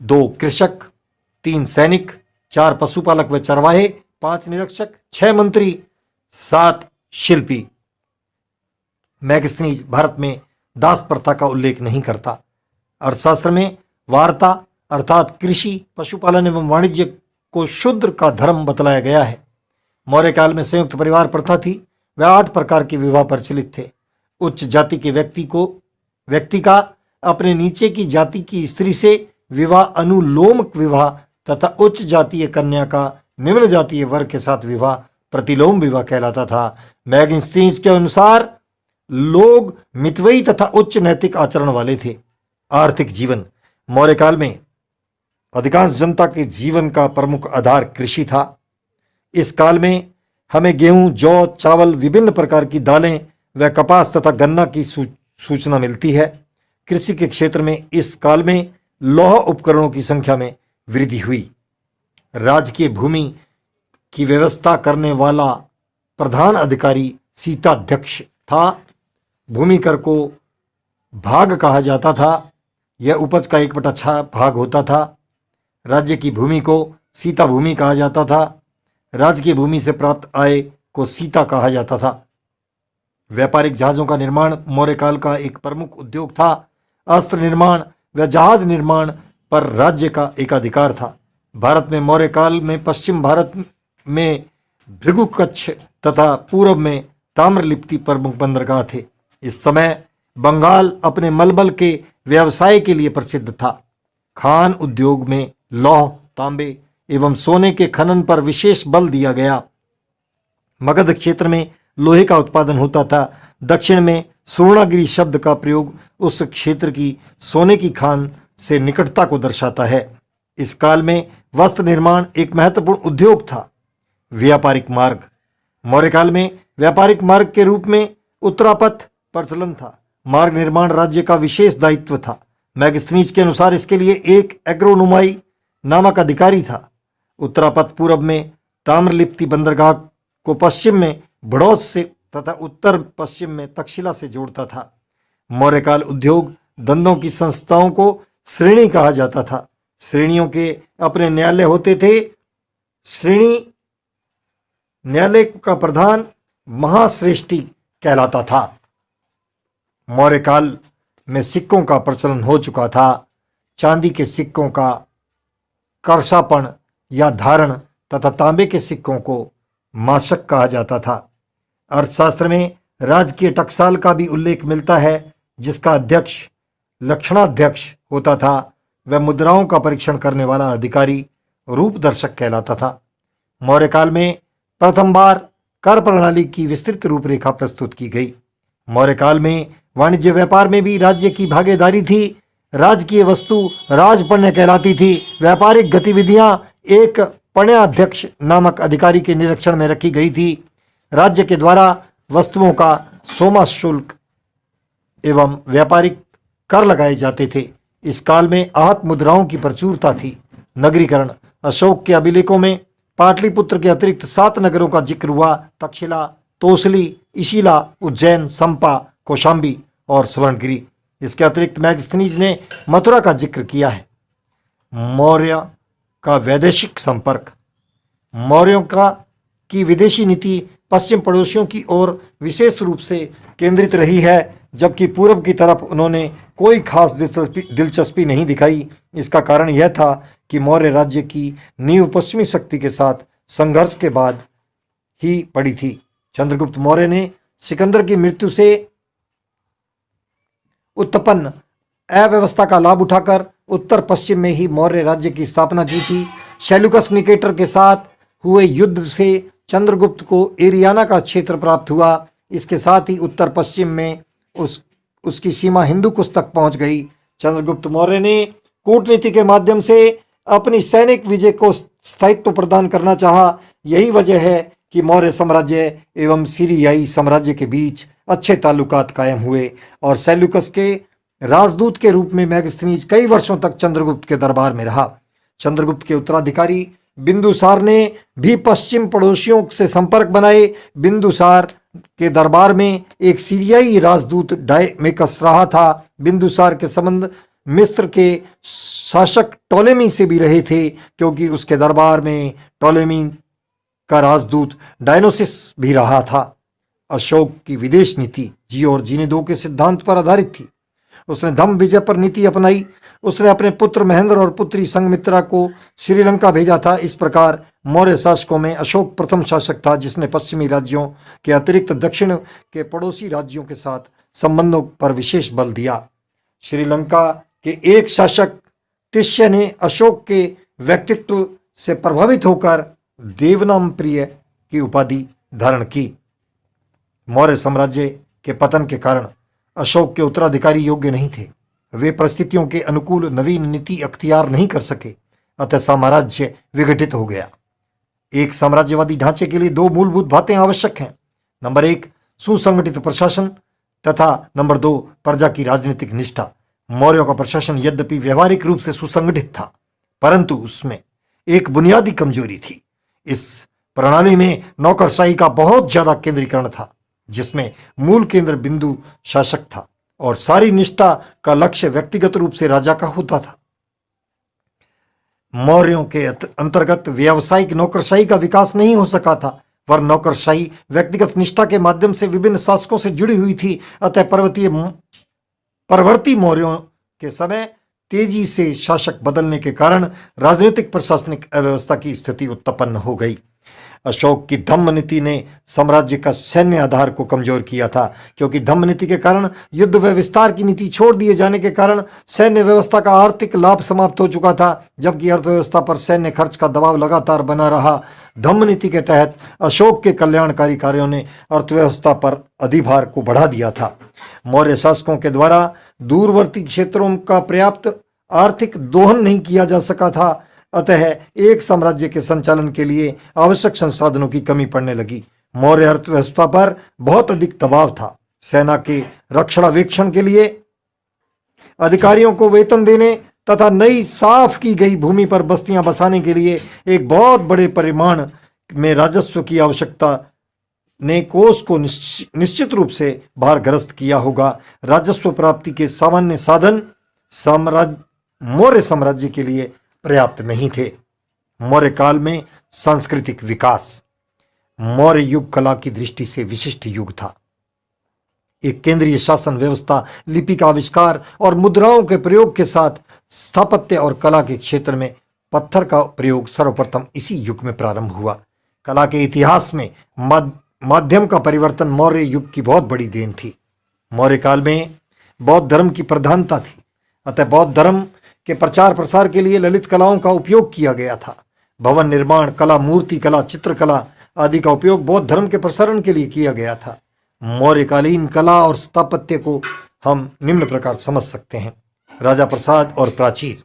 2, कृषक, 3, सैनिक, 4, पशुपालक व चरवाहे, 5, निरीक्षक, 6, मंत्री, 7, शिल्पी। मैगस्थनीज भारत में दास प्रथा का उल्लेख नहीं करता। अर्थशास्त्र में वार्ता अर्थात कृषि, पशुपालन एवं वाणिज्य को शूद्र का धर्म बतलाया गया है। मौर्य काल में संयुक्त परिवार प्रथा थी। व 8 प्रकार के विवाह प्रचलित थे। उच्च जाति के व्यक्ति का अपने नीचे की जाति की स्त्री से विवाह अनुलोम विवाह तथा उच्च जातीय कन्या का निम्न जातीय वर्ग के साथ विवाह प्रतिलोम विवाह कहलाता था। मैगस्टीन्स के अनुसार लोग मितव्ययी तथा उच्च नैतिक आचरण वाले थे। आर्थिक जीवन। मौर्य काल में अधिकांश जनता के जीवन का प्रमुख आधार कृषि था। इस काल में हमें गेहूं, जौ, चावल, विभिन्न प्रकार की दालें व कपास तथा गन्ना की सूचना मिलती है। कृषि के क्षेत्र में इस काल में लौह उपकरणों की संख्या में वृद्धि हुई। राजकीय भूमि की व्यवस्था करने वाला प्रधान अधिकारी सीताध्यक्ष था। भूमि कर को भाग कहा जाता था। यह उपज का 1/6 भाग होता था। राज्य की भूमि को सीता भूमि कहा जाता था। राजकीय भूमि से प्राप्त आय को सीता कहा जाता था। व्यापारिक जहाजों का निर्माण मौर्य काल का एक प्रमुख उद्योग था। अस्त्र निर्माण व जहाज निर्माण पर राज्य का एकाधिकार था। भारत में मौर्य काल में पश्चिम भारत में भृगुकच्छ तथा पूर्व में ताम्रलिप्ति प्रमुख बंदरगाह थे। इस समय बंगाल अपने मलबल के व्यवसाय के लिए प्रसिद्ध था। खान उद्योग में लौह, तांबे एवं सोने के खनन पर विशेष बल दिया गया। मगध क्षेत्र में लोहे का उत्पादन होता था। दक्षिण में सुवर्णगिरी शब्द का प्रयोग उस क्षेत्र की सोने की खान से निकटता को दर्शाता है। इस काल में वस्त्र निर्माण एक महत्वपूर्ण उद्योग था। व्यापारिक मार्ग। मौर्य काल में व्यापारिक मार्ग के रूप में उत्तरापथ प्रचलन था। मार्ग निर्माण राज्य का विशेष दायित्व था। मैगस्टीन्स के अनुसार इसके लिए एक एग्रोनोमाई नामक अधिकारी था। उत्तरापथ पूर्व में ताम्रलिप्ति बंदरगाह को पश्चिम में बड़ौद से तथा उत्तर पश्चिम में तक्षशिला से जोड़ता था। मौर्यकाल उद्योग धंधों की संस्थाओं को श्रेणी कहा जाता था। श्रेणियों के अपने न्यायालय होते थे। श्रेणी न्यायालय का प्रधान महाश्रेष्ठी कहलाता था। मौर्य काल में सिक्कों का प्रचलन हो चुका था। चांदी के सिक्कों का कर्षापण या धारण तथा तांबे के सिक्कों को मासक कहा जाता था। अर्थशास्त्र में राजकीय टकसाल का भी उल्लेख मिलता है, जिसका अध्यक्ष लक्षणाध्यक्ष होता था। वह मुद्राओं का परीक्षण करने वाला अधिकारी रूपदर्शक कहलाता था। मौर्य काल में प्रथम बार कर प्रणाली की विस्तृत रूपरेखा प्रस्तुत की गई। मौर्य काल में वाणिज्य व्यापार में भी राज्य की भागीदारी थी। राजकीय वस्तु राजपण्य कहलाती थी। व्यापारिक गतिविधियां एक पण्याध्यक्ष नामक अधिकारी के निरीक्षण में रखी गई थी। राज्य के द्वारा वस्तुओं का सोमा शुल्क एवं व्यापारिक कर लगाए जाते थे। इस काल में आहत मुद्राओं की प्रचुरता थी। नगरीकरण। अशोक के अभिलेखों में पाटलिपुत्र के अतिरिक्त 7 नगरों का जिक्र हुआ। तक्षशिला, तोसली, इशिला, उज्जैन, संपा, कौशाम्बी और स्वर्णगिरी। इसके अतिरिक्त मैगस्थनीज ने मथुरा का जिक्र किया है। मौर्य का वैदेशिक संपर्क। मौर्यों की विदेशी नीति पश्चिम पड़ोसियों की ओर विशेष रूप से केंद्रित रही है, जबकि पूर्व की तरफ उन्होंने कोई खास दिलचस्पी नहीं दिखाई। इसका कारण यह था कि मौर्य राज्य की नींव पश्चिमी शक्ति के साथ संघर्ष के बाद ही पड़ी थी। चंद्रगुप्त मौर्य ने सिकंदर की मृत्यु से उत्पन्न अव्यवस्था का लाभ उठाकर उत्तर पश्चिम में ही मौर्य राज्य की स्थापना की थी। सेल्यूकस निकेटर के साथ हुए युद्ध से चंद्रगुप्त को एरियाना का क्षेत्र प्राप्त हुआ। इसके साथ ही उत्तर पश्चिम में उसकी सीमा हिंदू कुश तक पहुंच गई। चंद्रगुप्त मौर्य ने कूटनीति के माध्यम से अपनी सैनिक विजय को स्थायित्व प्रदान करना चाहा। यही वजह है कि मौर्य साम्राज्य एवं सीरियाई साम्राज्य के बीच अच्छे ताल्लुकात कायम हुए और सेल्यूकस के राजदूत के रूप में मैगस्थनीज कई वर्षों तक चंद्रगुप्त के दरबार में रहा। चंद्रगुप्त के उत्तराधिकारी बिंदुसार ने भी पश्चिम पड़ोसियों से संपर्क बनाए। बिंदुसार के दरबार में एक सीरियाई राजदूत डायमेकस रहा था। बिंदुसार के संबंध मिस्र के शासक टोलेमी से भी रहे थे, क्योंकि उसके दरबार में टोलेमी का राजदूत डायनोसिस भी रहा था। अशोक की विदेश नीति जी और जीने दो के सिद्धांत पर आधारित थी। उसने धम्म विजय पर नीति अपनाई। उसने अपने पुत्र महेंद्र और पुत्री संघमित्रा को श्रीलंका भेजा था। इस प्रकार मौर्य शासकों में अशोक प्रथम शासक था जिसने पश्चिमी राज्यों के अतिरिक्त दक्षिण के पड़ोसी राज्यों के साथ संबंधों पर विशेष बल दिया। श्रीलंका के एक शासक तिष्य ने अशोक के व्यक्तित्व से प्रभावित होकर देवनाम प्रिय की उपाधि धारण की। मौर्य साम्राज्य के पतन के कारण अशोक के उत्तराधिकारी योग्य नहीं थे। वे परिस्थितियों के अनुकूल नवीन नीति अख्तियार नहीं कर सके, अतः साम्राज्य विघटित हो गया। एक साम्राज्यवादी ढांचे के लिए दो मूलभूत बातें आवश्यक हैं। नंबर 1 सुसंगठित प्रशासन तथा नंबर 2 प्रजा की राजनीतिक निष्ठा। मौर्यों का प्रशासन यद्यपि व्यवहारिक रूप से सुसंगठित था, परंतु उसमें एक बुनियादी कमजोरी थी। इस प्रणाली में नौकरशाही का बहुत ज्यादा केंद्रीकरण था, जिसमें मूल केंद्र बिंदु शासक था और सारी निष्ठा का लक्ष्य व्यक्तिगत रूप से राजा का होता था। मौर्यों के अंतर्गत व्यावसायिक नौकरशाही का विकास नहीं हो सका था, वरन नौकरशाही व्यक्तिगत निष्ठा के माध्यम से विभिन्न शासकों से जुड़ी हुई थी। अतः परवर्ती मौर्यों के समय तेजी से शासक बदलने के कारण राजनीतिक प्रशासनिक अव्यवस्था की स्थिति उत्पन्न हो गई। अशोक की धम्म नीति ने साम्राज्य का सैन्य आधार को कमजोर किया था, क्योंकि धम्म नीति के कारण युद्ध व विस्तार की नीति छोड़ दिए जाने के कारण सैन्य व्यवस्था का आर्थिक लाभ समाप्त हो चुका था, जबकि अर्थव्यवस्था पर सैन्य खर्च का दबाव लगातार बना रहा। धम्म नीति के तहत अशोक के कल्याणकारी कार्यों ने अर्थव्यवस्था पर अधिभार को बढ़ा दिया था। मौर्य शासकों के द्वारा दूरवर्ती क्षेत्रों का पर्याप्त आर्थिक दोहन नहीं किया जा सका था, अतः एक साम्राज्य के संचालन के लिए आवश्यक संसाधनों की कमी पड़ने लगी। मौर्य अर्थव्यवस्था पर बहुत अधिक दबाव था। सेना के रक्षणावेक्षण के लिए अधिकारियों को वेतन देने तथा नई साफ की गई भूमि पर बस्तियां बसाने के लिए एक बहुत बड़े परिमाण में राजस्व की आवश्यकता ने कोष को निश्चित रूप से भारग्रस्त किया होगा। राजस्व प्राप्ति के सामान्य साधन मौर्य साम्राज्य के लिए पर्याप्त नहीं थे। मौर्य काल में सांस्कृतिक विकास। मौर्य युग कला की दृष्टि से विशिष्ट युग था। एक केंद्रीय शासन व्यवस्था, लिपि का आविष्कार और मुद्राओं के प्रयोग के साथ स्थापत्य और कला के क्षेत्र में पत्थर का प्रयोग सर्वप्रथम इसी युग में प्रारंभ हुआ। कला के इतिहास में माध्यम का परिवर्तन मौर्य युग की बहुत बड़ी देन थी। मौर्य काल में बौद्ध धर्म की प्रधानता थी, अतः बौद्ध धर्म के प्रचार प्रसार के लिए ललित कलाओं का उपयोग किया गया था। भवन निर्माण कला, मूर्ति कला, चित्रकला आदि का उपयोग बौद्ध धर्म के प्रसारण के लिए किया गया था। मौर्यकालीन कला और स्थापत्य को हम निम्न प्रकार समझ सकते हैं। राजा प्रसाद और प्राचीर।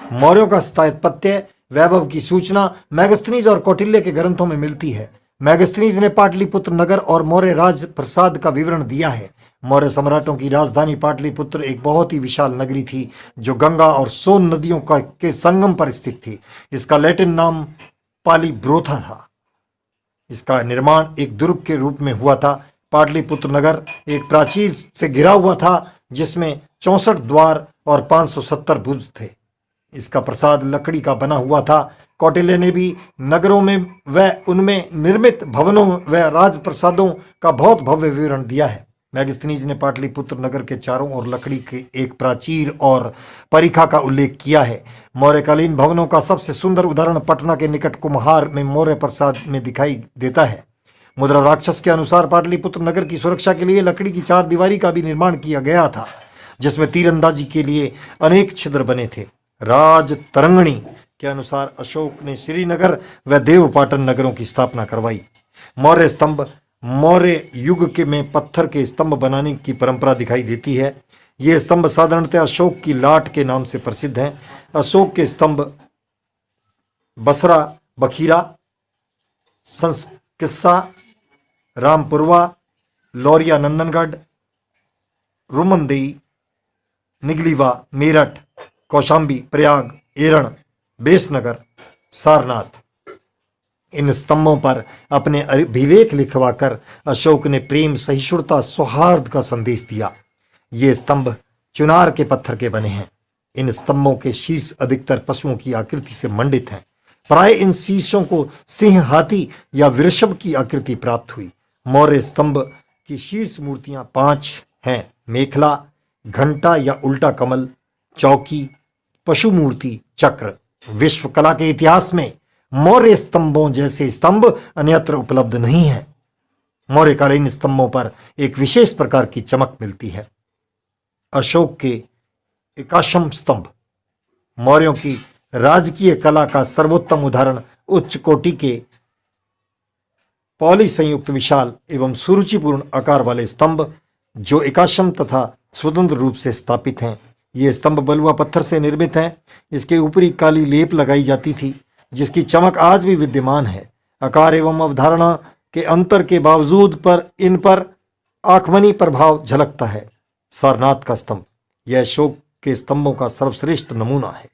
मौर्यों का स्थापत्य वैभव की सूचना मैगस्थनीज और कौटिल्य के ग्रंथों में मिलती है। मैगस्थनीज ने पाटलिपुत्र नगर और मौर्य राज प्रसाद का विवरण दिया है। मौर्य सम्राटों की राजधानी पाटलिपुत्र एक बहुत ही विशाल नगरी थी, जो गंगा और सोन नदियों के संगम पर स्थित थी। इसका लैटिन नाम पालिब्रोथा था। इसका निर्माण एक दुर्ग के रूप में हुआ था। पाटलिपुत्र नगर एक प्राचीर से घिरा हुआ था, जिसमें 64 द्वार और 570 भुज थे। इसका प्रासाद लकड़ी का बना हुआ था। कौटिल्य ने भी नगरों में व उनमें निर्मित भवनों व राजप्रसादों का बहुत भव्य विवरण दिया है। मैगस्थनीज ने पाटलिपुत्र नगर के चारों ओर लकड़ी के एक प्राचीर और परिखा का उल्लेख किया है। मौर्यकालीन भवनों का सबसे सुंदर उदाहरण पटना के निकट कुम्हार में मौर्य प्रासाद में दिखाई देता है। मुद्रा राक्षस के अनुसार पाटलिपुत्र नगर की सुरक्षा के लिए लकड़ी की 4 दीवारी का भी निर्माण किया गया था, जिसमें तीरंदाजी के लिए अनेक छिद्र बने थे। राज तरंगणी के अनुसार अशोक ने श्रीनगर व देवपाटन नगरों की स्थापना करवाई। मौर्य स्तंभ। मौर्य युग के में पत्थर के स्तंभ बनाने की परंपरा दिखाई देती है। ये स्तंभ साधारणतः अशोक की लाट के नाम से प्रसिद्ध हैं। अशोक के स्तंभ बसरा, बखीरा, संकिस्सा, रामपुरवा, लौरिया, नंदनगढ़, रुमनदेई, निगलीवा, मेरठ, कौशाम्बी, प्रयाग, एरण, बेसनगर, सारनाथ। इन स्तंभों पर अपने अभिलेख लिखवाकर अशोक ने प्रेम, सहिष्णुता, सौहार्द का संदेश दिया। ये स्तंभ चुनार के पत्थर के बने हैं। इन स्तंभों के शीर्ष अधिकतर पशुओं की आकृति से मंडित हैं। प्राय इन शीर्षों को सिंह, हाथी या वृषभ की आकृति प्राप्त हुई। मौर्य स्तंभ की शीर्ष मूर्तियां 5 हैं: मेखला, घंटा या उल्टा कमल, चौकी, पशु मूर्ति, चक्र। विश्व कला के इतिहास में मौर्य स्तंभों जैसे स्तंभ अन्यत्र उपलब्ध नहीं है। मौर्यकालीन स्तंभों पर एक विशेष प्रकार की चमक मिलती है। अशोक के एकाश्म स्तंभ मौर्यों की राजकीय कला का सर्वोत्तम उदाहरण उच्च कोटि के पॉली संयुक्त विशाल एवं सुरुचिपूर्ण आकार वाले स्तंभ जो एकाश्म तथा स्वतंत्र रूप से स्थापित हैं। ये स्तंभ बलुआ पत्थर से निर्मित हैं। इसके ऊपरी काली लेप लगाई जाती थी जिसकी चमक आज भी विद्यमान है। आकार एवं अवधारणा के अंतर के बावजूद पर इन पर आखमनी प्रभाव झलकता है। सारनाथ का स्तंभ यह अशोक के स्तंभों का सर्वश्रेष्ठ नमूना है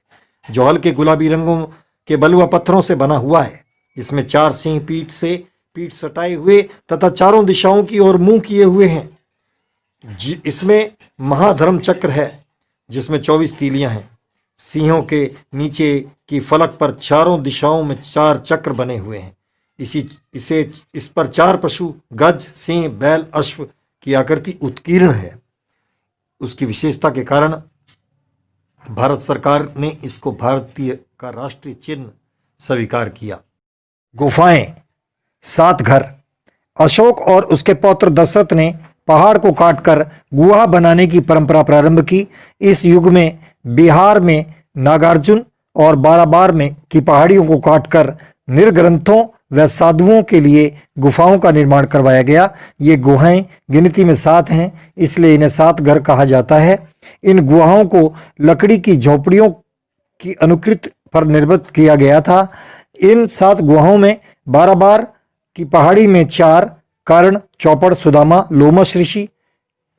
जो हल्के गुलाबी रंगों के बलुआ पत्थरों से बना हुआ है। इसमें 4 सिंह पीठ सटाए हुए तथा चारों दिशाओं की ओर मुंह किए हुए हैं। इसमें महाधर्म चक्र है जिसमें 24 तीलियां हैं। सिंहों के नीचे की फलक पर चारों दिशाओं में 4 चक्र बने हुए हैं। इस पर 4 पशु गज, सिंह, बैल, अश्व की आकृति उत्कीर्ण है। उसकी विशेषता के कारण भारत सरकार ने इसको भारतीय का राष्ट्रीय चिन्ह स्वीकार किया। गुफाएं, 7 घर। अशोक और उसके पौत्र दशरथ ने पहाड़ को काटकर गुहा बनाने की परंपरा प्रारंभ की। इस युग में बिहार में नागार्जुन और बाराबार में की पहाड़ियों को काटकर निर्ग्रंथों व साधुओं के लिए गुफाओं का निर्माण करवाया गया। ये गुहाएं गिनती में 7 हैं, इसलिए इन्हें 7 घर कहा जाता है। इन गुहाओं को लकड़ी की झोपड़ियों की अनुकृति पर निर्मित किया गया था। इन 7 गुहाओं में बाराबार की पहाड़ी में 4 कर्ण, चौपड़, सुदामा, लोमश ऋषि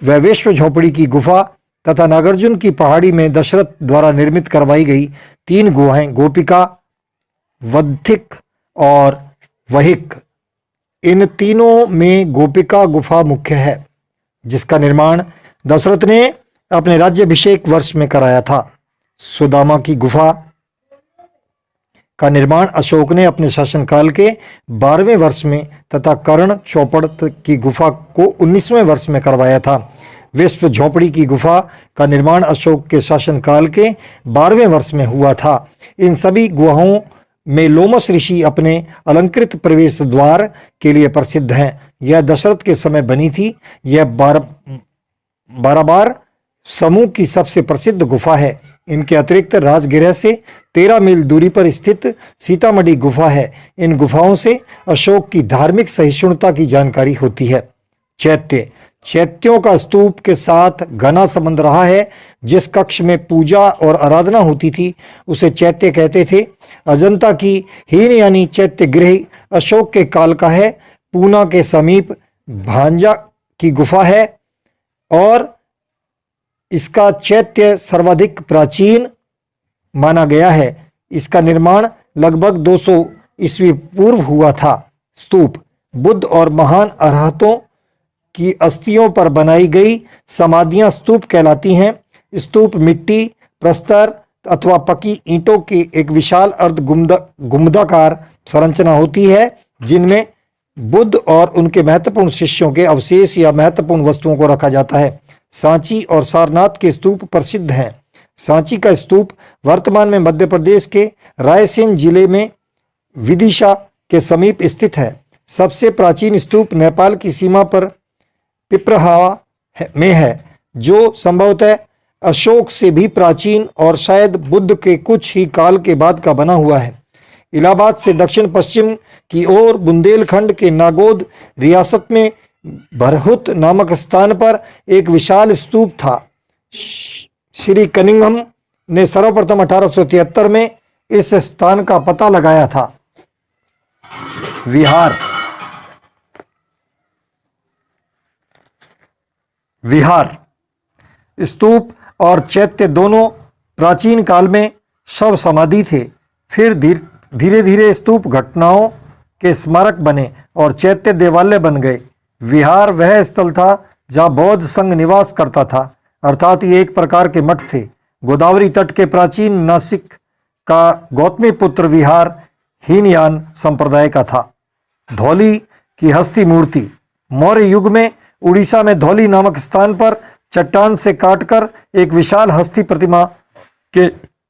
व विश्व झोपड़ी की गुफा तथा नागार्जुन की पहाड़ी में दशरथ द्वारा निर्मित करवाई गई 3 गुहाएं गोपिका, वधिक और वहिक। इन तीनों में गोपिका गुफा मुख्य है जिसका निर्माण दशरथ ने अपने राज्याभिषेक वर्ष में कराया था। सुदामा की गुफा का निर्माण अशोक ने अपने शासनकाल के 12वें वर्ष में तथा कर्ण, चौपड़ की गुफा को 19वें वर्ष में करवाया था। विश्व झोपड़ी की गुफा का निर्माण अशोक के शासनकाल के 12वें वर्ष में हुआ था। इन सभी गुहाओं में लोमश ऋषि अपने अलंकृत प्रवेश द्वार के लिए प्रसिद्ध हैं। यह दशरथ के समय बनी थी। यह बाराबार समूह की सबसे प्रसिद्ध गुफा है। इनके अतिरिक्त राजगृह से 13 मील दूरी पर स्थित सीतामढ़ी गुफा है। इन गुफाओं से अशोक की धार्मिक सहिष्णुता की जानकारी होती है। चैत्यों का स्तूप के साथ घना संबंध रहा है। जिस कक्ष में पूजा और आराधना होती थी उसे चैत्य कहते थे। अजंता की हीन यानी चैत्य गृह अशोक के काल का है। पूना के समीप भांजा की गुफा है और इसका चैत्य सर्वाधिक प्राचीन माना गया है। इसका निर्माण लगभग 200 ईस्वी पूर्व हुआ था। स्तूप बुद्ध और महान अरहतों की अस्थियों पर बनाई गई समाधियां स्तूप कहलाती हैं। स्तूप मिट्टी, प्रस्तर अथवा पकी ईंटों की एक विशाल अर्ध गुंबदाकार संरचना होती है जिनमें बुद्ध और उनके महत्वपूर्ण शिष्यों के अवशेष या महत्वपूर्ण वस्तुओं को रखा जाता है। सांची और सारनाथ के स्तूप प्रसिद्ध हैं। सांची का स्तूप वर्तमान में मध्य प्रदेश के रायसेन जिले में विदिशा के समीप स्थित है। सबसे प्राचीन स्तूप नेपाल की सीमा पर पिपरहावा में है जो संभवतः अशोक से भी प्राचीन और शायद बुद्ध के कुछ ही काल के बाद का बना हुआ है। इलाहाबाद से दक्षिण पश्चिम की ओर बुंदेलखंड के नागौद रियासत में बरहुत नामक स्थान पर एक विशाल स्तूप था। श्री कनिंघम ने सर्वप्रथम 1873 में इस स्थान का पता लगाया था। विहार स्तूप और चैत्य दोनों प्राचीन काल में शव समाधि थे। फिर धीरे धीरे स्तूप घटनाओं के स्मारक बने और चैत्य देवालय बन गए। विहार वह स्थल था जहाँ बौद्ध संघ निवास करता था, अर्थात ये एक प्रकार के मठ थे। गोदावरी तट के प्राचीन नासिक का गौतमी पुत्र विहार हीनयान संप्रदाय का था। धौली की हस्ती मूर्ति मौर्य युग में उड़ीसा में धौली नामक स्थान पर चट्टान से काटकर एक विशाल हस्ती प्रतिमा के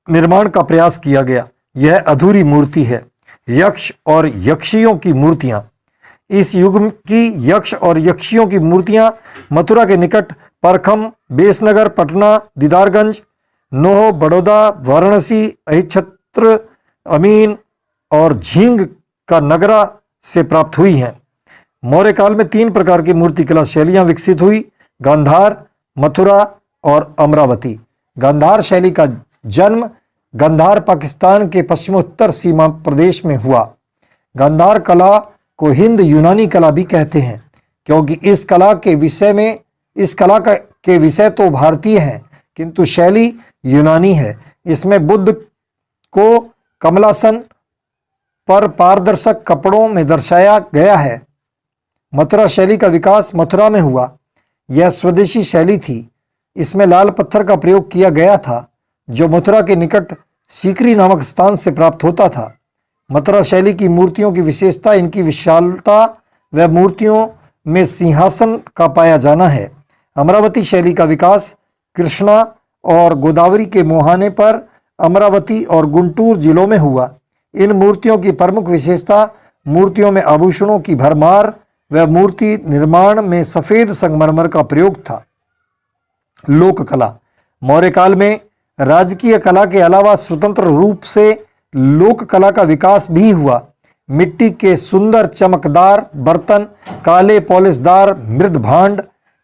निर्माण का प्रयास किया गया। यह अधूरी मूर्ति है। यक्ष और यक्षियों की मूर्तियां। इस युग की यक्ष और यक्षियों की मूर्तियां मथुरा के निकट परखम, बेसनगर, पटना, दीदारगंज, नोह, बड़ौदा, वाराणसी, अहिच्छत्र, अमीन और झींग का नगरा से प्राप्त हुई हैं। मौर्य काल में 3 प्रकार की मूर्तिकला शैलियां विकसित हुई: गांधार, मथुरा और अमरावती। गांधार शैली का जन्म गांधार पाकिस्तान के पश्चिमोत्तर सीमा प्रदेश में हुआ। गांधार कला को हिंद यूनानी कला भी कहते हैं, क्योंकि इस कला के विषय तो भारतीय हैं, किंतु शैली यूनानी है। इसमें बुद्ध को कमलासन पर पारदर्शक कपड़ों में दर्शाया गया है। मथुरा शैली का विकास मथुरा में हुआ। यह स्वदेशी शैली थी। इसमें लाल पत्थर का प्रयोग किया गया था, जो मथुरा के निकट सीकरी नामक स्थान से प्राप्त होता था। मथुरा शैली की मूर्तियों की विशेषता इनकी विशालता व मूर्तियों में सिंहासन का पाया जाना है। अमरावती शैली का विकास कृष्णा और गोदावरी के मुहाने पर अमरावती और गुंटूर जिलों में हुआ। इन मूर्तियों की प्रमुख विशेषता मूर्तियों में आभूषणों की भरमार व मूर्ति निर्माण में सफेद संगमरमर का प्रयोग था। लोक कला। मौर्य काल में राजकीय कला के अलावा स्वतंत्र रूप से लोक कला का विकास भी हुआ। मिट्टी के सुंदर चमकदार बर्तन, काले पॉलिशदार मृद भांड,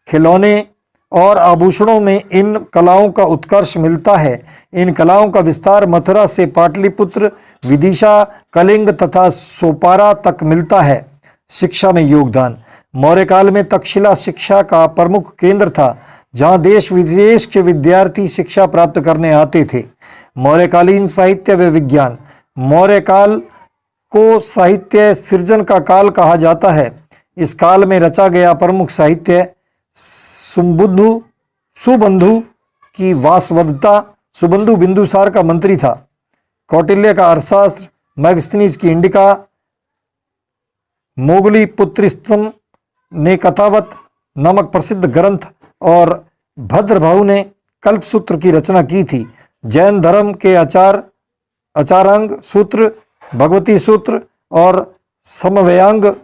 खिलौने और आभूषणों में इन कलाओं का उत्कर्ष मिलता है। इन कलाओं का विस्तार मथुरा से पाटलिपुत्र, विदिशा, कलिंग तथा सोपारा तक मिलता है। शिक्षा में योगदान। मौर्य काल में तक्षशिला शिक्षा का प्रमुख केंद्र था, जहां देश विदेश के विद्यार्थी शिक्षा प्राप्त करने आते थे। मौर्यकालीन साहित्य व विज्ञान। मौर्य काल को साहित्य सृजन का काल कहा जाता है। इस काल में रचा गया प्रमुख साहित्य सुबंधु की वासवदत्ता। सुबंधु बिंदुसार का मंत्री था। कौटिल्य का अर्थशास्त्र, मैगस्थनीज की इंडिका, मोगली पुत्रिस्तम ने कथावत नामक प्रसिद्ध ग्रंथ और भद्रभाऊ ने कल्पसूत्र की रचना की थी। जैन धर्म के आचारांग सूत्र, भगवती सूत्र और समव्यंग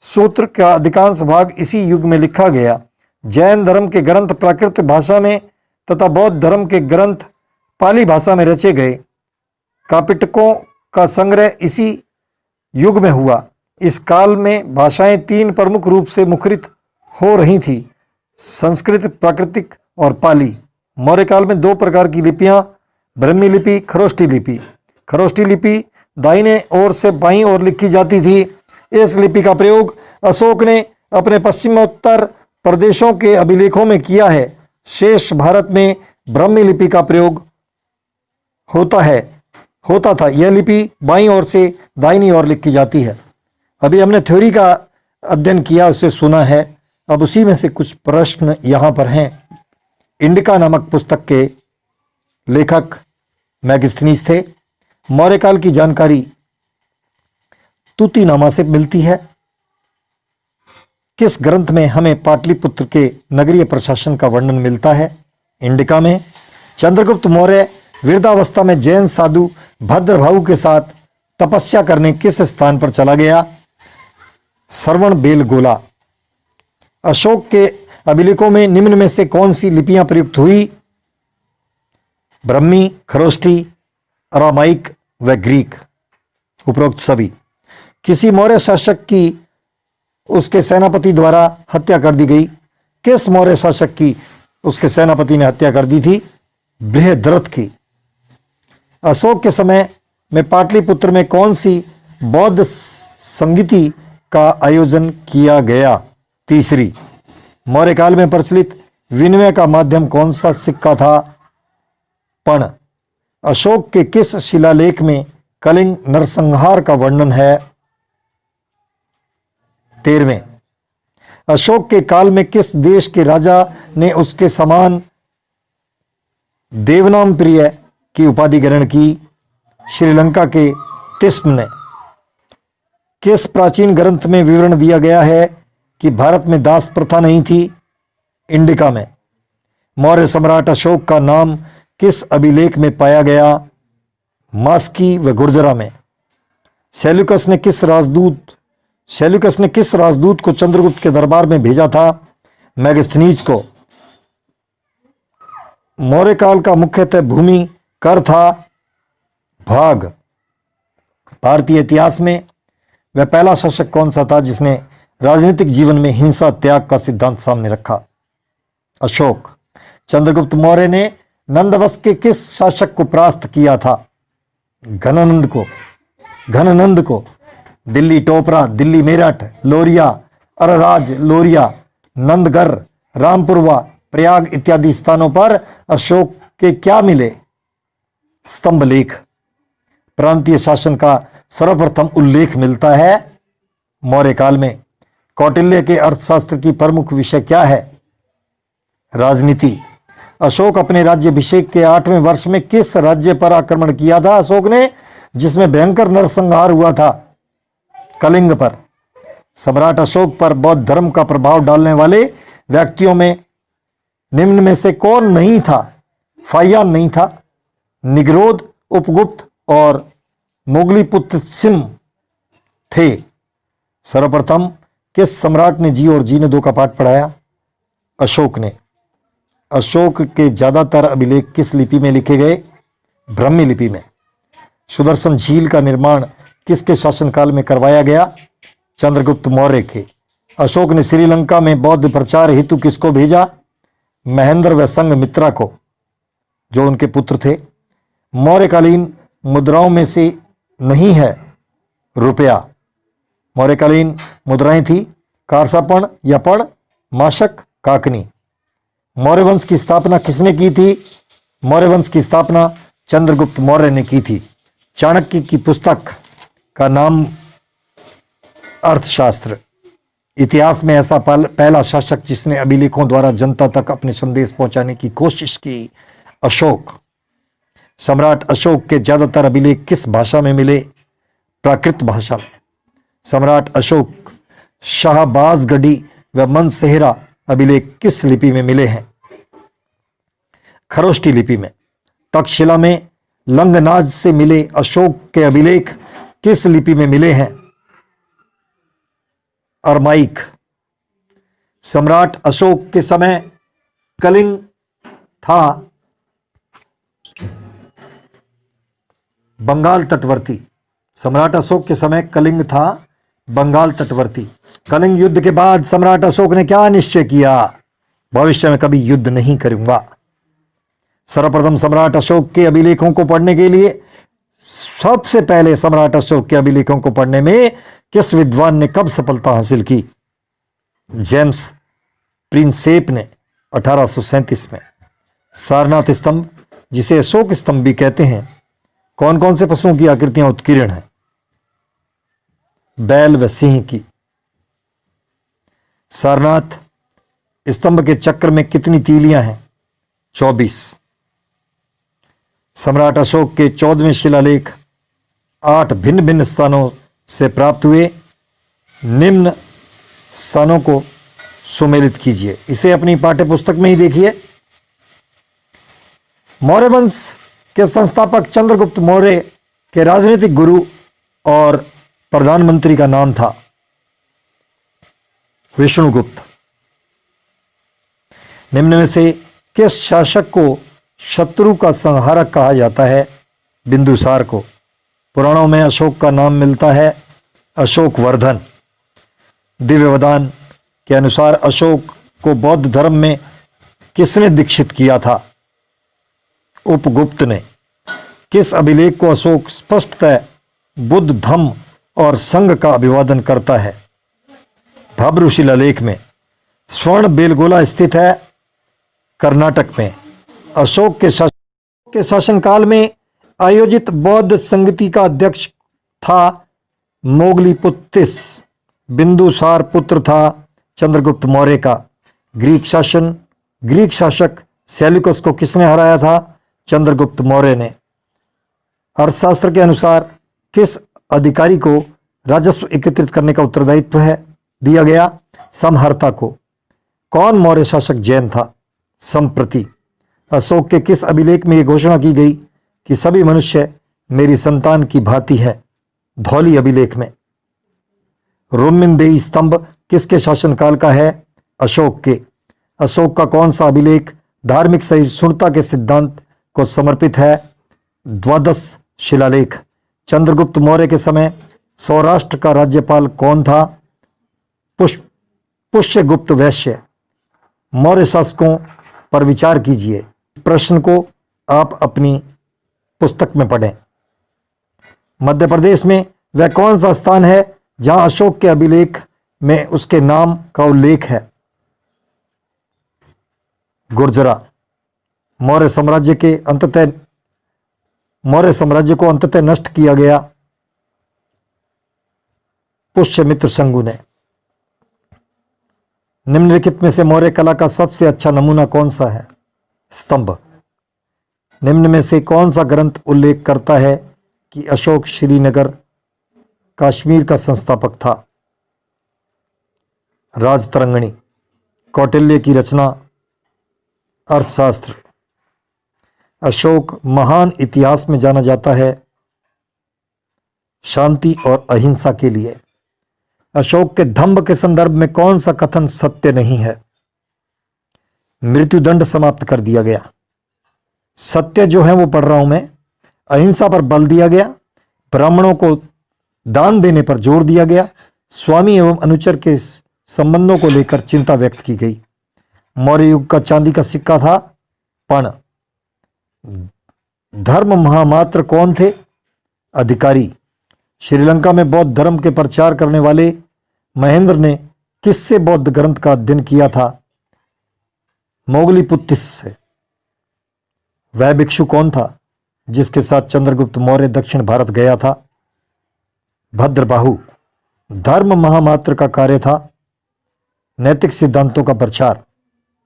सूत्र का अधिकांश भाग इसी युग में लिखा गया। जैन धर्म के ग्रंथ प्राकृत भाषा में तथा बौद्ध धर्म के ग्रंथ पाली भाषा में रचे गए। कापिटकों का संग्रह इसी युग में हुआ। इस काल में भाषाएं 3 प्रमुख रूप से मुखरित हो रही थी: संस्कृत, प्राकृतिक और पाली। मौर्य काल में 2 प्रकार की लिपियां, ब्रह्मी लिपि, खरोष्ठी लिपि। खरोष्ठी लिपि दाहिने ओर से बाईं ओर लिखी जाती थी। इस लिपि का प्रयोग अशोक ने अपने पश्चिमोत्तर प्रदेशों के अभिलेखों में किया है। शेष भारत में ब्रह्मी लिपि का प्रयोग होता था। यह लिपि बाईं ओर से दाहिनी ओर लिखी जाती है। अभी हमने थ्योरी का अध्ययन किया, उसे सुना है। अब उसी में से कुछ प्रश्न यहाँ पर हैं। इंडिका नामक पुस्तक के लेखक मैगस्थनीज थे। मौर्य काल की जानकारी तुतीनामा से मिलती है। किस ग्रंथ में हमें पाटलिपुत्र के नगरीय प्रशासन का वर्णन मिलता है? इंडिका में। चंद्रगुप्त मौर्य वृद्धावस्था में जैन साधु भद्रभाऊ के साथ तपस्या करने किस स्थान पर चला गया? श्रवण बेलगोला। अशोक के अभिलेखों में निम्न में से कौन सी लिपियां प्रयुक्त हुई? ब्रह्मी, खरोष्ठी, अरामाइक व ग्रीक। उपरोक्त सभी। किसी मौर्य शासक की उसके सेनापति द्वारा हत्या कर दी गई। किस मौर्य शासक की उसके सेनापति ने हत्या कर दी थी? बृहद्रथ की। अशोक के समय में पाटलिपुत्र में कौन सी बौद्ध संगीति का आयोजन किया गया? तीसरी। मौर्य काल में प्रचलित विनिमय का माध्यम कौन सा सिक्का था? पण। अशोक के किस शिलालेख में कलिंग नरसंहार का वर्णन है? 13वें। अशोक के काल में किस देश के राजा ने उसके समान देवनाम प्रिय की उपाधि ग्रहण की? श्रीलंका के तिस्म ने। किस प्राचीन ग्रंथ में विवरण दिया गया है कि भारत में दास प्रथा नहीं थी? इंडिका में। मौर्य सम्राट अशोक का नाम किस अभिलेख में पाया गया? मास्की व गुर्जरा में। सेल्यूकस ने किस राजदूत को चंद्रगुप्त के दरबार में भेजा था? मैगस्थनीज को। मौर्य काल का मुख्यतः भूमि कर था भाग। भारतीय इतिहास में वह पहला शासक कौन सा था जिसने राजनीतिक जीवन में हिंसा त्याग का सिद्धांत सामने रखा? अशोक। चंद्रगुप्त मौर्य ने नंदवंश के किस शासक को परास्त किया था? घननंद को। दिल्ली टोपरा, दिल्ली मेरठ, लोरिया, अरराज, लोरिया, नंदगढ़, रामपुरवा, प्रयाग इत्यादि स्थानों पर अशोक के क्या मिले? स्तंभ लेख। प्रांतीय शासन का सर्वप्रथम उल्लेख मिलता है मौर्य काल में। कौटिल्य के अर्थशास्त्र की प्रमुख विषय क्या है? राजनीति। अशोक अपने राज्याभिषेक के 8वें वर्ष में किस राज्य पर आक्रमण किया था अशोक ने, जिसमें भयंकर नरसंहार हुआ था? कलिंग पर। सम्राट अशोक पर बौद्ध धर्म का प्रभाव डालने वाले व्यक्तियों में निम्न में से कौन नहीं था? फाहियान नहीं था, निगरोध, उपगुप्त और मोगलीपुत्र सिम थे। सर्वप्रथम किस सम्राट ने जी और जीने दो का पाठ पढ़ाया? अशोक ने। अशोक के ज्यादातर अभिलेख किस लिपि में लिखे गए? ब्राह्मी लिपि में। सुदर्शन झील का निर्माण किसके शासनकाल में करवाया गया? चंद्रगुप्त मौर्य के। अशोक ने श्रीलंका में बौद्ध प्रचार हेतु किसको भेजा? महेंद्र व संघमित्रा को, जो उनके पुत्र थे। मौर्यकालीन मुद्राओं में से नहीं है रुपया। मौर्यकालीन मुद्राएं थी कारसापण, यपण, माशक, काकनी। मौर्य वंश की स्थापना किसने की थी? मौर्य वंश की स्थापना चंद्रगुप्त मौर्य ने की थी। चाणक्य की पुस्तक का नाम अर्थशास्त्र। इतिहास में ऐसा पहला शासक जिसने अभिलेखों द्वारा जनता तक अपने संदेश पहुंचाने की कोशिश की? अशोक। सम्राट अशोक के ज्यादातर अभिलेख किस भाषा में मिले? प्राकृत भाषा में। सम्राट अशोक शाहबाजगढ़ी व मनसेहरा अभिलेख किस लिपि में मिले हैं? खरोष्टी लिपि में। तक्षशिला में लंगनाज से मिले अशोक के अभिलेख किस लिपि में मिले हैं? अरमाइक। सम्राट अशोक के समय कलिंग था बंगाल तटवर्ती। सम्राट अशोक के समय कलिंग था बंगाल तटवर्ती। कलिंग युद्ध के बाद सम्राट अशोक ने क्या निश्चय किया? भविष्य में कभी युद्ध नहीं करूंगा। सर्वप्रथम सम्राट अशोक के अभिलेखों को पढ़ने के लिए सबसे पहले सम्राट अशोक के अभिलेखों को पढ़ने में किस विद्वान ने कब सफलता हासिल की? जेम्स प्रिंसेप ने 1837 में। सारनाथ स्तंभ, जिसे अशोक स्तंभ भी कहते हैं, कौन कौन से पशुओं की आकृतियां उत्कीर्ण हैं? बैल व सिंह की। सारनाथ स्तंभ के चक्र में कितनी तीलियां हैं? 24। सम्राट अशोक के 14वें शिलालेख 8 भिन्न भिन्न स्थानों से प्राप्त हुए। निम्न स्थानों को सुमेलित कीजिए। इसे अपनी पाठ्यपुस्तक में ही देखिए। मौर्य वंश के संस्थापक चंद्रगुप्त मौर्य के राजनीतिक गुरु और प्रधानमंत्री का नाम था विष्णुगुप्त। निम्न में से किस शासक को शत्रु का संहारक कहा जाता है? बिंदुसार को। पुराणों में अशोक का नाम मिलता है अशोक वर्धन। दिव्यवदान के अनुसार अशोक को बौद्ध धर्म में किसने दीक्षित किया था? उपगुप्त ने। किस अभिलेख को अशोक स्पष्टतः बुद्ध धम्म और संघ का अभिवादन करता है? भब्र शिलालेख में। स्वर्ण बेलगोला स्थित है कर्नाटक में। अशोक के शासनकाल में आयोजित बौद्ध संगति का अध्यक्ष था मोगलीपुत्तिस। बिंदुसार पुत्र था चंद्रगुप्त मौर्य का। ग्रीक शासक सेल्यूकस को किसने हराया था? चंद्रगुप्त मौर्य ने। अर्थशास्त्र के अनुसार किस अधिकारी को राजस्व एकत्रित करने का उत्तरदायित्व दिया गया? समहर्ता को। कौन मौर्य शासक जैन था? संप्रति। अशोक के किस अभिलेख में यह घोषणा की गई कि सभी मनुष्य मेरी संतान की भांति है? धौली अभिलेख में। रोमिनदेही स्तंभ किसके शासनकाल का है? अशोक के। अशोक का कौन सा अभिलेख धार्मिक सहिष्णुता के सिद्धांत को समर्पित है? द्वादश शिलालेख। चंद्रगुप्त मौर्य के समय सौराष्ट्र का राज्यपाल कौन था? पुष्यगुप्त वैश्य। मौर्य शासकों पर विचार कीजिए। प्रश्न को आप अपनी पुस्तक में पढ़ें। मध्य प्रदेश में वह कौन सा स्थान है जहां अशोक के अभिलेख में उसके नाम का उल्लेख है? गुर्जरा। मौर्य साम्राज्य को अंततः नष्ट किया गया पुष्यमित्र शंगु ने। निम्नलिखित में से मौर्य कला का सबसे अच्छा नमूना कौन सा है? स्तंभ। निम्न में से कौन सा ग्रंथ उल्लेख करता है कि अशोक श्रीनगर कश्मीर का संस्थापक था? राजतरंगिणी। कौटिल्य की रचना अर्थशास्त्र। अशोक महान इतिहास में जाना जाता है शांति और अहिंसा के लिए। अशोक के धम्म के संदर्भ में कौन सा कथन सत्य नहीं है? मृत्युदंड समाप्त कर दिया गया। सत्य जो है वो पढ़ रहा हूं मैं। अहिंसा पर बल दिया गया। ब्राह्मणों को दान देने पर जोर दिया गया। स्वामी एवं अनुचर के संबंधों को लेकर चिंता व्यक्त की गई। मौर्य युग का चांदी का सिक्का था पण। धर्म महामात्र कौन थे? अधिकारी। श्रीलंका में बौद्ध धर्म के प्रचार करने वाले महेंद्र ने किससे बौद्ध ग्रंथ का अध्ययन किया था? मोगलीपुत्तिस से। वह भिक्षु कौन था जिसके साथ चंद्रगुप्त मौर्य दक्षिण भारत गया था? भद्रबाहु। धर्म महामात्र का कार्य था नैतिक सिद्धांतों का प्रचार।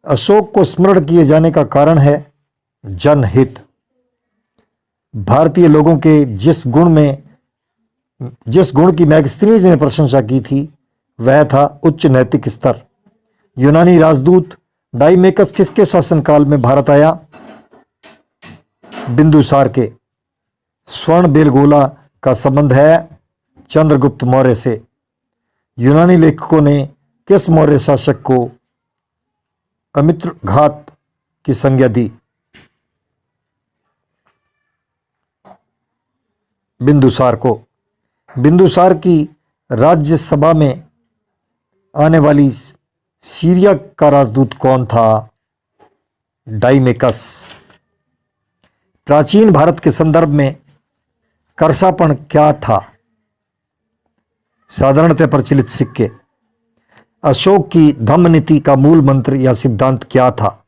अशोक को स्मरण किए जाने का कारण है जनहित। भारतीय लोगों के जिस गुण की मैगस्थनीज ने प्रशंसा की थी वह था उच्च नैतिक स्तर। यूनानी राजदूत डाइमेकस किसके शासनकाल में भारत आया? बिंदुसार के। स्वर्ण बेलगोला का संबंध है चंद्रगुप्त मौर्य से। यूनानी लेखकों ने किस मौर्य शासक को अमित्रघात की संज्ञा दी? बिंदुसार को। बिंदुसार की राज्यसभा में आने वाली सीरिया का राजदूत कौन था? डाइमेकस। प्राचीन भारत के संदर्भ में करसापण क्या था? साधारणतः प्रचलित सिक्के। अशोक की धम्म नीति का मूल मंत्र या सिद्धांत क्या था?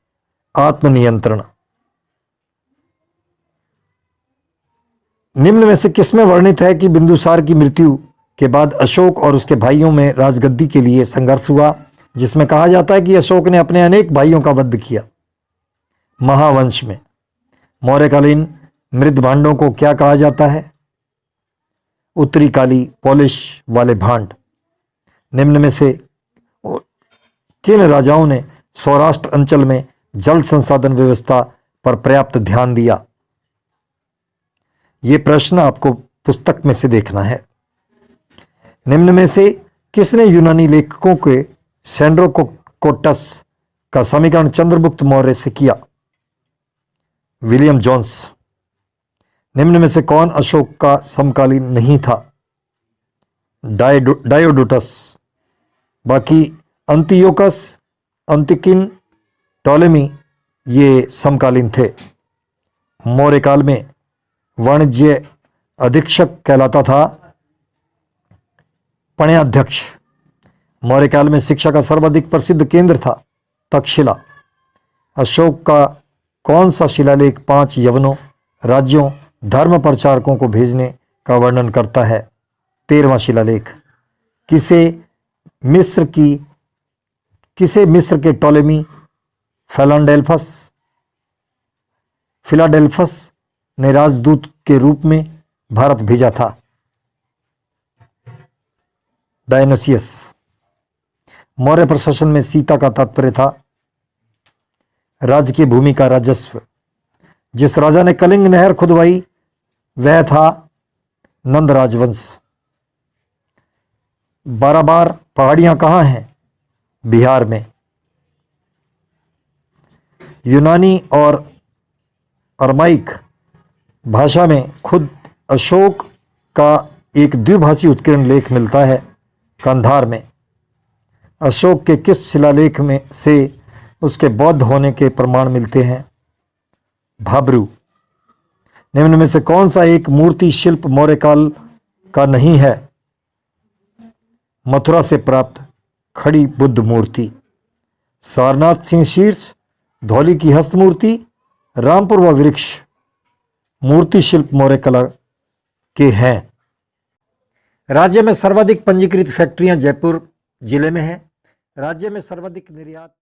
आत्मनियंत्रण। निम्न में से किसमें वर्णित है कि बिंदुसार की मृत्यु के बाद अशोक और उसके भाइयों में राजगद्दी के लिए संघर्ष हुआ, जिसमें कहा जाता है कि अशोक ने अपने अनेक भाइयों का वध किया? महावंश में। मौर्यकालीन मृद भांडों को क्या कहा जाता है? उत्तरी काली पॉलिश वाले भांड। निम्न में से किन राजाओं ने सौराष्ट्र अंचल में जल संसाधन व्यवस्था पर पर्याप्त ध्यान दिया? ये प्रश्न आपको पुस्तक में से देखना है। निम्न में से किसने यूनानी लेखकों के सेंड्रोकोटस का समीकरण चंद्रगुप्त मौर्य से किया? William Jones. निम्न में से कौन अशोक का समकालीन नहीं था? डायोडोटस। बाकी अंतियोकस, अंतिकिन, टॉलेमी ये समकालीन थे। मौर्य काल में वाणिज्य अधीक्षक कहलाता था पण्याध्यक्ष। मौर्य काल में शिक्षा का सर्वाधिक प्रसिद्ध केंद्र था तक्षशिला। अशोक का कौन सा शिलालेख 5 यवनों, राज्यों, धर्म प्रचारकों को भेजने का वर्णन करता है? 13वां शिलालेख। किसे मिस्र के टॉलेमी फिलाडेल्फस ने राजदूत के रूप में भारत भेजा था? डायनोसियस। मौर्य प्रशासन में सीता का तात्पर्य था राज्य की भूमि का राजस्व। जिस राजा ने कलिंग नहर खुदवाई वह था नंद राजवंश। 12 बार पहाड़ियां कहाँ हैं? बिहार में। यूनानी और अरमाइक भाषा में खुद अशोक का एक द्विभाषी उत्कीर्ण लेख मिलता है कंधार में। अशोक के किस शिलालेख में से उसके बौद्ध होने के प्रमाण मिलते हैं? भाब्रू। निम्न में से कौन सा एक मूर्ति शिल्प मौर्य काल का नहीं है? मथुरा से प्राप्त खड़ी बुद्ध मूर्ति। सारनाथ सिंह शीर्ष, धौली की हस्तमूर्ति, रामपुर व वृक्ष मूर्ति शिल्प मौर्य कला के हैं। राज्य में सर्वाधिक पंजीकृत फैक्ट्रियां जयपुर जिले में हैं। राज्य में सर्वाधिक निर्यात